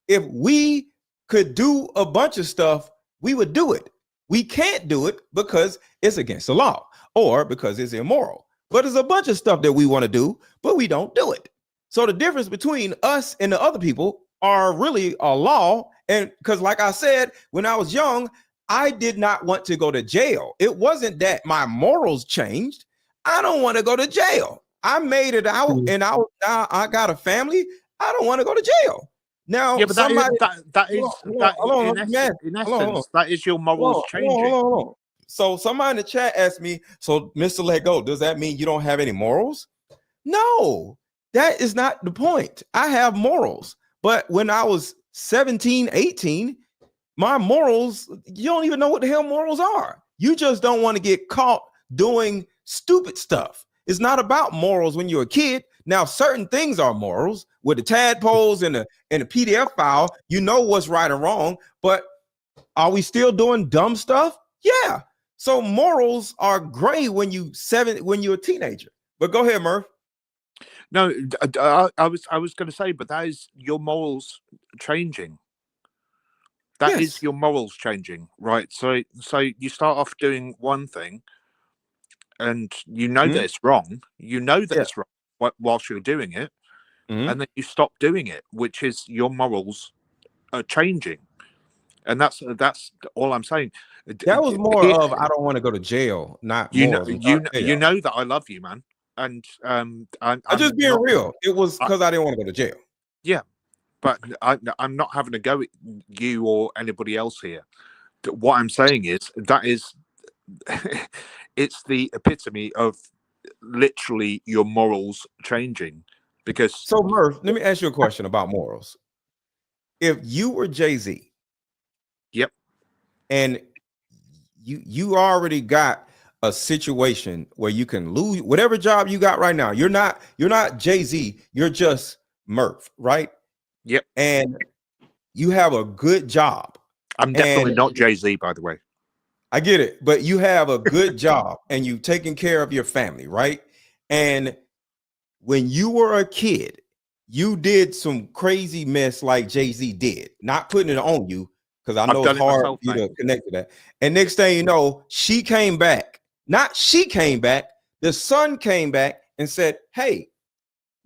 If we could do a bunch of stuff, we would do it. We can't do it because it's against the law or because it's immoral. But there's a bunch of stuff that we want to do, but we don't do it. So the difference between us and the other people are really a law. And because like I said, when I was young, I did not want to go to jail. It wasn't that my morals changed. I don't want to go to jail. I made it out and now I got a family. I don't want to go to jail. Now, yeah, but somebody, in essence, that is your morals changing. Hold on. So somebody in the chat asked me, so Mr. Let Go, does that mean you don't have any morals? No, that is not the point. I have morals. But when I was 17, 18, my morals, you don't even know what the hell morals are. You just don't want to get caught doing stupid stuff. It's not about morals when you're a kid. Now, certain things are morals with the tadpoles and the PDF file. You know what's right or wrong, but are we still doing dumb stuff? Yeah. So morals are gray when you're a teenager. But go ahead, Murph. No, I was going to say, but that is your morals changing. That is your morals changing, right? So you start off doing one thing, and you know that it's wrong. You know that it's wrong whilst you're doing it, and then you stop doing it, which is your morals are changing. And that's all I'm saying. That was more of I don't want to go to jail, not morals. You know that I love you, man. And I'm just being real. It was because I didn't want to go to jail. Yeah, but I'm not having a go at you or anybody else here. What I'm saying is that is it's the epitome of literally your morals changing. Because so Murph, let me ask you a question about morals. If you were Jay-Z, yep, and you already got a situation where you can lose whatever job you got right now. You're not Jay-Z, you're just Murph, right? Yep. And you have a good job. I'm definitely not Jay-Z, by the way. I get it, but you have a good job and you've taken care of your family, right? And when you were a kid, you did some crazy mess like Jay-Z did, not putting it on you, because I know it's hard for you to connect to that. And next thing you know, she came back. Not she came back. The son came back and said, hey,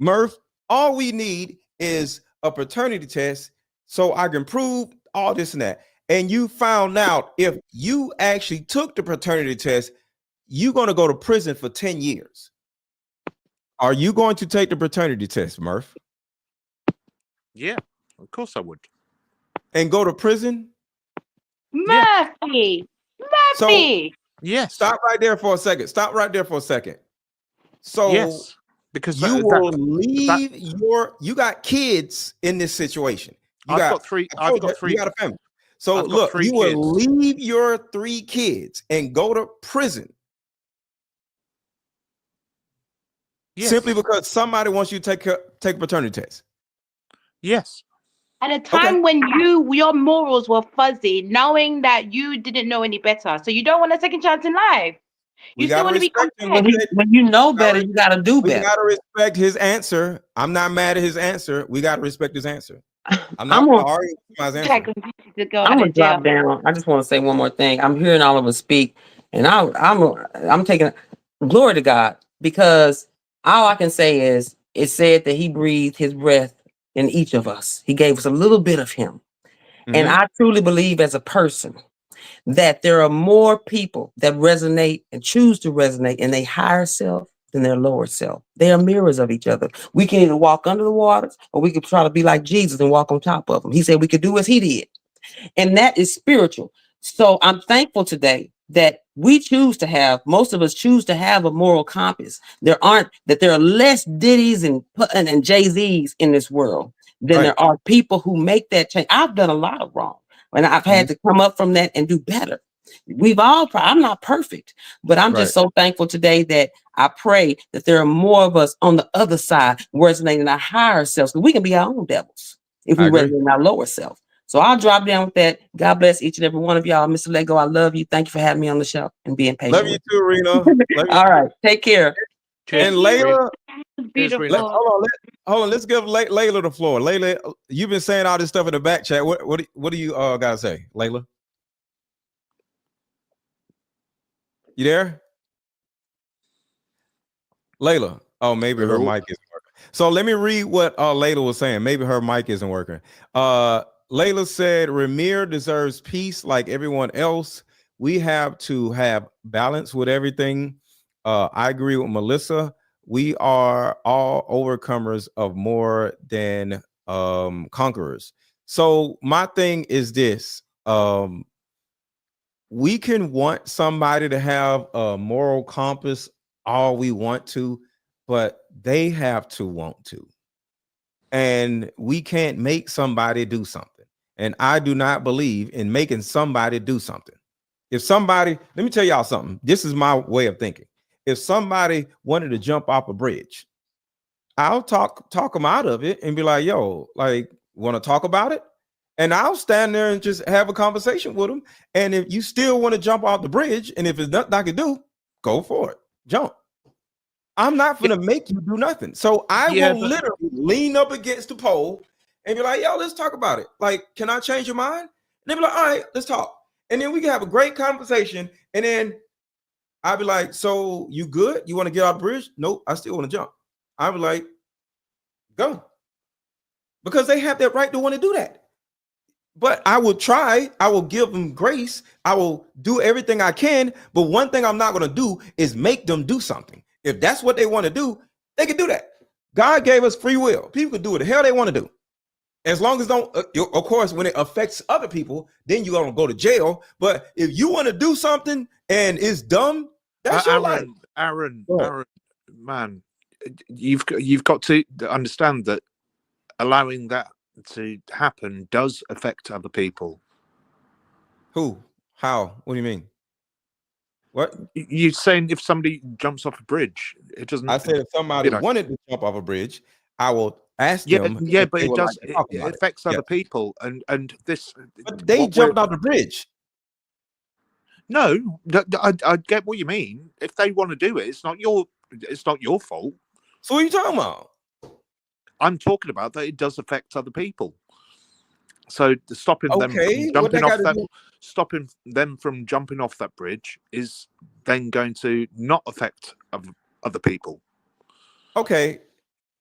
Murph, all we need is a paternity test so I can prove all this and that. And you found out if you actually took the paternity test, you're going to go to prison for 10 years. Are you going to take the paternity test, Murph? Yeah, of course I would. And go to prison? Murphy! Murphy! So, yes. Stop right there for a second. So, yes, because you will leave you got kids in this situation. I've got three. You got a family. So look, you will leave your 3 kids and go to prison. Yes. Simply because somebody wants you to take a paternity test. Yes. At a time when your morals were fuzzy, knowing that you didn't know any better. So you don't want a second chance in life. You still want to be compared. When you know better, you got to do better. We got to respect his answer. I'm not mad at his answer. We got to respect his answer. I'm not arguing with my answer. I'm gonna drop down. I just want to say one more thing. I'm hearing all of us speak, and I'm taking glory to God, because all I can say is it said that He breathed His breath in each of us. He gave us a little bit of him. And I truly believe as a person that there are more people that resonate and choose to resonate in their higher self than their lower self. They are mirrors of each other. We can either walk under the waters or we could try to be like Jesus and walk on top of them. He said we could do as he did. And that is spiritual. So I'm thankful today that we choose to have, most of us choose to have a moral compass. There are less Diddy's and Jay-Z's in this world than there are people who make that change. I've done a lot of wrong and I've had to come up from that and do better. I'm not perfect, but I'm just so thankful today that I pray that there are more of us on the other side resonating our higher selves. We can be our own devils if we resonate in our lower self. So I'll drop down with that. God bless each and every one of y'all. Mr. Lego, I love you. Thank you for having me on the show and being patient. Love you too, Rena. All right. Take care. And Layla, beautiful. hold on. Let's give Layla the floor. Layla, you've been saying all this stuff in the back chat. What do you gotta say, Layla? You there? Layla. Oh, maybe her mic isn't working. So let me read what Layla was saying. Maybe her mic isn't working. Layla said, Rymir deserves peace like everyone else. We have to have balance with everything. I agree with Melissa. We are all overcomers of more than conquerors. So my thing is this. We can want somebody to have a moral compass all we want to, but they have to want to. And we can't make somebody do something. And I do not believe in making somebody do something. If somebody, let me tell y'all something. This is my way of thinking. If somebody wanted to jump off a bridge, I'll talk them out of it and be like, yo, like, want to talk about it? And I'll stand there and just have a conversation with them. And if you still want to jump off the bridge, and if it's nothing I can do, go for it. Jump. I'm not going to make you do nothing. So I will literally lean up against the pole and be like, yo, let's talk about it. Like, can I change your mind? And they'll be like, all right, let's talk. And then we can have a great conversation. And then I'll be like, so you good? You want to get off the bridge? Nope, I still want to jump. I'll be like, go. Because they have that right to want to do that. But I will try. I will give them grace. I will do everything I can. But one thing I'm not going to do is make them do something. If that's what they want to do, they can do that. God gave us free will. People can do what the hell they want to do. As long as don't, of course, when it affects other people, then you're going to go to jail. But if you want to do something and it's dumb, that's your life. Aaron, man, you've got to understand that allowing that to happen does affect other people. Who? How? What do you mean? What? You're saying if somebody jumps off a bridge, it doesn't. I said if somebody wanted to jump off a bridge, I will ask them. Yeah, but it does. It affects other people, and this. But they jumped off the bridge. No, I get what you mean. If they want to do it, it's not your fault. So what are you talking about? I'm talking about that it does affect other people. So stopping them from jumping off that bridge is then going to not affect other people. Okay,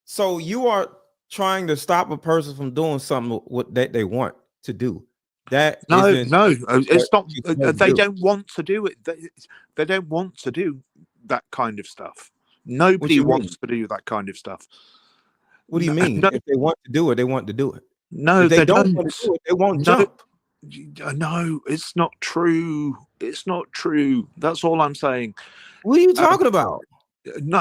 so you are trying to stop a person from doing something that they want to do. It's not. They don't want to do it. They don't want to do that kind of stuff. Nobody wants to do that kind of stuff. What do you mean? If they want to do it, they want to do it. No, if they don't want to do it, they won't jump. No, it's not true. It's not true. That's all I'm saying. What are you talking about?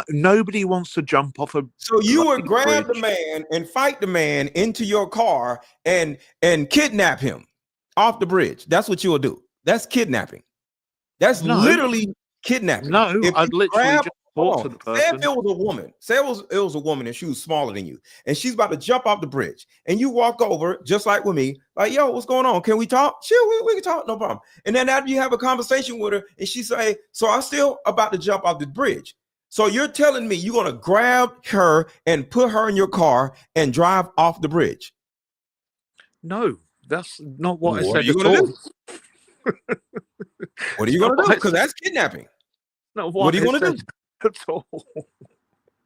Nobody wants to jump off a. So you would grab the man and fight the man into your car and kidnap him off the bridge. That's what you will do. That's kidnapping. That's literally kidnapping. No, I'd literally just talk to the person. Say if it was a woman. Say it was a woman and she was smaller than you, and she's about to jump off the bridge, and you walk over just like with me, like, yo, what's going on? Can we talk? Sure, we can talk, no problem. And then after you have a conversation with her, and she say, so I'm still about to jump off the bridge. So you're telling me you're gonna grab her and put her in your car and drive off the bridge? No, that's not what I said. What are you gonna do? What are you gonna do? Because that's kidnapping. No, what are you gonna do? At all.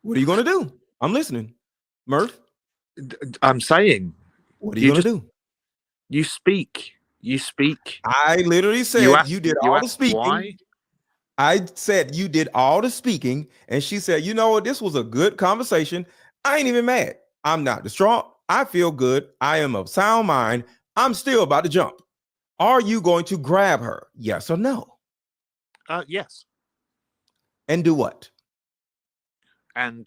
What are you gonna do? I'm listening, Murph. I'm saying. What are you gonna do? You speak. You speak. I literally said you did all the speaking. Why? I said you did all the speaking, and she said, "You know what? This was a good conversation. I ain't even mad. I'm not distraught. I feel good. I am of sound mind. I'm still about to jump. Are you going to grab her? Yes or no? Yes. And do what? And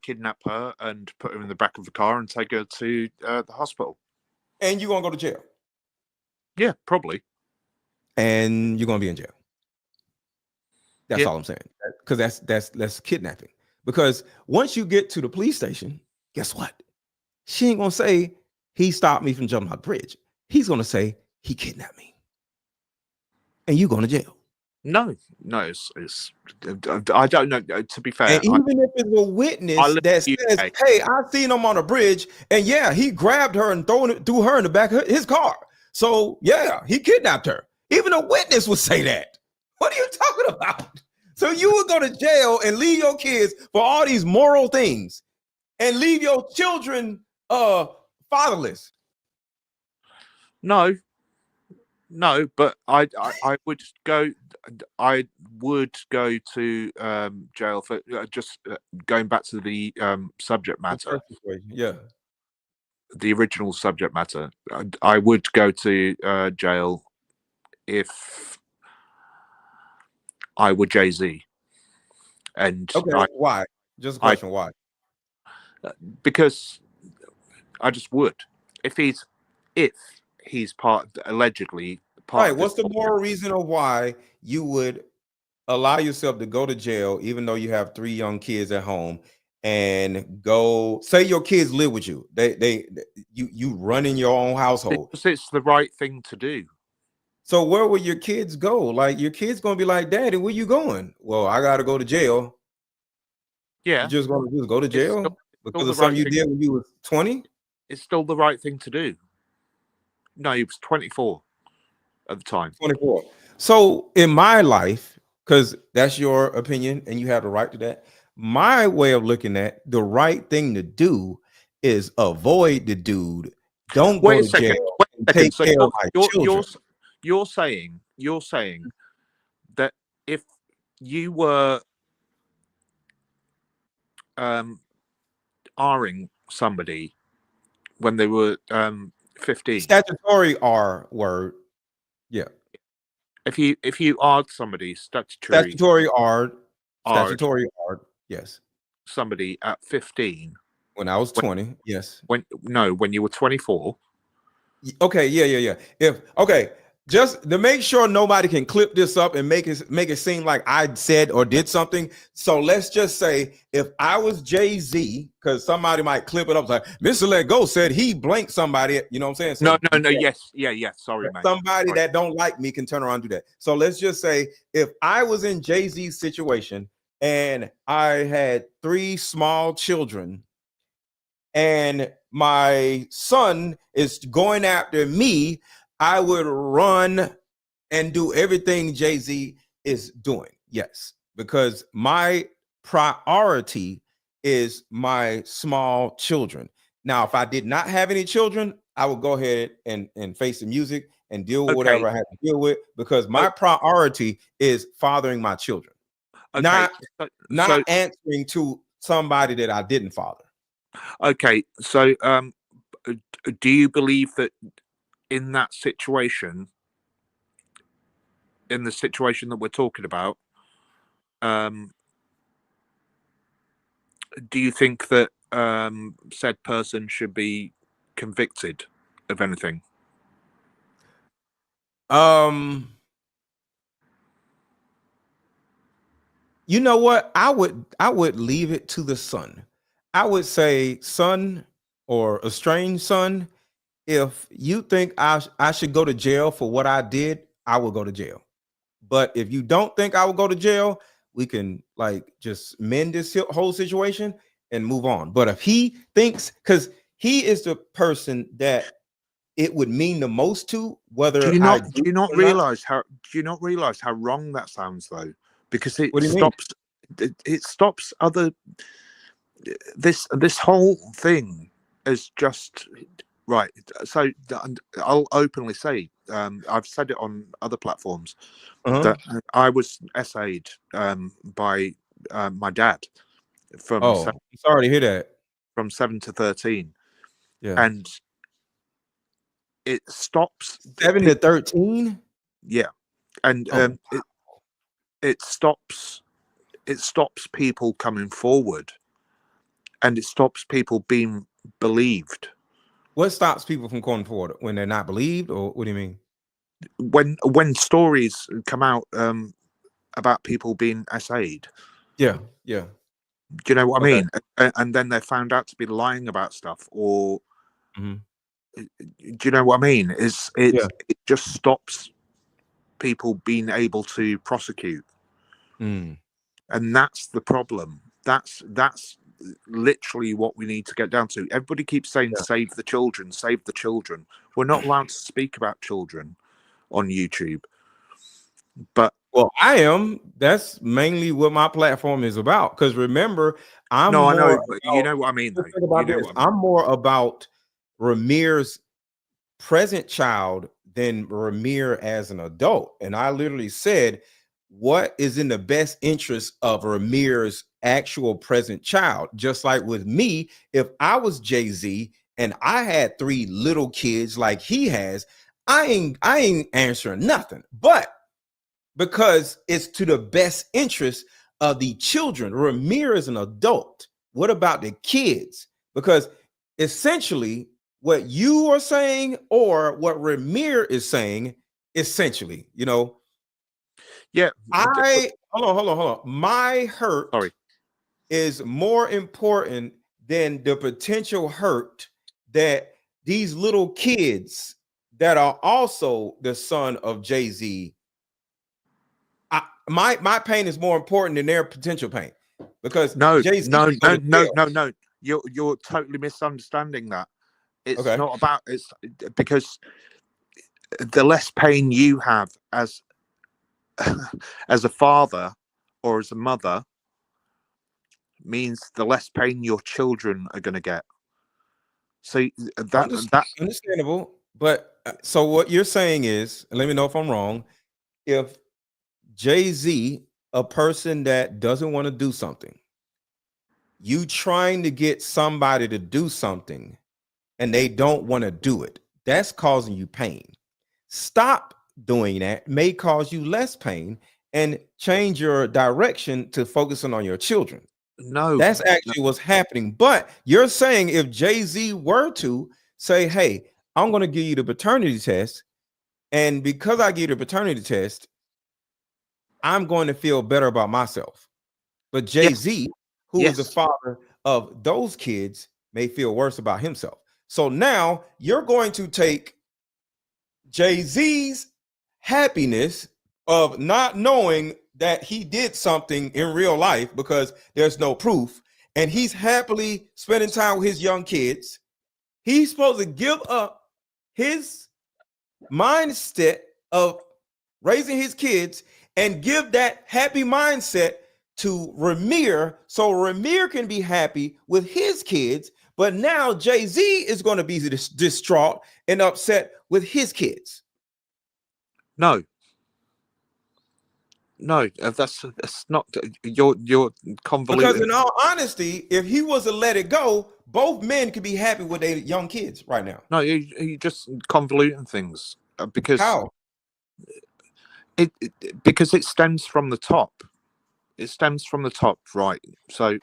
kidnap her and put her in the back of the car and take her to the hospital. And you're gonna go to jail? Yeah, probably. And you're gonna be in jail. That's all I'm saying. Because that's kidnapping. Because once you get to the police station, guess what? She ain't gonna say he stopped me from jumping out the bridge. He's gonna say he kidnapped me. And you going to jail. No, it's I don't know. To be fair, and even if it's a witness that says, "Hey, I seen him on a bridge, and yeah, he grabbed her and threw her in the back of his car. So yeah, he kidnapped her." Even a witness would say that. What are you talking about? So you would go to jail and leave your kids for all these moral things, and leave your children fatherless. No, but I would go. I would go to jail for just going back to the subject matter. Yeah, the original subject matter. I would go to jail if I were Jay-Z. And why? Just a question. Why? Because I just would. If he's allegedly part. Right. What's the moral reason of why you would allow yourself to go to jail, even though you have 3 young kids at home, and go say your kids live with you? You run in your own household. It's the right thing to do. So where will your kids go? Like your kids gonna be like, "Daddy, where you going?" Well, I gotta go to jail. Yeah. You're just gonna go to jail because of something you did when you were 20? It's still the right thing to do. No, he was 24 at the time. 24. So in my life, because that's your opinion and you have the right to that, my way of looking at the right thing to do is avoid the dude. Don't go to jail. Take care of my children. You're saying that if you were R-ing somebody when they were 15, statutory R word, yeah. If you R'd somebody, statutory R, yes. Somebody at 15 when I was 20, yes. When you were 24. Okay, yeah. Just to make sure nobody can clip this up and make it seem like I said or did something. So let's just say if I was Jay-Z, because somebody might clip it up like Mr. Let Go said he blanked somebody. You know what I'm saying? So, no. Yes. Sorry, man. Somebody that don't like me can turn around and do that. So let's just say if I was in Jay-Z's situation and I had 3 small children, and my son is going after me, I would run and do everything Jay-Z is doing. Yes, because my priority is my small children. Now, if I did not have any children, I would go ahead and face the music and deal with whatever I have to deal with, because my priority is fathering my children, not answering to somebody that I didn't father. Okay, so do you believe that in that situation, in the situation that we're talking about, do you think that said person should be convicted of anything? You know what? I would leave it to the son. I would say, son or estranged son, if you think I should go to jail for what I did, I will go to jail. But if you don't think I will go to jail, we can like just mend this whole situation and move on. But if he thinks, because he is the person that it would mean the most to, whether do you not realize how wrong that sounds though? Because it stops other this whole thing is just right. So I'll openly say, I've said it on other platforms, that I was essayed by my dad from sorry to hear that. From 7 to 13. Yeah. And it stops 7 to 13. Yeah. And it stops people coming forward, and it stops people being believed. What stops people from going forward? When they're not believed, or what do you mean? When stories come out about people being essayed. Yeah, yeah. Do you know what I mean? And then they're found out to be lying about stuff, or do you know what I mean? It just stops people being able to prosecute. And that's the problem. That's literally what we need to get down to. Everybody keeps saying save the children, save the children. We're not allowed to speak about children on YouTube. But well, I am. That's mainly what my platform is about. Because remember, I know, but you know what I mean, though. You know what I mean. I'm more about Rymir's present child than Rymir as an adult. And I literally said, what is in the best interest of Rymir's actual present child? Just like with me, if I was Jay-Z and I had 3 little kids like he has, I ain't answering nothing. But because it's to the best interest of the children. Rymir is an adult. What about the kids? Because essentially what you are saying or what Rymir is saying, essentially, you know. Yeah. Hold on. My hurt is more important than the potential hurt that these little kids that are also the son of Jay-Z, my pain is more important than their potential pain, because no, Jay-Z no. You're totally misunderstanding that. It's not about it's because the less pain you have as as a father or as a mother means the less pain your children are going to get. So that understandable. But so what you're saying is, and let me know if I'm wrong, if Jay-Z, a person that doesn't want to do something, you trying to get somebody to do something and they don't want to do it, that's causing you pain. Stop doing that may cause you less pain, and change your direction to focusing on your children. No, that's actually what's happening. But you're saying if Jay-Z were to say, hey, I'm going to give you the paternity test, and because I give you the paternity test, I'm going to feel better about myself. But Jay-Z, who is the father of those kids, may feel worse about himself. So now you're going to take Jay-Z's happiness of not knowing that he did something in real life because there's no proof, and he's happily spending time with his young kids. He's supposed to give up his mindset of raising his kids and give that happy mindset to Rymir, so Rymir can be happy with his kids. But now Jay-Z is going to be distraught and upset with his kids. No, that's not. You're convoluted. Because in all honesty, if he was to let it go, both men could be happy with their young kids right now. No, you just convoluting things because how because it stems from the top. It stems from the top, right? So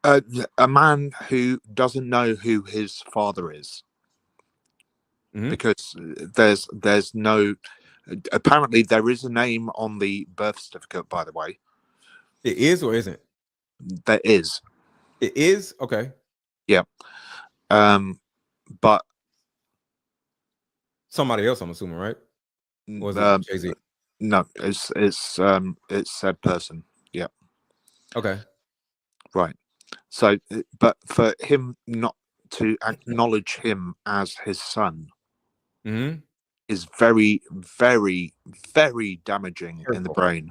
a man who doesn't know who his father is, because there's no. Apparently, there is a name on the birth certificate. By the way, it is or isn't? There is. It is okay. Yeah, but somebody else, I'm assuming, right? Or is it Jay-Z? No, it's said person. Yeah. Okay. Right. So, but for him not to acknowledge him as his son is very, very, very damaging in the brain.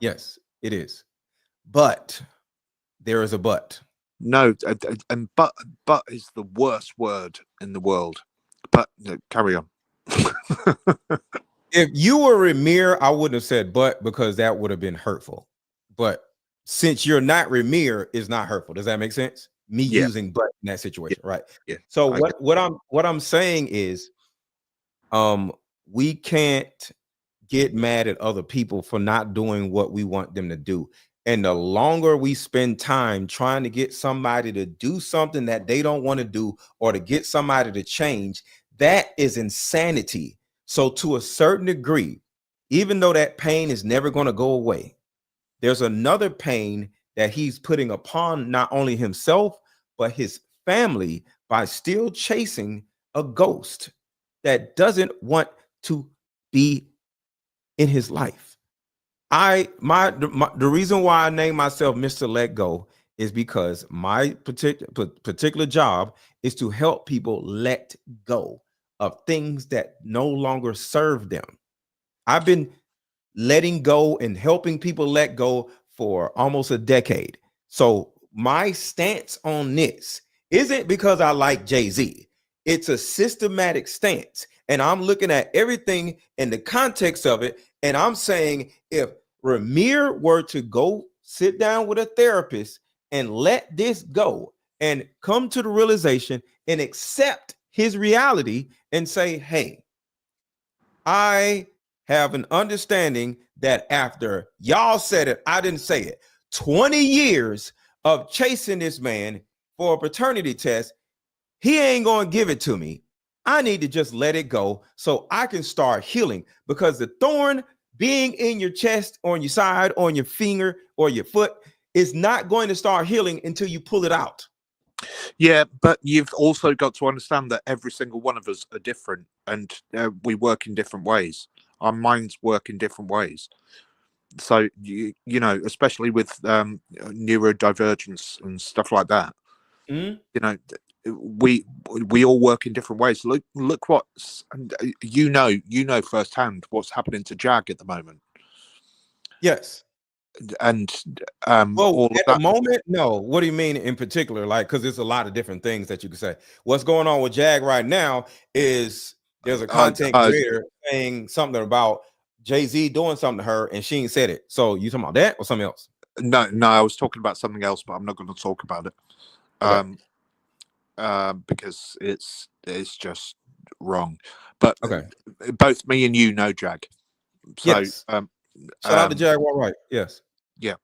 Yes, it is. But there is a but. No, and but is the worst word in the world. But carry on. If you were Rymir, I wouldn't have said but, because that would have been hurtful. But since you're not Rymir, is not hurtful. Does that make sense? Me using but in that situation, right? Yeah. So what I'm saying is, we can't get mad at other people for not doing what we want them to do. And the longer we spend time trying to get somebody to do something that they don't want to do, or to get somebody to change, that is insanity. So to a certain degree, even though that pain is never going to go away, there's another pain that he's putting upon not only himself, but his family, by still chasing a ghost that doesn't want to be in his life. The reason why I name myself Mr. Let Go is because my particular job is to help people let go of things that no longer serve them. I've been letting go and helping people let go for almost a decade. So my stance on this isn't because I like Jay-Z. It's a systematic stance. And I'm looking at everything in the context of it. And I'm saying, if Rymir were to go sit down with a therapist and let this go and come to the realization and accept his reality and say, hey, I have an understanding that after y'all said it, I didn't say it. 20 years of chasing this man for a paternity test, he ain't going to give it to me. I need to just let it go so I can start healing, because the thorn being in your chest, on your side, on your finger, or your foot is not going to start healing until you pull it out. Yeah, but you've also got to understand that every single one of us are different, and we work in different ways. Our minds work in different ways. So you know, especially with neurodivergence and stuff like that, you know, we all work in different ways. Look what's you know firsthand what's happening to Jag at the moment. Yes. And well, at the moment, no. What do you mean in particular? Like, because there's a lot of different things that you could say. What's going on with Jag right now is there's a content creator saying something about Jay-Z doing something to her, and she ain't said it. So you talking about that or something else? No, I was talking about something else, but I'm not going to talk about it. Okay. Because it's just wrong. But both me and you know Jag. So yes. Shout out to Jaguar Right. Yes. Yeah.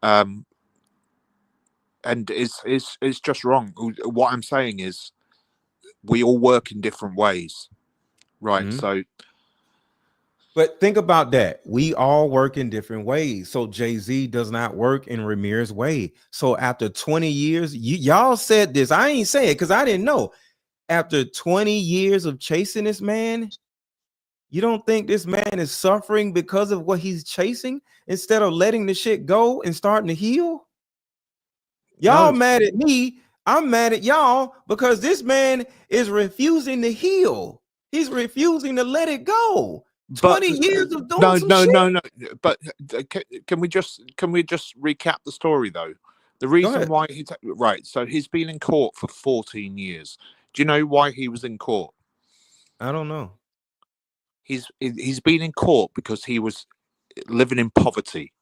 And it's just wrong. What I'm saying is we all work in different ways. Right. So but think about that. We all work in different ways. So Jay-Z does not work in Rymir's way. So after 20 years, y'all said this. I ain't saying it because I didn't know. After 20 years of chasing this man, you don't think this man is suffering because of what he's chasing instead of letting the shit go and starting to heal? Y'all mad at me. I'm mad at y'all because this man is refusing to heal. He's refusing to let it go. 20 years of doing no. But can we just recap the story though? The reason why he's right. So he's been in court for 14 years. Do you know why he was in court? I don't know. He's been in court because he was living in poverty.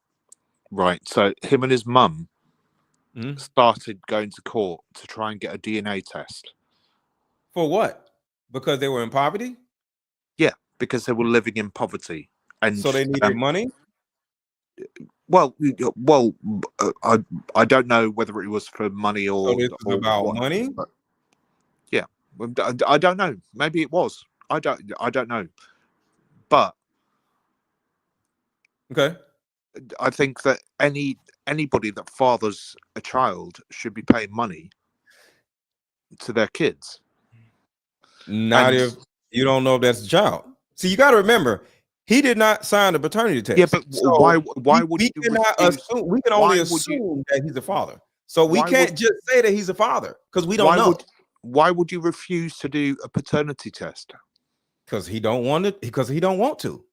Right. So him and his mum started going to court to try and get a DNA test. For what? Because they were in poverty? Yeah, because they were living in poverty. And so they needed money? Well, I don't know whether it was for money or. So this is about money? But yeah, I don't know. Maybe it was. I don't know. But okay, I think that anybody that fathers a child should be paying money to their kids. Not if you don't know if that's a child. See, you got to remember, he did not sign the paternity test. Yeah, but so why would we cannot assume? We can only assume that he's a father. So we can't just say that he's a father because we don't know. Why would you refuse to do a paternity test? Because he don't want it. Because he don't want to.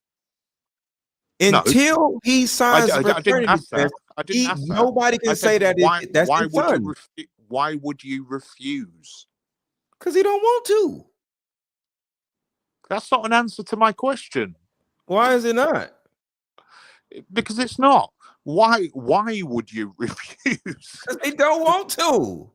Until he signs the paternity test, nobody can say that that's his son. why would you refuse? Because he don't want to. That's not an answer to my question. Why is it not? Because it's not. Why would you refuse? Because they don't want to.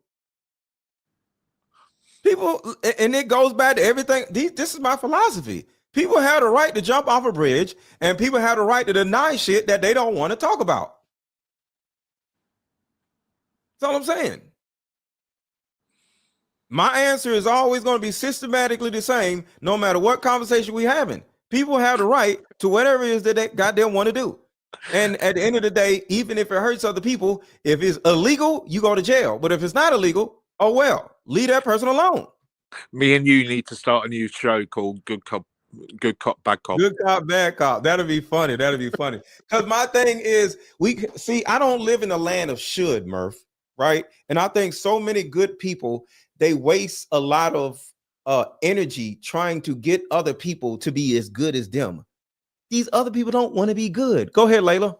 People, and it goes back to everything. This is my philosophy. People have the right to jump off a bridge, and people have the right to deny shit that they don't want to talk about. That's all I'm saying. My answer is always going to be systematically the same, no matter what conversation we're having. People have the right to whatever it is that they goddamn want to do. And at the end of the day, even if it hurts other people, if it's illegal, you go to jail. But if it's not illegal, oh well, leave that person alone. Me and you need to start a new show called Good Cop, Bad Cop. Good Cop, Bad Cop. That'll be funny. That'll be funny. Because my thing is, I don't live in the land of should, Murph, right? And I think so many good people, they waste a lot of energy trying to get other people to be as good as them. These other people don't want to be good. Go ahead, Layla.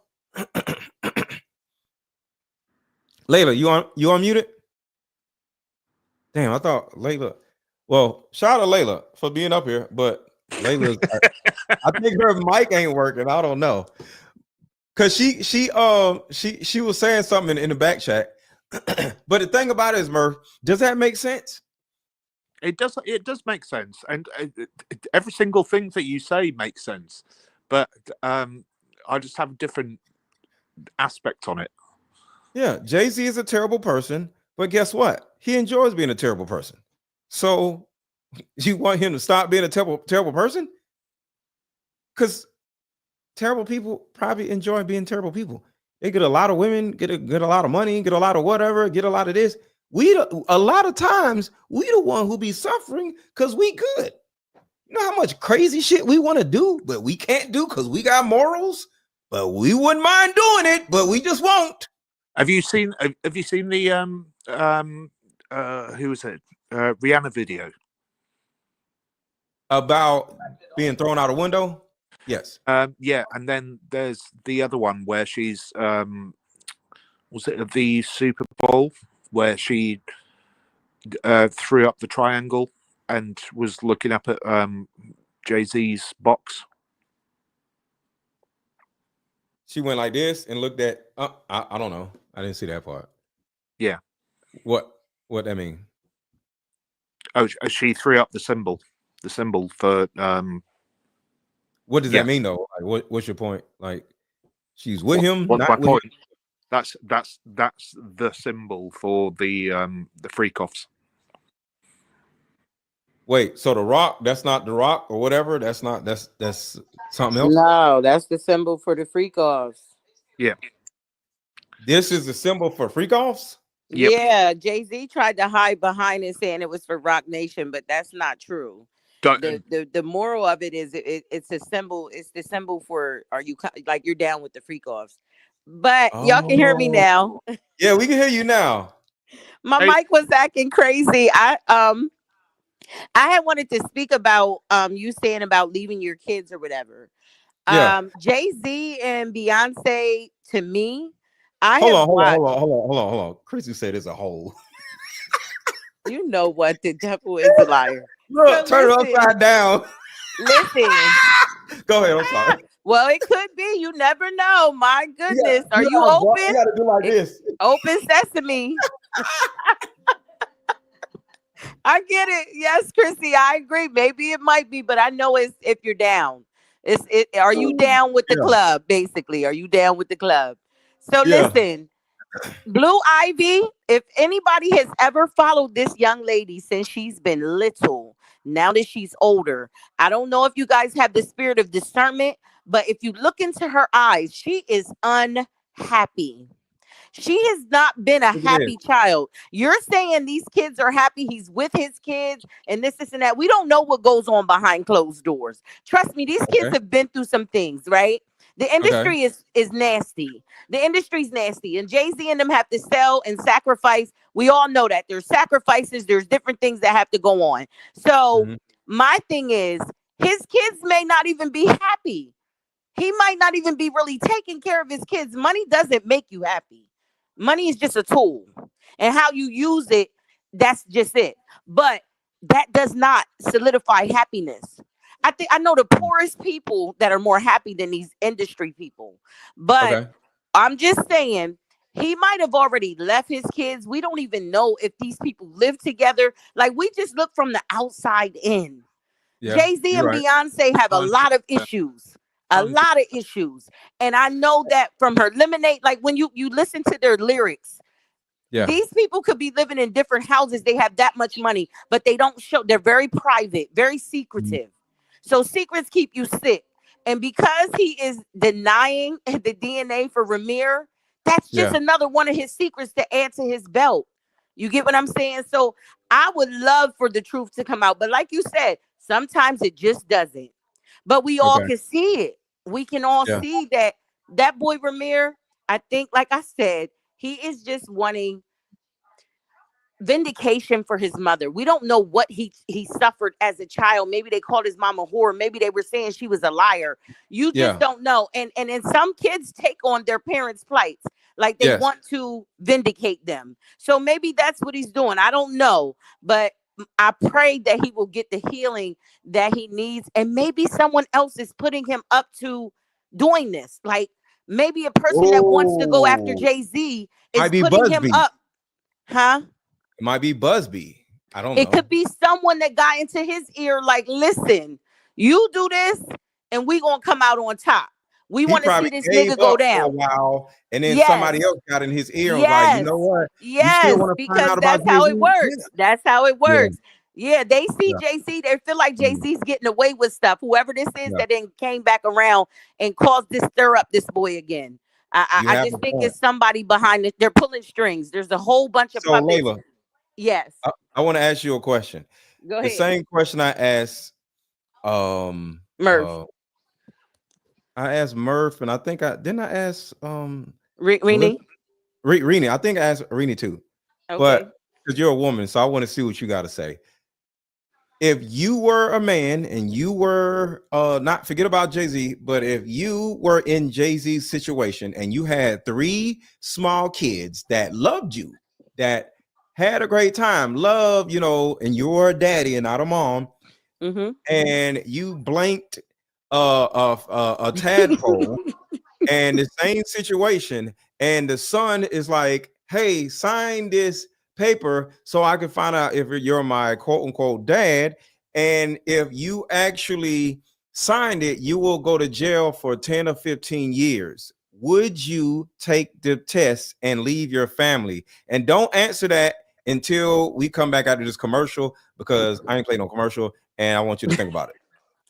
Layla, you unmuted? Damn, I thought Layla. Well, shout out to Layla for being up here, but Layla's I think her mic ain't working. I don't know. Cause she was saying something in the back chat. But the thing about it is, Murph, does that make sense? It does make sense, and every single thing that you say makes sense. But I just have a different aspect on it. Yeah, Jay-Z is a terrible person, but guess what? He enjoys being a terrible person. So you want him to stop being a terrible person? Because terrible people probably enjoy being terrible people. They get a lot of women, get a lot of money, get a lot of whatever, get a lot of this. A lot of times we the one who be suffering because we good. You know how much crazy shit we want to do, but we can't do because we got morals. But we wouldn't mind doing it, but we just won't. Have you seen the who was it? Rihanna video about being thrown out a window? Yes. Yeah, and then there's the other one where she's was it at the Super Bowl where she threw up the triangle and was looking up at Jay-Z's box. She went like this and looked at. I don't know. I didn't see that part. Yeah. What that mean? Oh, she threw up the symbol for. What does that mean though? Like, what's your point? Like, she's with him. What's not my with point? him? That's the symbol for the freak offs. Wait, so the Rock? That's not the Rock or whatever. That's something else. No, that's the symbol for the freak offs. Yeah. This is the symbol for freak offs. Yep. Yeah, Jay-Z tried to hide behind it saying it was for Rock Nation, but that's not true. The moral of it is it's a symbol. It's the symbol for you're down with the freak offs. But y'all can hear me now. Yeah, we can hear you now. My mic was acting crazy. I had wanted to speak about you saying about leaving your kids or whatever. Yeah. Jay-Z and Beyonce, to me, Hold on. Chrissy said it's a hole. You know what? The devil is a liar. Look, turn it upside down. Listen. Go ahead. I'm sorry. Well, it could be. You never know. My goodness. Are you open? You gotta do like this. Open sesame. I get it. Yes, Chrissy, I agree. Maybe it might be, but I know it's if you're down. Are you down with the club? Basically, are you down with the club? So listen, Blue Ivy, if anybody has ever followed this young lady since she's been little, now that she's older, I don't know if you guys have the spirit of discernment, but if you look into her eyes, she is unhappy. She has not been a happy child. You're saying these kids are happy. He's with his kids and this and that. We don't know what goes on behind closed doors. Trust me, these kids have been through some things, right? The industry is nasty. The industry's nasty. And Jay-Z and them have to sell and sacrifice. We all know that. There's sacrifices. There's different things that have to go on. So my thing is, his kids may not even be happy. He might not even be really taking care of his kids. Money doesn't make you happy. Money is just a tool, and how you use it, that's just it. But that does not solidify happiness. I know the poorest people that are more happy than these industry people. But Okay. I'm just saying, he might have already left his kids. We don't even know if these people live together. Like, we just look from the outside in. Yeah, Jay-Z you're and right. Beyonce have a lot of issues. A lot of issues. And I know that from her Lemonade, like when you listen to their lyrics, Yeah. these people could be living in different houses. They have that much money, but they don't show. They're very private, very secretive. So secrets keep you sick. And because he is denying the DNA for Rymir, that's just Yeah. another one of his secrets to add to his belt. You get what I'm saying? So I would love for the truth to come out. But like you said, sometimes it just doesn't. But we all Okay. can see it. We can all Yeah. see that that boy Rymir, I think, like I said, he is just wanting vindication for his mother. We don't know what he suffered as a child. Maybe they called his mom a whore. Maybe they were saying she was a liar. You just Yeah. don't know. And then some kids take on their parents' plights, like they Yes. want to vindicate them. So maybe that's what he's doing. I don't know, but I pray that he will get the healing that he needs, and maybe someone else is putting him up to doing this. Like maybe a person that wants to go after Oh, Jay-Z is might be putting him Busby. up. Huh? It might be Busby. I don't It know. could be someone that got into his ear, like, listen, you do this, and we gonna come out on top. We He want to see probably this gave nigga go up for a down. while, and then Yes. somebody else got in his ear and was like, you Yes. know what? You still Yes, want to find because out about that's how Jay-Z? it works. That's how it Yeah. works. Yeah, they see Yeah. JC. They feel like Mhm. JC's getting away with stuff. Whoever this is Yeah. that then came back around and caused this stir up this boy again. You I have just a think point. it's somebody behind it. They're pulling strings. There's a whole bunch of So, puppets. Layla, Yes. I want to ask you a question. Go The ahead. same question Murph. I asked Murph, and I think I ask Rini. Rini. I think I asked Rini too. Okay. But because you're a woman, so I want to see what you got to say. If you were a man and you were not forget about Jay-Z, but if you were in Jay-Z's situation and you had 3 small kids that loved you, that had a great time, love, and you're a daddy and not a mom, and you blanked a tadpole and the same situation, and the son is like, hey, sign this paper so I can find out if you're my quote unquote dad. And if you actually signed it, you will go to jail for 10 or 15 years. Would you take the test and leave your family? And don't answer that until we come back after this commercial, because I ain't playing no commercial and I want you to think about it.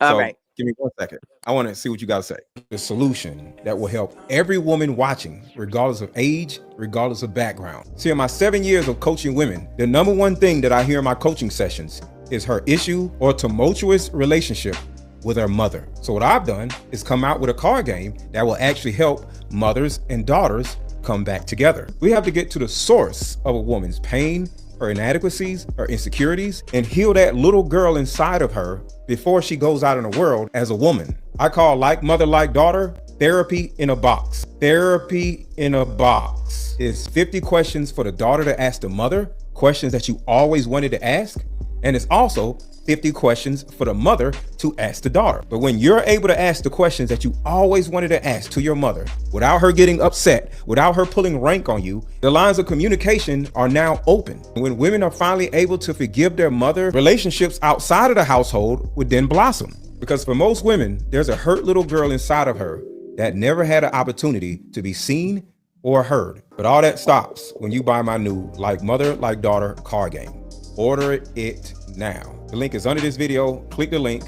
All So right. give me 1 second. I want to see what you got to say. The solution that will help every woman watching, regardless of age, regardless of background. See, in my 7 years of coaching women, the number one thing that I hear in my coaching sessions is her issue or tumultuous relationship with her mother. So what I've done is come out with a card game that will actually help mothers and daughters come back together. We have to get to the source of a woman's pain, her inadequacies, her insecurities, and heal that little girl inside of her before she goes out in the world as a woman. I call Like Mother, Like Daughter therapy in a box. Therapy in a box is 50 questions for the daughter to ask the mother, questions that you always wanted to ask. And it's also 50 questions for the mother to ask the daughter. But when you're able to ask the questions that you always wanted to ask to your mother without her getting upset, without her pulling rank on you, the lines of communication are now open. When women are finally able to forgive their mother, relationships outside of the household would then blossom. Because for most women, there's a hurt little girl inside of her that never had an opportunity to be seen or heard. But all that stops when you buy my new Like Mother, Like Daughter card game. Order it now. The link is under this video. Click the link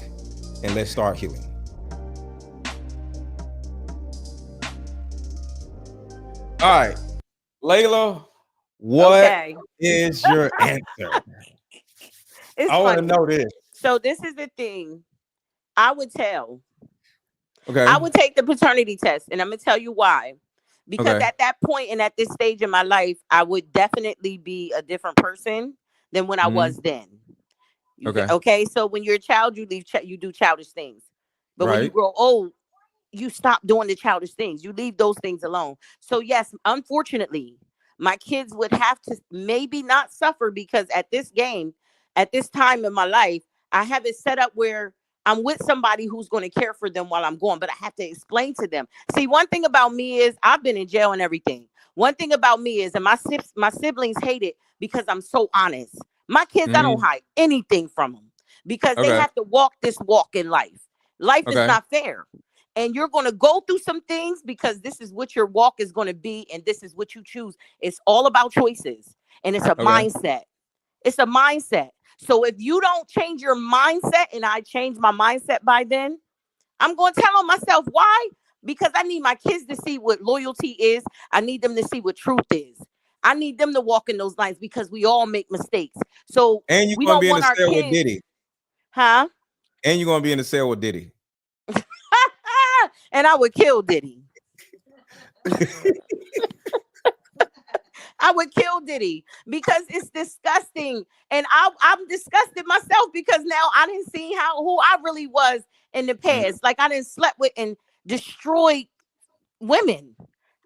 and let's start healing. All right, Layla, what is your answer? It's I want to funny. know this. So this is the thing. I would tell. Okay. I would take the paternity test, and I'm gonna tell you why. Because Okay. at that point and at this stage in my life, I would definitely be a different person than when I was then. Okay. Okay. So when you're a child, you you do childish things, but when you Right. grow old, you stop doing the childish things. You leave those things alone. So yes, unfortunately, My kids would have to maybe not suffer because at this time in my life, I have it set up where I'm with somebody who's going to care for them while I'm gone, but I have to explain to them. See, one thing about me is I've been in jail and everything. One thing about me is, and my siblings hate it because I'm so honest. My kids, I don't hide anything from them because they have to walk this walk in life. Life is not fair. And you're going to go through some things because this is what your walk is going to be. And this is what you choose. It's all about choices. And it's a mindset. It's a mindset. So if you don't change your mindset, and I change my mindset by then, I'm going to tell on myself. Why? Because I need my kids to see what loyalty is. I need them to see what truth is. I need them to walk in those lines because we all make mistakes. So and you're we gonna don't be in want the our cell kids, with Diddy. huh? And you're gonna be in the cell with Diddy. And I would kill Diddy. I would kill Diddy because it's disgusting. And I'm disgusted myself because now I didn't see who I really was in the past. Like I didn't slept with and destroyed women.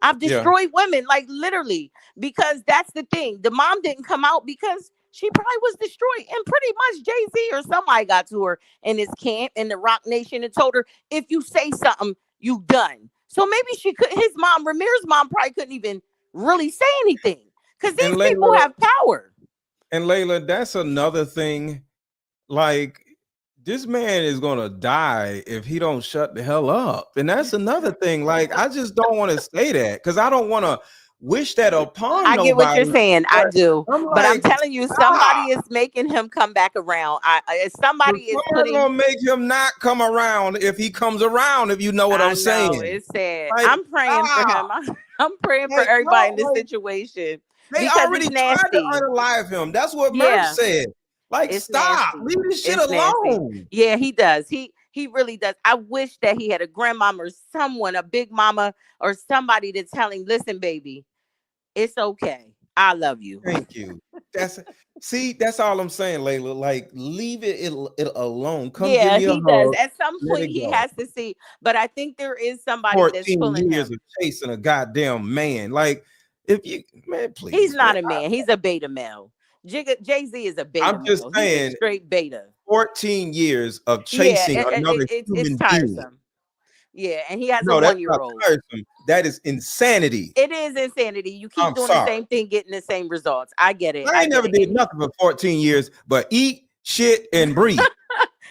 I've destroyed women, like literally, because that's the thing. The mom didn't come out because she probably was destroyed. And pretty much Jay-Z or somebody got to her in his camp in the Rock Nation and told her, if you say something, you done. So maybe she could, Rymir's mom probably couldn't even really say anything because these people have power. And Layla, that's another thing. Like, this man is gonna die if he don't shut the hell up. And that's another thing. Like, I just don't want to say that because I don't want to wish that upon nobody. I get what you're saying. I do. But I'm telling you, somebody is making him come back around. Somebody is gonna make him not come around if he comes around, if you know what I'm saying. It's sad. Like, I'm praying for him. I'm praying for everybody in this situation. They because already it's nasty. tried to unalive him. That's what Murph said. Like, it's stop. Nasty. Leave this shit It's alone. Nasty. Yeah, he does. He really does. I wish that he had a grandmama or someone, a big mama or somebody to tell him, listen, baby, it's okay. I love you. Thank you. That's all I'm saying, Layla. Like, leave it alone. Come give me a hug. Does. At some point, he has to see. But I think there is somebody that's pulling years him. Of chasing a goddamn man. Like, if you, man, please. He's not a man. He's a beta male. Jay-Z is a beta male. I'm just saying, he's a straight beta. 14 years of chasing another human it's tiresome. being. Yeah, and he has a 1-year-old. That is insanity. It is insanity. You keep doing the same thing, getting the same results. I get it. I never did nothing for 14 years but eat, shit, and breathe.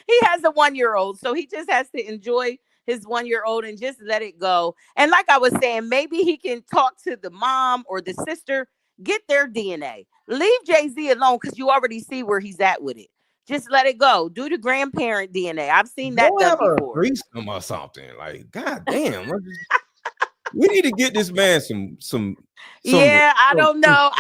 He has a 1-year-old, so he just has to enjoy his 1-year-old and just let it go. And like I was saying, maybe he can talk to the mom or the sister, get their DNA. Leave Jay-Z alone because you already see where he's at with it. Just let it go. Do the grandparent DNA. I've seen that done before. Threesome or something. Like, goddamn. We need to get this man some yeah, I don't know.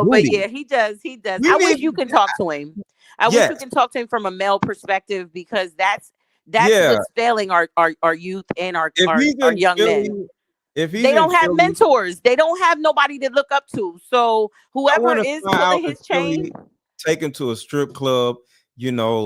But yeah, he does. I wish you can talk to him. I wish you can talk to him from a male perspective because that's what's failing our youth and our young men. If they don't have mentors, they don't have nobody to look up to. So whoever is pulling his chain, take him to a strip club,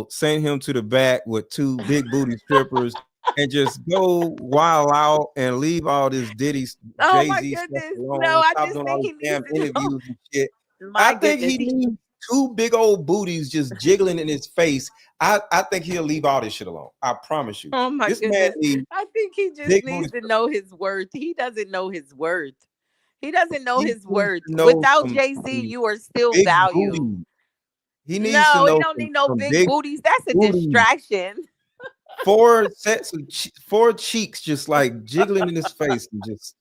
send him to the back with 2 big booty strippers and just go wild out and leave all this Diddy, Jay-Z stuff alone. No, I just think he needs interviews and shit. I think he needs 2 big old booties just jiggling in his face. I think he'll leave all this shit alone. I promise you. Oh my goodness. I think he just needs to know his worth. He doesn't know his worth. He doesn't know his worth. Without Jay-Z, you are still valued. He needs to know. He don't need no big booties. That's a distraction. 4 sets of 4 cheeks just like jiggling in his face and just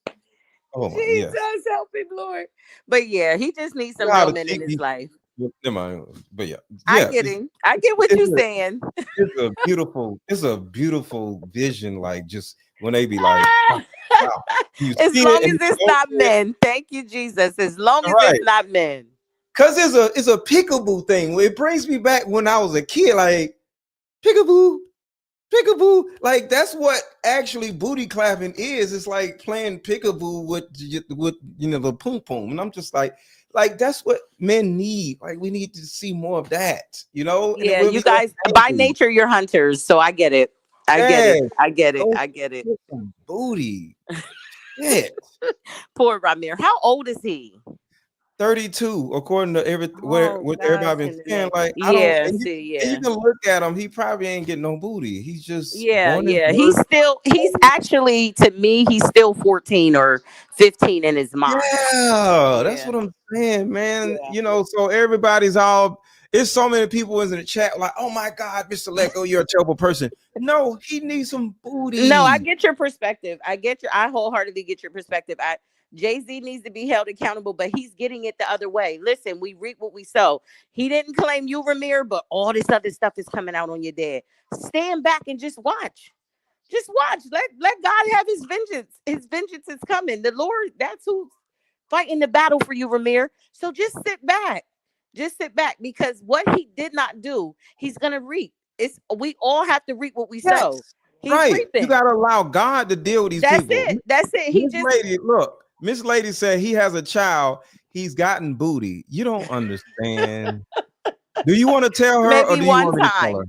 Jesus, help him, Lord. But yeah, he just needs some real men in his life. Never mind. But yeah, I get him. I get what you're saying. It's a beautiful vision. Like, just when they be like, wow. As long as it's not men. Thank you, Jesus. As long as it's not men. Cause it's a peekaboo thing. It brings me back when I was a kid. Like, peekaboo. Like, that's what actually booty clapping is. It's like playing peekaboo with the poom poom. And I'm just like that's what men need. Like, we need to see more of that, Yeah, you guys, by nature, you're hunters, so I get it. I get it. Booty. Yeah. Poor Rymir. How old is he? 32, according to what everybody been saying. Like, I don't, Yeah, and you can look at him. He probably ain't getting no booty. He's just going and He's actually, to me, he's still 14 or 15 in his mind. Yeah, that's what I'm saying, man. You know, so everybody's all. It's so many people in the chat like, oh my God, Mr. Lecco, you're a terrible person. No, he needs some booty. No, I get your perspective. I wholeheartedly get your perspective. Jay-Z needs to be held accountable, but he's getting it the other way. Listen, we reap what we sow. He didn't claim you, Rymir, but all this other stuff is coming out on your dad. Stand back and just watch. Just watch. Let God have his vengeance. His vengeance is coming. The Lord, that's who's fighting the battle for you, Rymir. So just sit back. Just sit back, because what he did not do, he's gonna reap. We all have to reap what we sow. He's reaping. You gotta allow God to deal with these people. That's it. Miss Lady said he has a child. He's gotten booty. You don't understand. Do you want to tell her, or do you want me to tell her?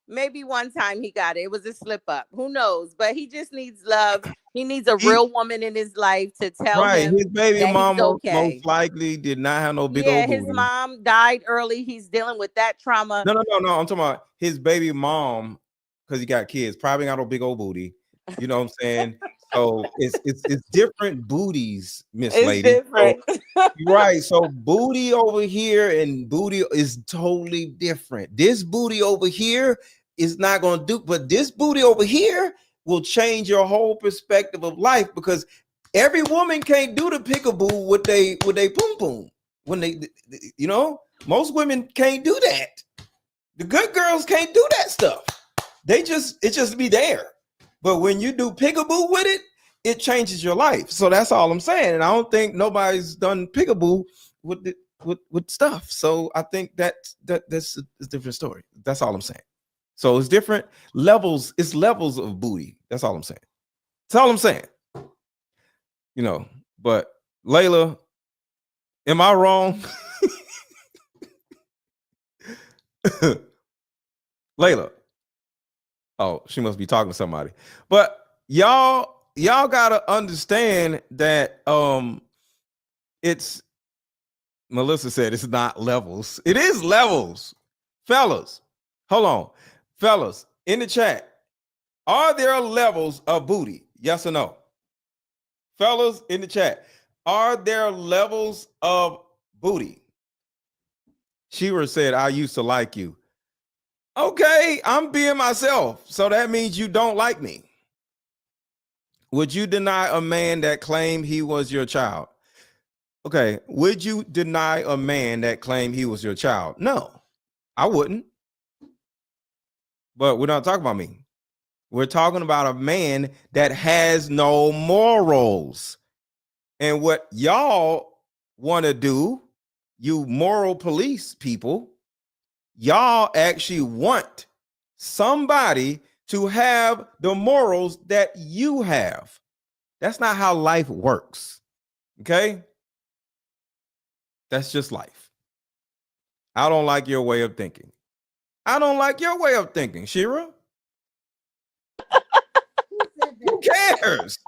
Maybe one time he got it. It was a slip up. Who knows? But he just needs love. He needs a real woman in his life to tell him his baby that mama he's okay. most likely did not have no big old booty. His mom died early. He's dealing with that trauma. No. I'm talking about his baby mom, because he got kids. Probably got no big old booty. You know what I'm saying? So it's different booties, Miss Lady. Different. So, right. So booty over here and booty is totally different. This booty over here is not going to do, but this booty over here will change your whole perspective of life, because every woman can't do the pickaboo with they boom boom. When they, you know, most women can't do that. The good girls can't do that stuff. It just be there. But when you do pickaboo with it, it changes your life. So that's all I'm saying. And I don't think nobody's done pickaboo with stuff. So I think that's a different story. That's all I'm saying. So it's different levels. It's levels of booty. That's all I'm saying. That's all I'm saying. You know, but Layla, am I wrong? Layla. Oh, she must be talking to somebody. But y'all gotta understand that it's, Melissa said it's not levels. It is levels. Fellas, hold on. Fellas, in the chat, are there levels of booty? Yes or no? Fellas, in the chat, are there levels of booty? Shira said, I used to like you. Okay, I'm being myself. So that means you don't like me. Would you deny a man that claimed he was your child? Okay, would you deny a man that claimed he was your child? No, I wouldn't. But we're not talking about me. We're talking about a man that has no morals. And what y'all want to do, you moral police people, y'all actually want somebody to have the morals that you have. That's not how life works. Okay? That's just life. I don't like your way of thinking. I don't like your way of thinking, Shira. Who cares?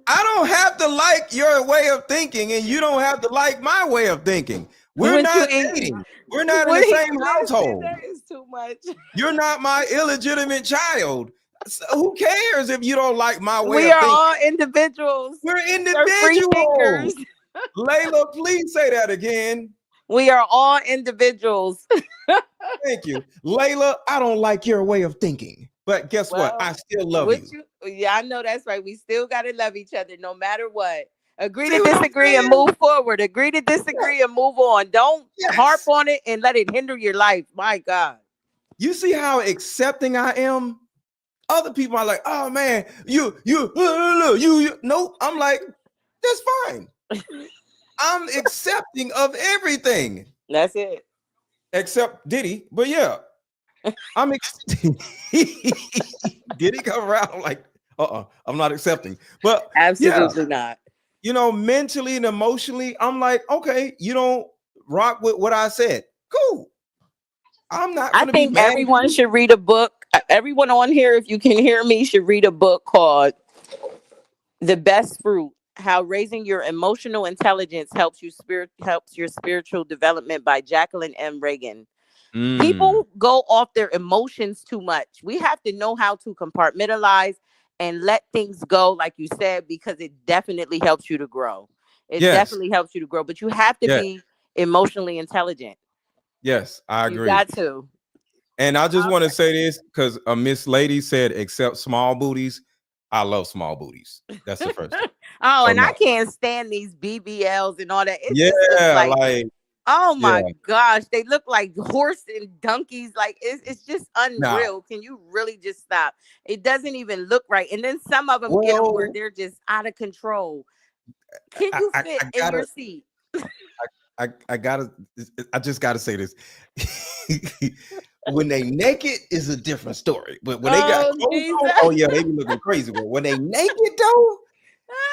I don't have to like your way of thinking, and you don't have to like my way of thinking. We're not dating. We're not in the same household. That is too much. You're not my illegitimate child. So who cares if you don't like my way We of are thinking? all individuals. We're We're free individuals. thinkers. Layla, please say that again. We are all individuals. Thank you. Layla, I don't like your way of thinking. But guess what? I still love you. Yeah, I know that's right. We still got to love each other no matter what. Agree to disagree and move forward. Agree to disagree and move on. Don't harp on it and let it hinder your life. My God. You see how accepting I am? Other people are like, oh man, you. Nope. I'm like, that's fine. I'm accepting of everything. That's it. Except Diddy. But yeah, I'm accepting. Diddy come around I'm like, I'm not accepting. But absolutely not. You know, mentally and emotionally, I'm like, okay, you don't rock with what I said. Cool. I'm not gonna be mad. Everyone should read a book. Everyone on here, if you can hear me, should read a book called The Best Fruit. How Raising Your Emotional Intelligence Helps Your Spiritual Development by Jacqueline M. Reagan. People go off their emotions too much. We have to know how to compartmentalize and let things go, like you said, because it definitely helps you to grow. It definitely helps you to grow, but you have to be emotionally intelligent. Yes, I You agree. got to. And I just want to say this because Miss Lady said, except small booties. I love small booties. That's the first thing. Oh, So and I no. can't stand these BBLs and all that. It just Yeah, looks like, oh my yeah. gosh, they look like horse and donkeys. Like it's just Nah. unreal. Can you really just stop? It doesn't even look right. And then some of them get them where Well, they're just out of control. Can you fit in your seat? I just gotta say this. When they naked is a different story, but when they got clothes on, oh yeah, they be looking crazy. But when they naked though,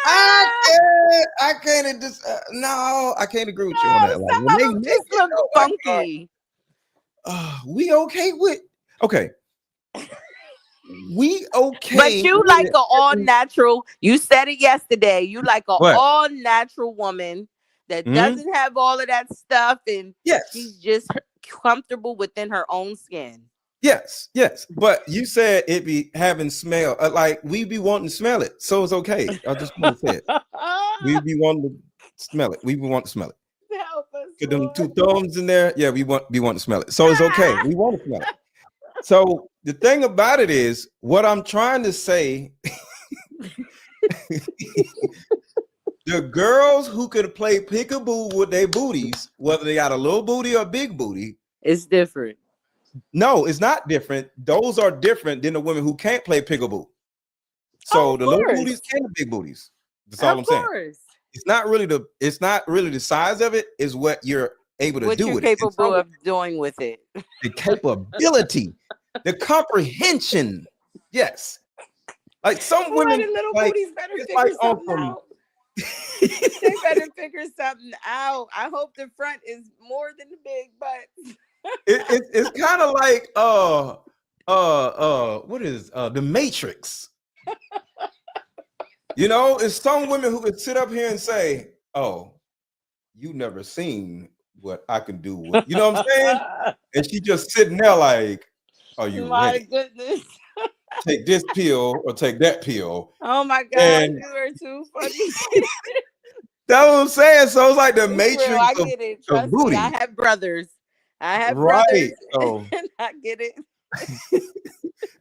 I can't just no, I can't agree with you on that. Like Some when of they them naked, just look oh my funky. God, we okay with we okay. But you with like an all natural. You said it yesterday. You like an What? all natural woman that doesn't have all of that stuff, and she's just comfortable within her own skin. Yes, yes. But you said it be having smell. Like we be wanting to smell it. So it's okay. I just want to say it. We be wanting to smell it. We be wanting to smell it. Help us, Put them two thumbs in there. Yeah, we want to smell it. So it's okay. We want to smell it. So the thing about it is, what I'm trying to say, the girls who could play peekaboo with their booties, whether they got a little booty or big booty, it's different. No, it's not different. Those are different than the women who can't play peekaboo. So the little booties and the big booties. That's all I'm saying. It's not really the size of it, is what you're able to do with it. Capable of doing with it. The capability, the comprehension. Yes. Like some women, little like, booties better it's figure like something out. They better figure something out. I hope the front is more than the big butt. It's kind of like what is the Matrix? You know, it's some women who could sit up here and say, "Oh, you never seen what I can do with," you know what I'm saying? And she just sitting there like, "Are you ready? Goodness. Take this pill or take that pill." Oh my God, and you are too funny. That's what I'm saying. So it's like the Matrix I of, get it. of Trust booty. me, I have brothers. Right. So, And I get it.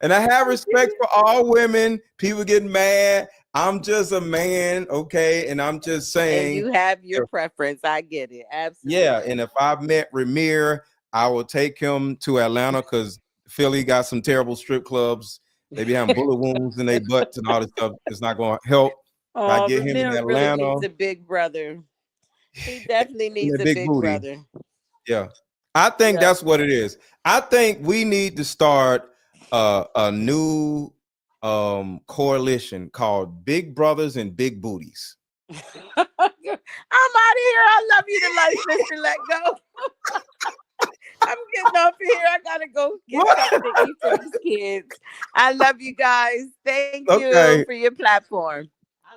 and I have respect for all women. People get mad. I'm just a man, okay? And I'm just saying. And you have your preference. I get it. Absolutely. Yeah. And if I met Rymir, I will take him to Atlanta because Philly got some terrible strip clubs. They be having bullet wounds in their butts and all this stuff. It's not going to help. If I get him in Rymir Atlanta. really needs a big brother. He definitely needs a big brother. Yeah. I think that's what it is. I think we need to start a new coalition called Big Brothers and Big Booties. I'm out of here. I love you to life, Mr. Let Go. I'm getting off here. I gotta go get something to eat for these kids. I love you guys. Thank you for your platform.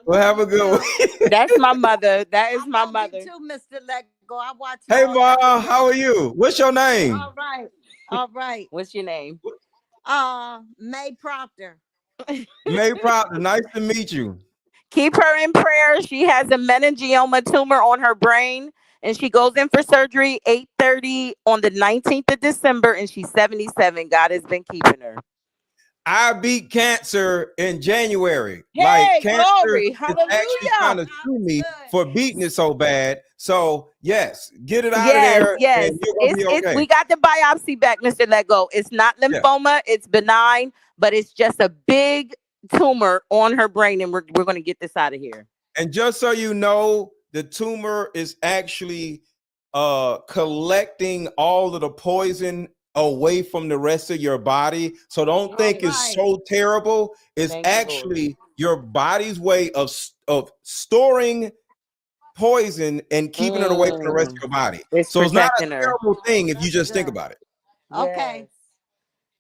Well, have a good one. That's my mother. That is my mother. Too, Mr. Let Go. I watch. Hey, Ma, how are you? What's your name? All right. All right. What's your name? May Proctor. May Proctor. Nice to meet you. Keep her in prayer. She has a meningioma tumor on her brain, and she goes in for surgery 8:30 on the 19th of December, and she's 77. God has been keeping her. I beat cancer in January. Hey, like cancer glory. is actually trying to sue me for beating it so bad. So yes, get it out of there. Yes, and you're gonna be okay. we got the biopsy back, Mr. Let Go. It's not lymphoma, it's benign, but it's just a big tumor on her brain, and we're going to get this out of here. And just so you know, the tumor is actually collecting all of the poison away from the rest of your body. So don't think it's so terrible. It's actually your body's way of storing poison and keeping it away from the rest of your body. So it's not a terrible thing if you just think about it. Okay.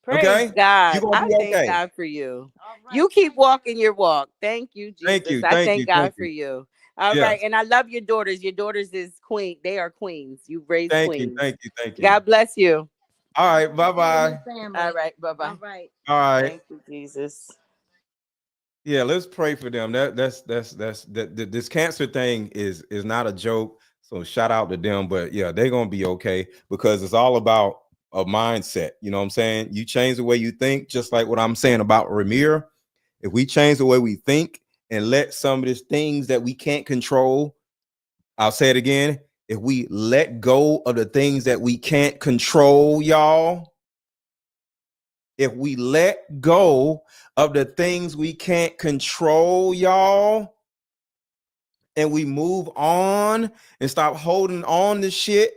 Praise God. I thank God for you. You keep walking your walk. Thank you, Jesus. Thank you. I thank God for you. All Yes. right, and I love your daughters. Your daughters is queen. They are queens. You raised queens. Thank you. God bless you. All right, bye-bye. All right, bye-bye. All right. All right. Thank you, Jesus. Yeah, let's pray for them. That's this cancer thing is not a joke. So shout out to them, but yeah, they're gonna be okay because it's all about a mindset. You know what I'm saying? You change the way you think, just like what I'm saying about Rymir. If we change the way we think and let some of these things that we can't control, I'll say it again. If we let go of the things that we can't control, y'all. If we let go of the things we can't control, y'all, and we move on and stop holding on to shit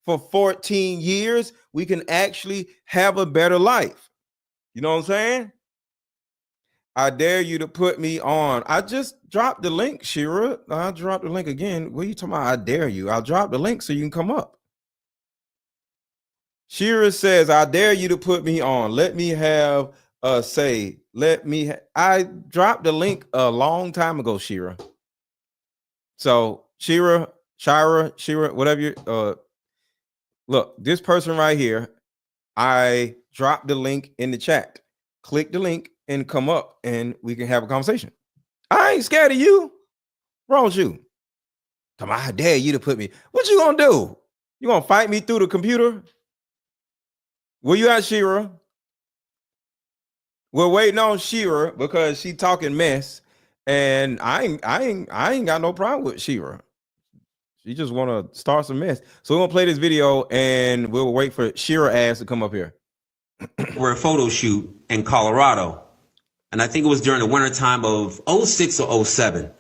for 14 years, we can actually have a better life. You know what I'm saying? I dare you to put me on. I just dropped the link, Shira. I dropped the link again. What are you talking about? I dare you. I'll drop the link so you can come up. Shira says, I dare you to put me on. Let me have a say. I dropped the link a long time ago, Shira. So Shira, whatever you look, this person right here, I dropped the link in the chat. Click the link and come up and we can have a conversation. I ain't scared of you. Wrong with you? Come on, I dare you to put me. What you gonna do? You gonna fight me through the computer? Where you at, Shira? We're waiting on Shira because she talking mess, and I ain't got no problem with Shira. She just want to start some mess. So we're gonna play this video, and we'll wait for Shira ass to come up here. We're a photo shoot in Colorado, and I think it was during the wintertime of 06 or 07.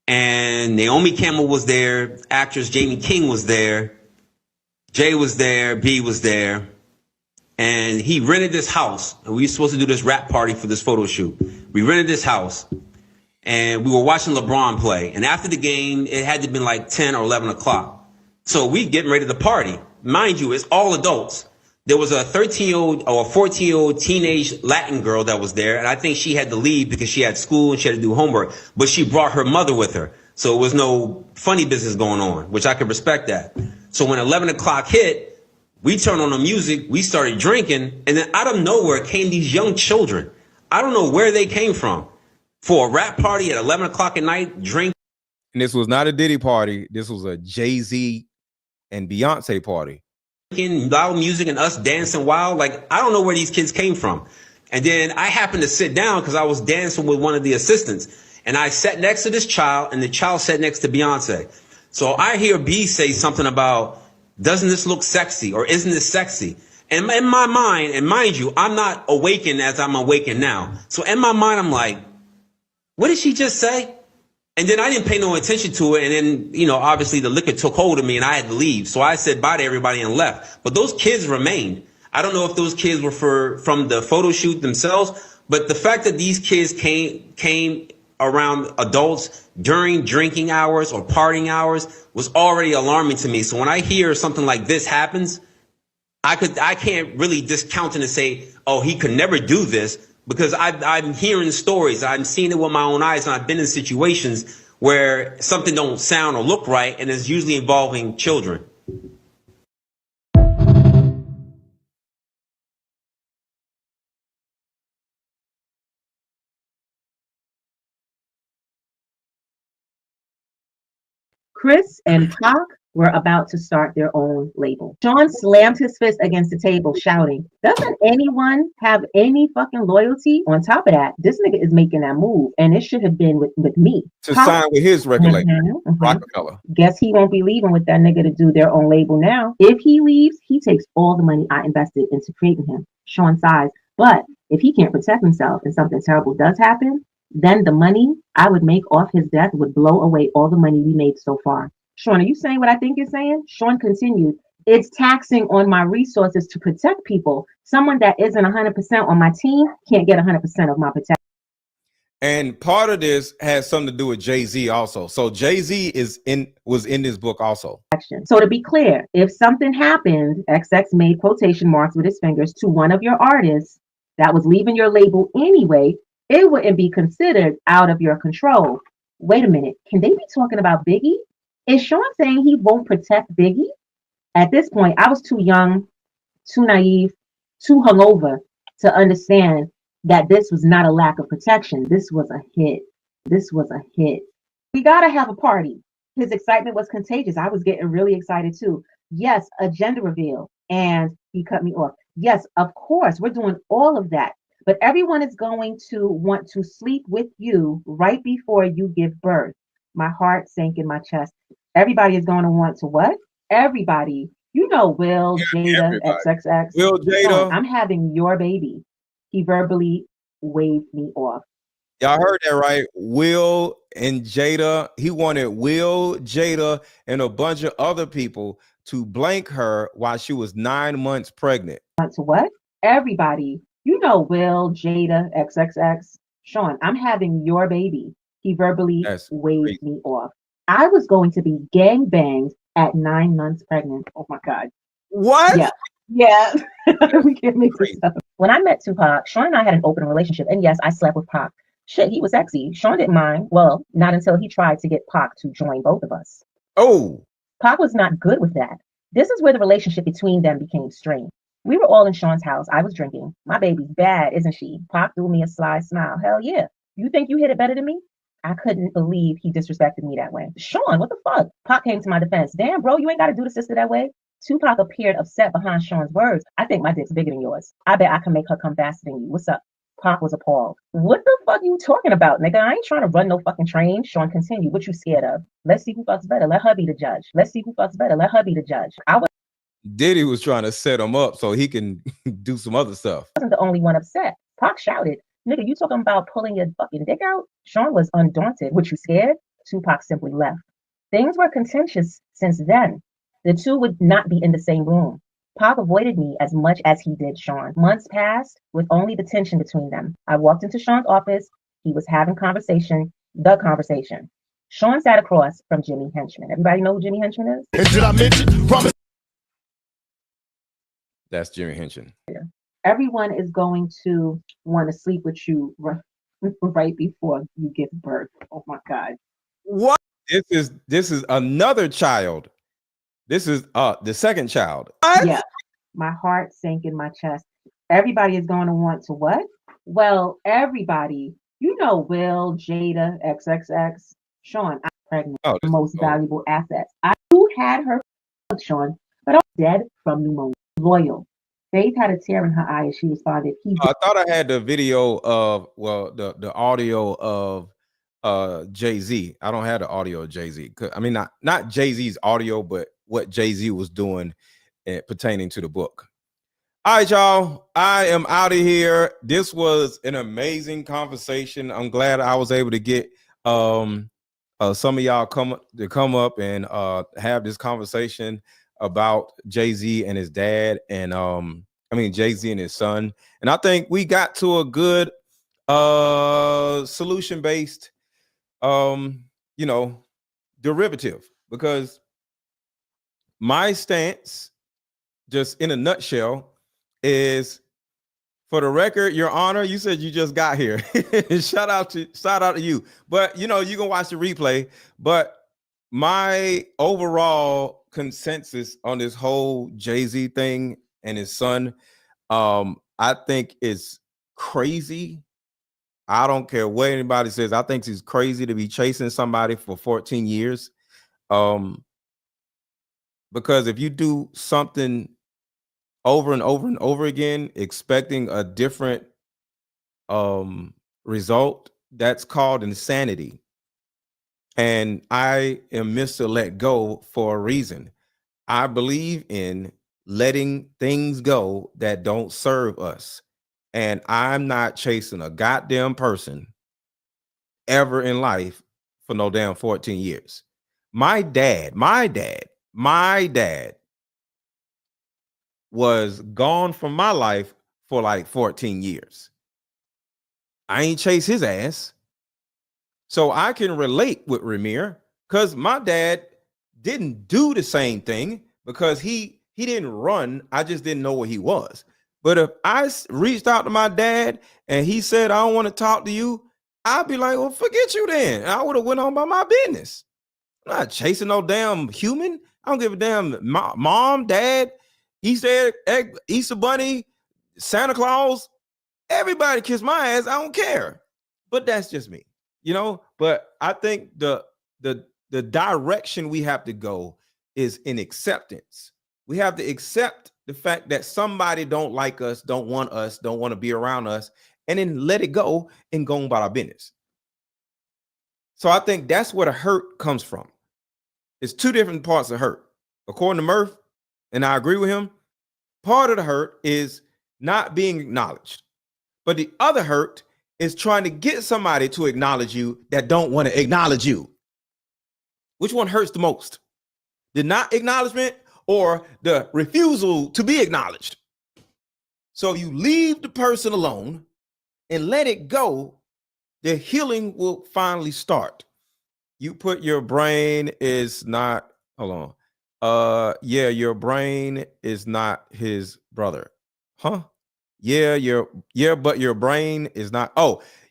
And Naomi Campbell was there, actress Jamie King was there, Jay was there, B was there. And he rented this house, and we were supposed to do this rap party for this photo shoot. We rented this house, and we were watching LeBron play. And after the game, it had to have been like 10 or 11 o'clock. So we getting ready to party. Mind you, it's all adults. There was a 13-year-old or a 14-year-old teenage Latin girl that was there, and I think she had to leave because she had school and she had to do homework. But she brought her mother with her, so it was no funny business going on, which I could respect that. So when 11 o'clock hit, we turned on the music, we started drinking, and then out of nowhere came these young children. I don't know where they came from. For a rap party at 11 o'clock at night, drink. And this was not a Diddy party. This was a Jay-Z and Beyonce party. Loud music and us dancing wild. Like, I don't know where these kids came from. And then I happened to sit down because I was dancing with one of the assistants. And I sat next to this child, and the child sat next to Beyonce. So I hear B say something about, doesn't this look sexy, or isn't this sexy? And in my mind, and mind you, I'm not awakened as I'm awakened now. So in my mind, I'm like, what did she just say? And then I didn't pay no attention to it. And then, you know, obviously the liquor took hold of me and I had to leave. So I said bye to everybody and left. But those kids remained. I don't know if those kids were from the photo shoot themselves, but the fact that these kids came around adults during drinking hours or partying hours was already alarming to me. So when I hear something like this happens, I can't really discount it and say, oh, he could never do this, because I'm hearing stories. I'm seeing it with my own eyes, and I've been in situations where something don't sound or look right, and it's usually involving children. Chris and Pac were about to start their own label. Sean slammed his fist against the table, shouting, doesn't anyone have any fucking loyalty? On top of that, this nigga is making that move, and it should have been with me. To sign with his record label, Rockefeller. Guess he won't be leaving with that nigga to do their own label now. If he leaves, he takes all the money I invested into creating him. Sean sighs. But if he can't protect himself and something terrible does happen, then the money I would make off his death would blow away all the money we made so far. Sean, are you saying what I think you're saying? Sean continued, it's taxing on my resources to protect people. Someone that isn't 100% on my team can't get 100% of my protection. And part of this has something to do with Jay-Z also. So Jay-Z was in this book also. So to be clear, if something happened, XX made quotation marks with his fingers to one of your artists that was leaving your label anyway, it wouldn't be considered out of your control. Wait a minute. Can they be talking about Biggie? Is Sean saying he won't protect Biggie? At this point, I was too young, too naive, too hungover to understand that this was not a lack of protection. This was a hit. This was a hit. We gotta have a party. His excitement was contagious. I was getting really excited too. Yes, a gender reveal. And he cut me off. Yes, of course, we're doing all of that. But everyone is going to want to sleep with you right before you give birth. My heart sank in my chest. Everybody is going to want to what? Everybody. You know, Will, Jada, XXX. Will, Jada. I'm having your baby. He verbally waved me off. Y'all heard that right? Will and Jada. He wanted Will, Jada, and a bunch of other people to blank her while she was 9 months pregnant. To what? Everybody. You know, Will, Jada, XXX. Sean, I'm having your baby. He verbally waved me off. I was going to be gang banged at 9 months pregnant. Oh my God. What? Yeah. Yeah. We can't make this up. When I met Tupac, Sean and I had an open relationship. And yes, I slept with Pac. Shit, he was sexy. Sean didn't mind. Well, not until he tried to get Pac to join both of us. Oh. Pac was not good with that. This is where the relationship between them became strained. We were all in Sean's house. I was drinking. My baby's bad, isn't she? Pac threw me a sly smile. Hell yeah. You think you hit it better than me? I couldn't believe he disrespected me that way. Sean, what the fuck? Pac came to my defense. Damn, bro, you ain't got to do the sister that way. Tupac appeared upset behind Sean's words. I think my dick's bigger than yours. I bet I can make her come faster than you. What's up? Pac was appalled. What the fuck you talking about, nigga? I ain't trying to run no fucking train. Sean continued. What you scared of? Let's see who fucks better. Let her be the judge. Let's see who fucks better. Let her be the judge. Diddy was trying to set him up so he can do some other stuff. Wasn't the only one upset. Pac shouted, nigga, you talking about pulling your fucking dick out? Sean was undaunted. What, you scared? Tupac simply left. Things were contentious since then. The two would not be in the same room. Pac avoided me as much as he did Sean. Months passed with only the tension between them. I walked into Sean's office. He was having the conversation. Sean sat across from Jimmy Henchman. Everybody know who Jimmy Henchman is? And did I mention? That's Jimmy Henchman. Everyone is going to want to sleep with you right before you give birth. Oh my God. What? This is another child. This is the second child. What? Yeah. My heart sank in my chest. Everybody is going to want to what? Well, everybody. You know, Will, Jada, XXX. Sean, I'm pregnant. The most valuable assets. I too had her, Sean, but I'm dead from pneumonia. Loyal. Faith had a tear in her eye as she responded. I thought I had the video of, well, the audio of Jay-Z. I don't have the audio of Jay-Z. I mean, not Jay-Z's audio, but what Jay-Z was doing pertaining to the book. All right, y'all. I am out of here. This was an amazing conversation. I'm glad I was able to get some of y'all come up and have this conversation about Jay-Z and his dad, and Jay-Z and his son. And I think we got to a good solution-based derivative, because my stance, just in a nutshell, is, for the record, Your Honor, you said you just got here. shout out to you. But you can watch the replay. But my overall consensus on this whole Jay-Z thing and his son, I think is crazy. I don't care what anybody says. I think it's crazy to be chasing somebody for 14 years. Because if you do something over and over and over again, expecting a different result, that's called insanity. And I am Mr. Let Go for a reason. I believe in letting things go that don't serve us. And I'm not chasing a goddamn person ever in life for no damn 14 years. My dad was gone from my life for like 14 years. I ain't chase his ass. So I can relate with Rymir, because my dad didn't do the same thing, because he didn't run. I just didn't know where he was. But if I reached out to my dad and he said, I don't want to talk to you, I'd be like, well, forget you then. I would have went on by my business. I'm not chasing no damn human. I don't give a damn mom, dad, Easter egg, Easter bunny, Santa Claus. Everybody kiss my ass. I don't care. But that's just me, you know. But I think the direction we have to go is in acceptance. We have to accept the fact that somebody don't like us, don't want to be around us, and then let it go and go on about our business. So I think that's where the hurt comes from. It's two different parts of hurt. According to Murph, and I agree with him, part of the hurt is not being acknowledged. But the other hurt is trying to get somebody to acknowledge you that don't want to acknowledge you. Which one hurts the most? The not acknowledgement or the refusal to be acknowledged? So you leave the person alone and let it go, the healing will finally start. You put your brain is not, hold on. Yeah, your brain is not his brother. Huh? Yeah, but your brain is not,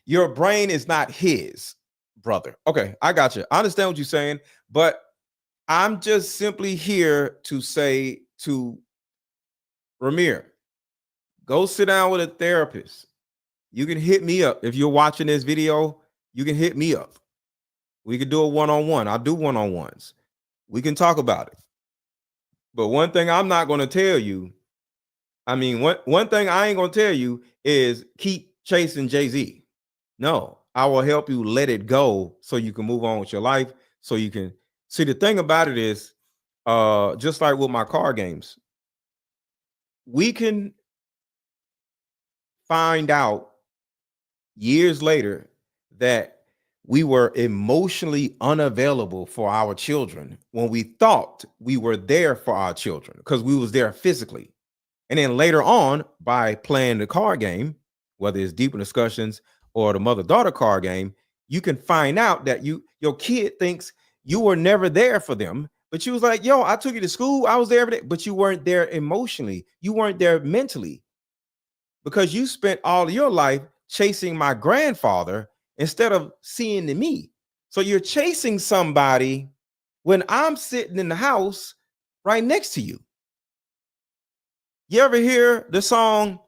your brain is not his brother. Okay, I got you. I understand what you're saying, but I'm just simply here to say to Rymir, go sit down with a therapist. You can hit me up. If you're watching this video, you can hit me up. We could do a one-on-one. I'll do one-on-ones. We can talk about it. But one thing I'm not going to tell you, one thing I ain't going to tell you is keep chasing Jay-Z. No, I will help you let it go so you can move on with your life. So you can see, the thing about it is, just like with my card games, we can find out years later that we were emotionally unavailable for our children when we thought we were there for our children because we was there physically. And then later on, by playing the card game, whether it's deeper discussions or the mother-daughter card game, you can find out that your kid thinks you were never there for them, but you was like, yo, I took you to school, I was there every day, but you weren't there emotionally, you weren't there mentally, because you spent all of your life chasing my grandfather instead of seeing me. So you're chasing somebody when I'm sitting in the house right next to you. You ever hear the song,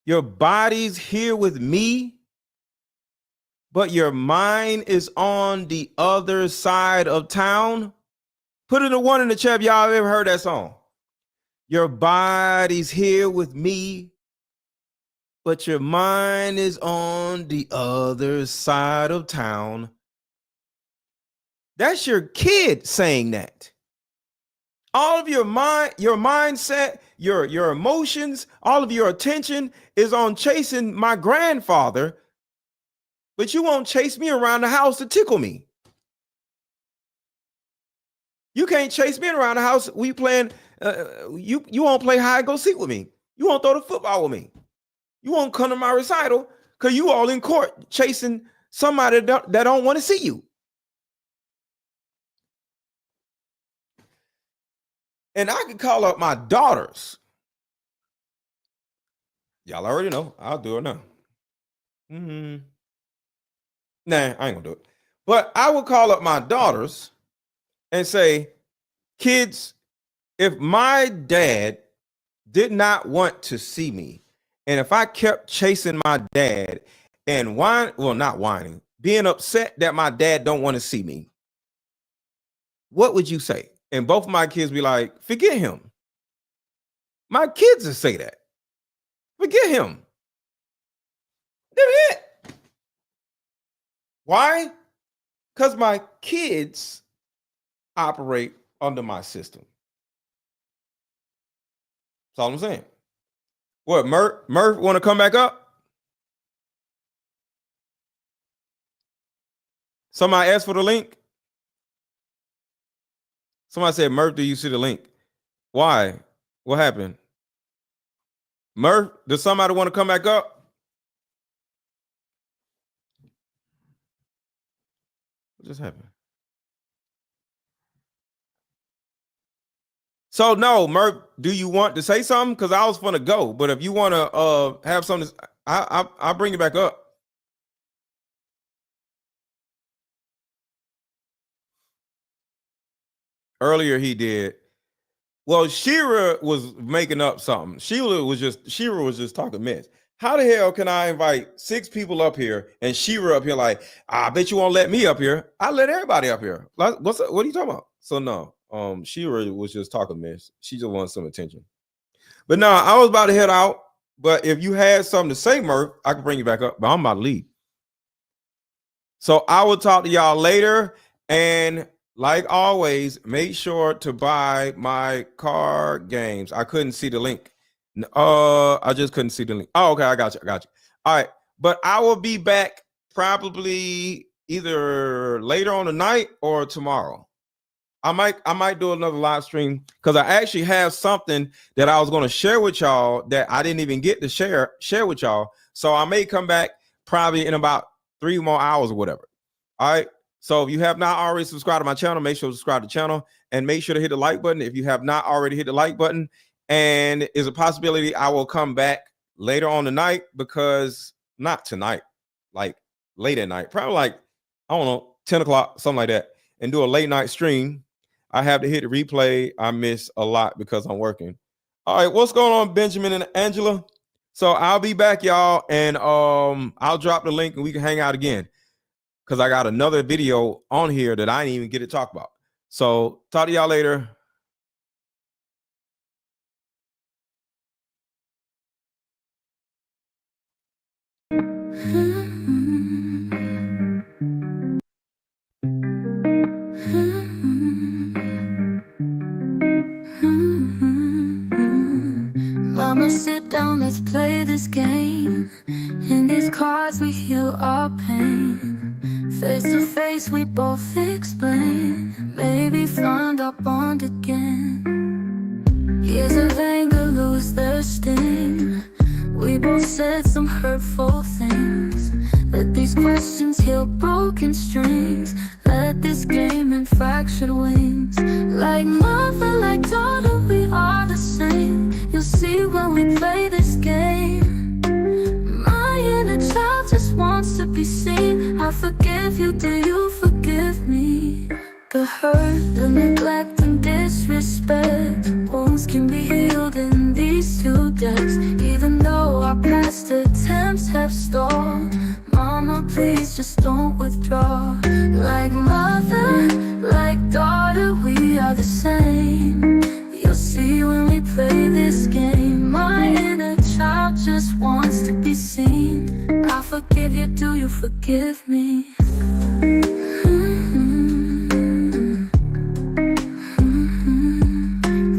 your body's here with me, but your mind is on the other side of town? Put in a one in the chat if y'all ever heard that song. Your body's here with me, but your mind is on the other side of town. That's your kid saying that. All of your mindset, your emotions, all of your attention is on chasing my grandfather, but you won't chase me around the house to tickle me. You can't chase me around the house. We playing, you won't play hide and go seek with me. You won't throw the football with me. You won't come to my recital because you all in court chasing somebody that don't want to see you. And I can call up my daughters. Y'all already know. I'll do it now. Nah, I ain't gonna do it. But I will call up my daughters and say, kids, if my dad did not want to see me, and if I kept chasing my dad and not whining, being upset that my dad don't want to see me, what would you say? And both of my kids be like, forget him. My kids will say that. Forget him. That's it. Why? Because my kids operate under my system. That's all I'm saying. What, Murph want to come back up? Somebody asked for the link. Somebody said, Murph, do you see the link? Why? What happened? Murph, does somebody want to come back up? What just happened? So no, Murph, do you want to say something? Because I was going to go, but if you want to have something, I'll bring you back up. Earlier he did. Well, Shira was making up something. Shira was just talking mess. How the hell can I invite 6 people up here and Shira up here like, I bet you won't let me up here. I let everybody up here. Like, what are you talking about? So no, Shira was just talking mess. She just wanted some attention. But no, I was about to head out. But if you had something to say, Murph, I can bring you back up. But I'm about to leave. So I will talk to y'all later. And like always, make sure to buy my card games. I couldn't see the link. I just couldn't see the link. Oh, okay. I got you. All right. But I will be back probably either later on tonight or tomorrow. I might do another live stream because I actually have something that I was going to share with y'all that I didn't even get to share with y'all. So I may come back probably in about 3 more hours or whatever. All right. So if you have not already subscribed to my channel, make sure to subscribe to the channel and make sure to hit the like button. If you have not already hit the like button, and is a possibility I will come back later on tonight, because not tonight, like late at night, probably like, I don't know, 10 o'clock, something like that, and do a late night stream. I have to hit the replay. I miss a lot because I'm working. All right, what's going on, Benjamin and Angela? So I'll be back, y'all, and I'll drop the link and we can hang out again, because I got another video on here that I didn't even get to talk about. So talk to y'all later. Mama, sit down, let's play this game. In these cards we heal our pain. Face to face we both explain. Maybe find our bond again. Years of anger lose their sting. We both said some hurtful things. Let these questions heal broken strings. Let this game and fractured wings. Like mother, like daughter, we are the same. You'll see when we play this game. My inner child just wants to be seen. I forgive you, do you forgive me? The hurt, the neglect and disrespect, wounds can be healed in these 2 decks. Even though our past attempts have stalled, Mama, please just don't withdraw. Like mother, like daughter, we are the same. You'll see when we play this game. My inner child just wants to be seen. I forgive you, do you forgive me?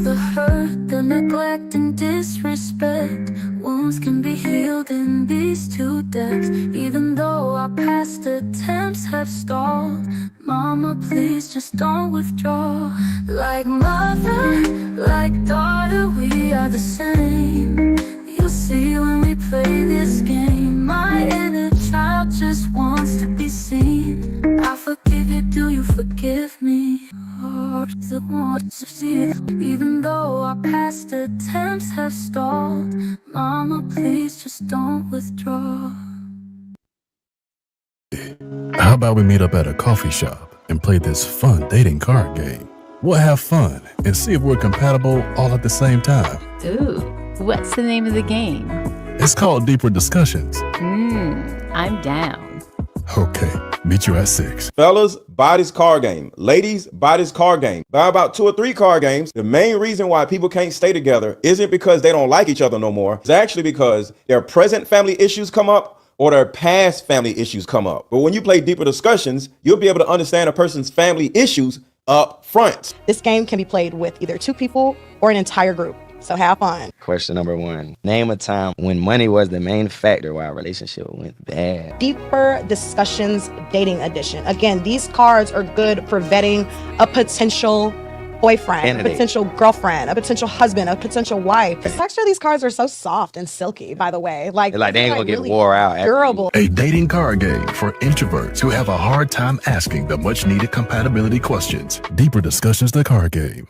The hurt, the neglect and disrespect, wounds can be healed in these 2 decks. Even though our past attempts have stalled, Mama, please just don't withdraw. Like mother, like daughter, we are the same. You'll see when we play this game. My inner child just wants to be seen. I forgive you, do you forgive me? Even though our past attempts have stalled, Mama, please just don't withdraw. How about we meet up at a coffee shop and play this fun dating card game? We'll have fun and see if we're compatible all at the same time. Ooh, what's the name of the game? It's called Deeper Discussions. I'm down. Okay, meet you at 6. Fellas, buy this card game. Ladies, buy this card game. Buy about 2 or 3 card games. The main reason why people can't stay together isn't because they don't like each other no more. It's actually because their present family issues come up or their past family issues come up. But when you play Deeper Discussions, you'll be able to understand a person's family issues up front. This game can be played with either 2 people or an entire group. So have fun. Question number 1. Name a time when money was the main factor why a relationship went bad. Deeper Discussions Dating Edition. Again, these cards are good for vetting a potential boyfriend, a potential girlfriend, a potential husband, a potential wife. The texture of these cards are so soft and silky, by the way. Like they ain't gonna get really wore out. Durable. A dating card game for introverts who have a hard time asking the much needed compatibility questions. Deeper Discussions, the card game.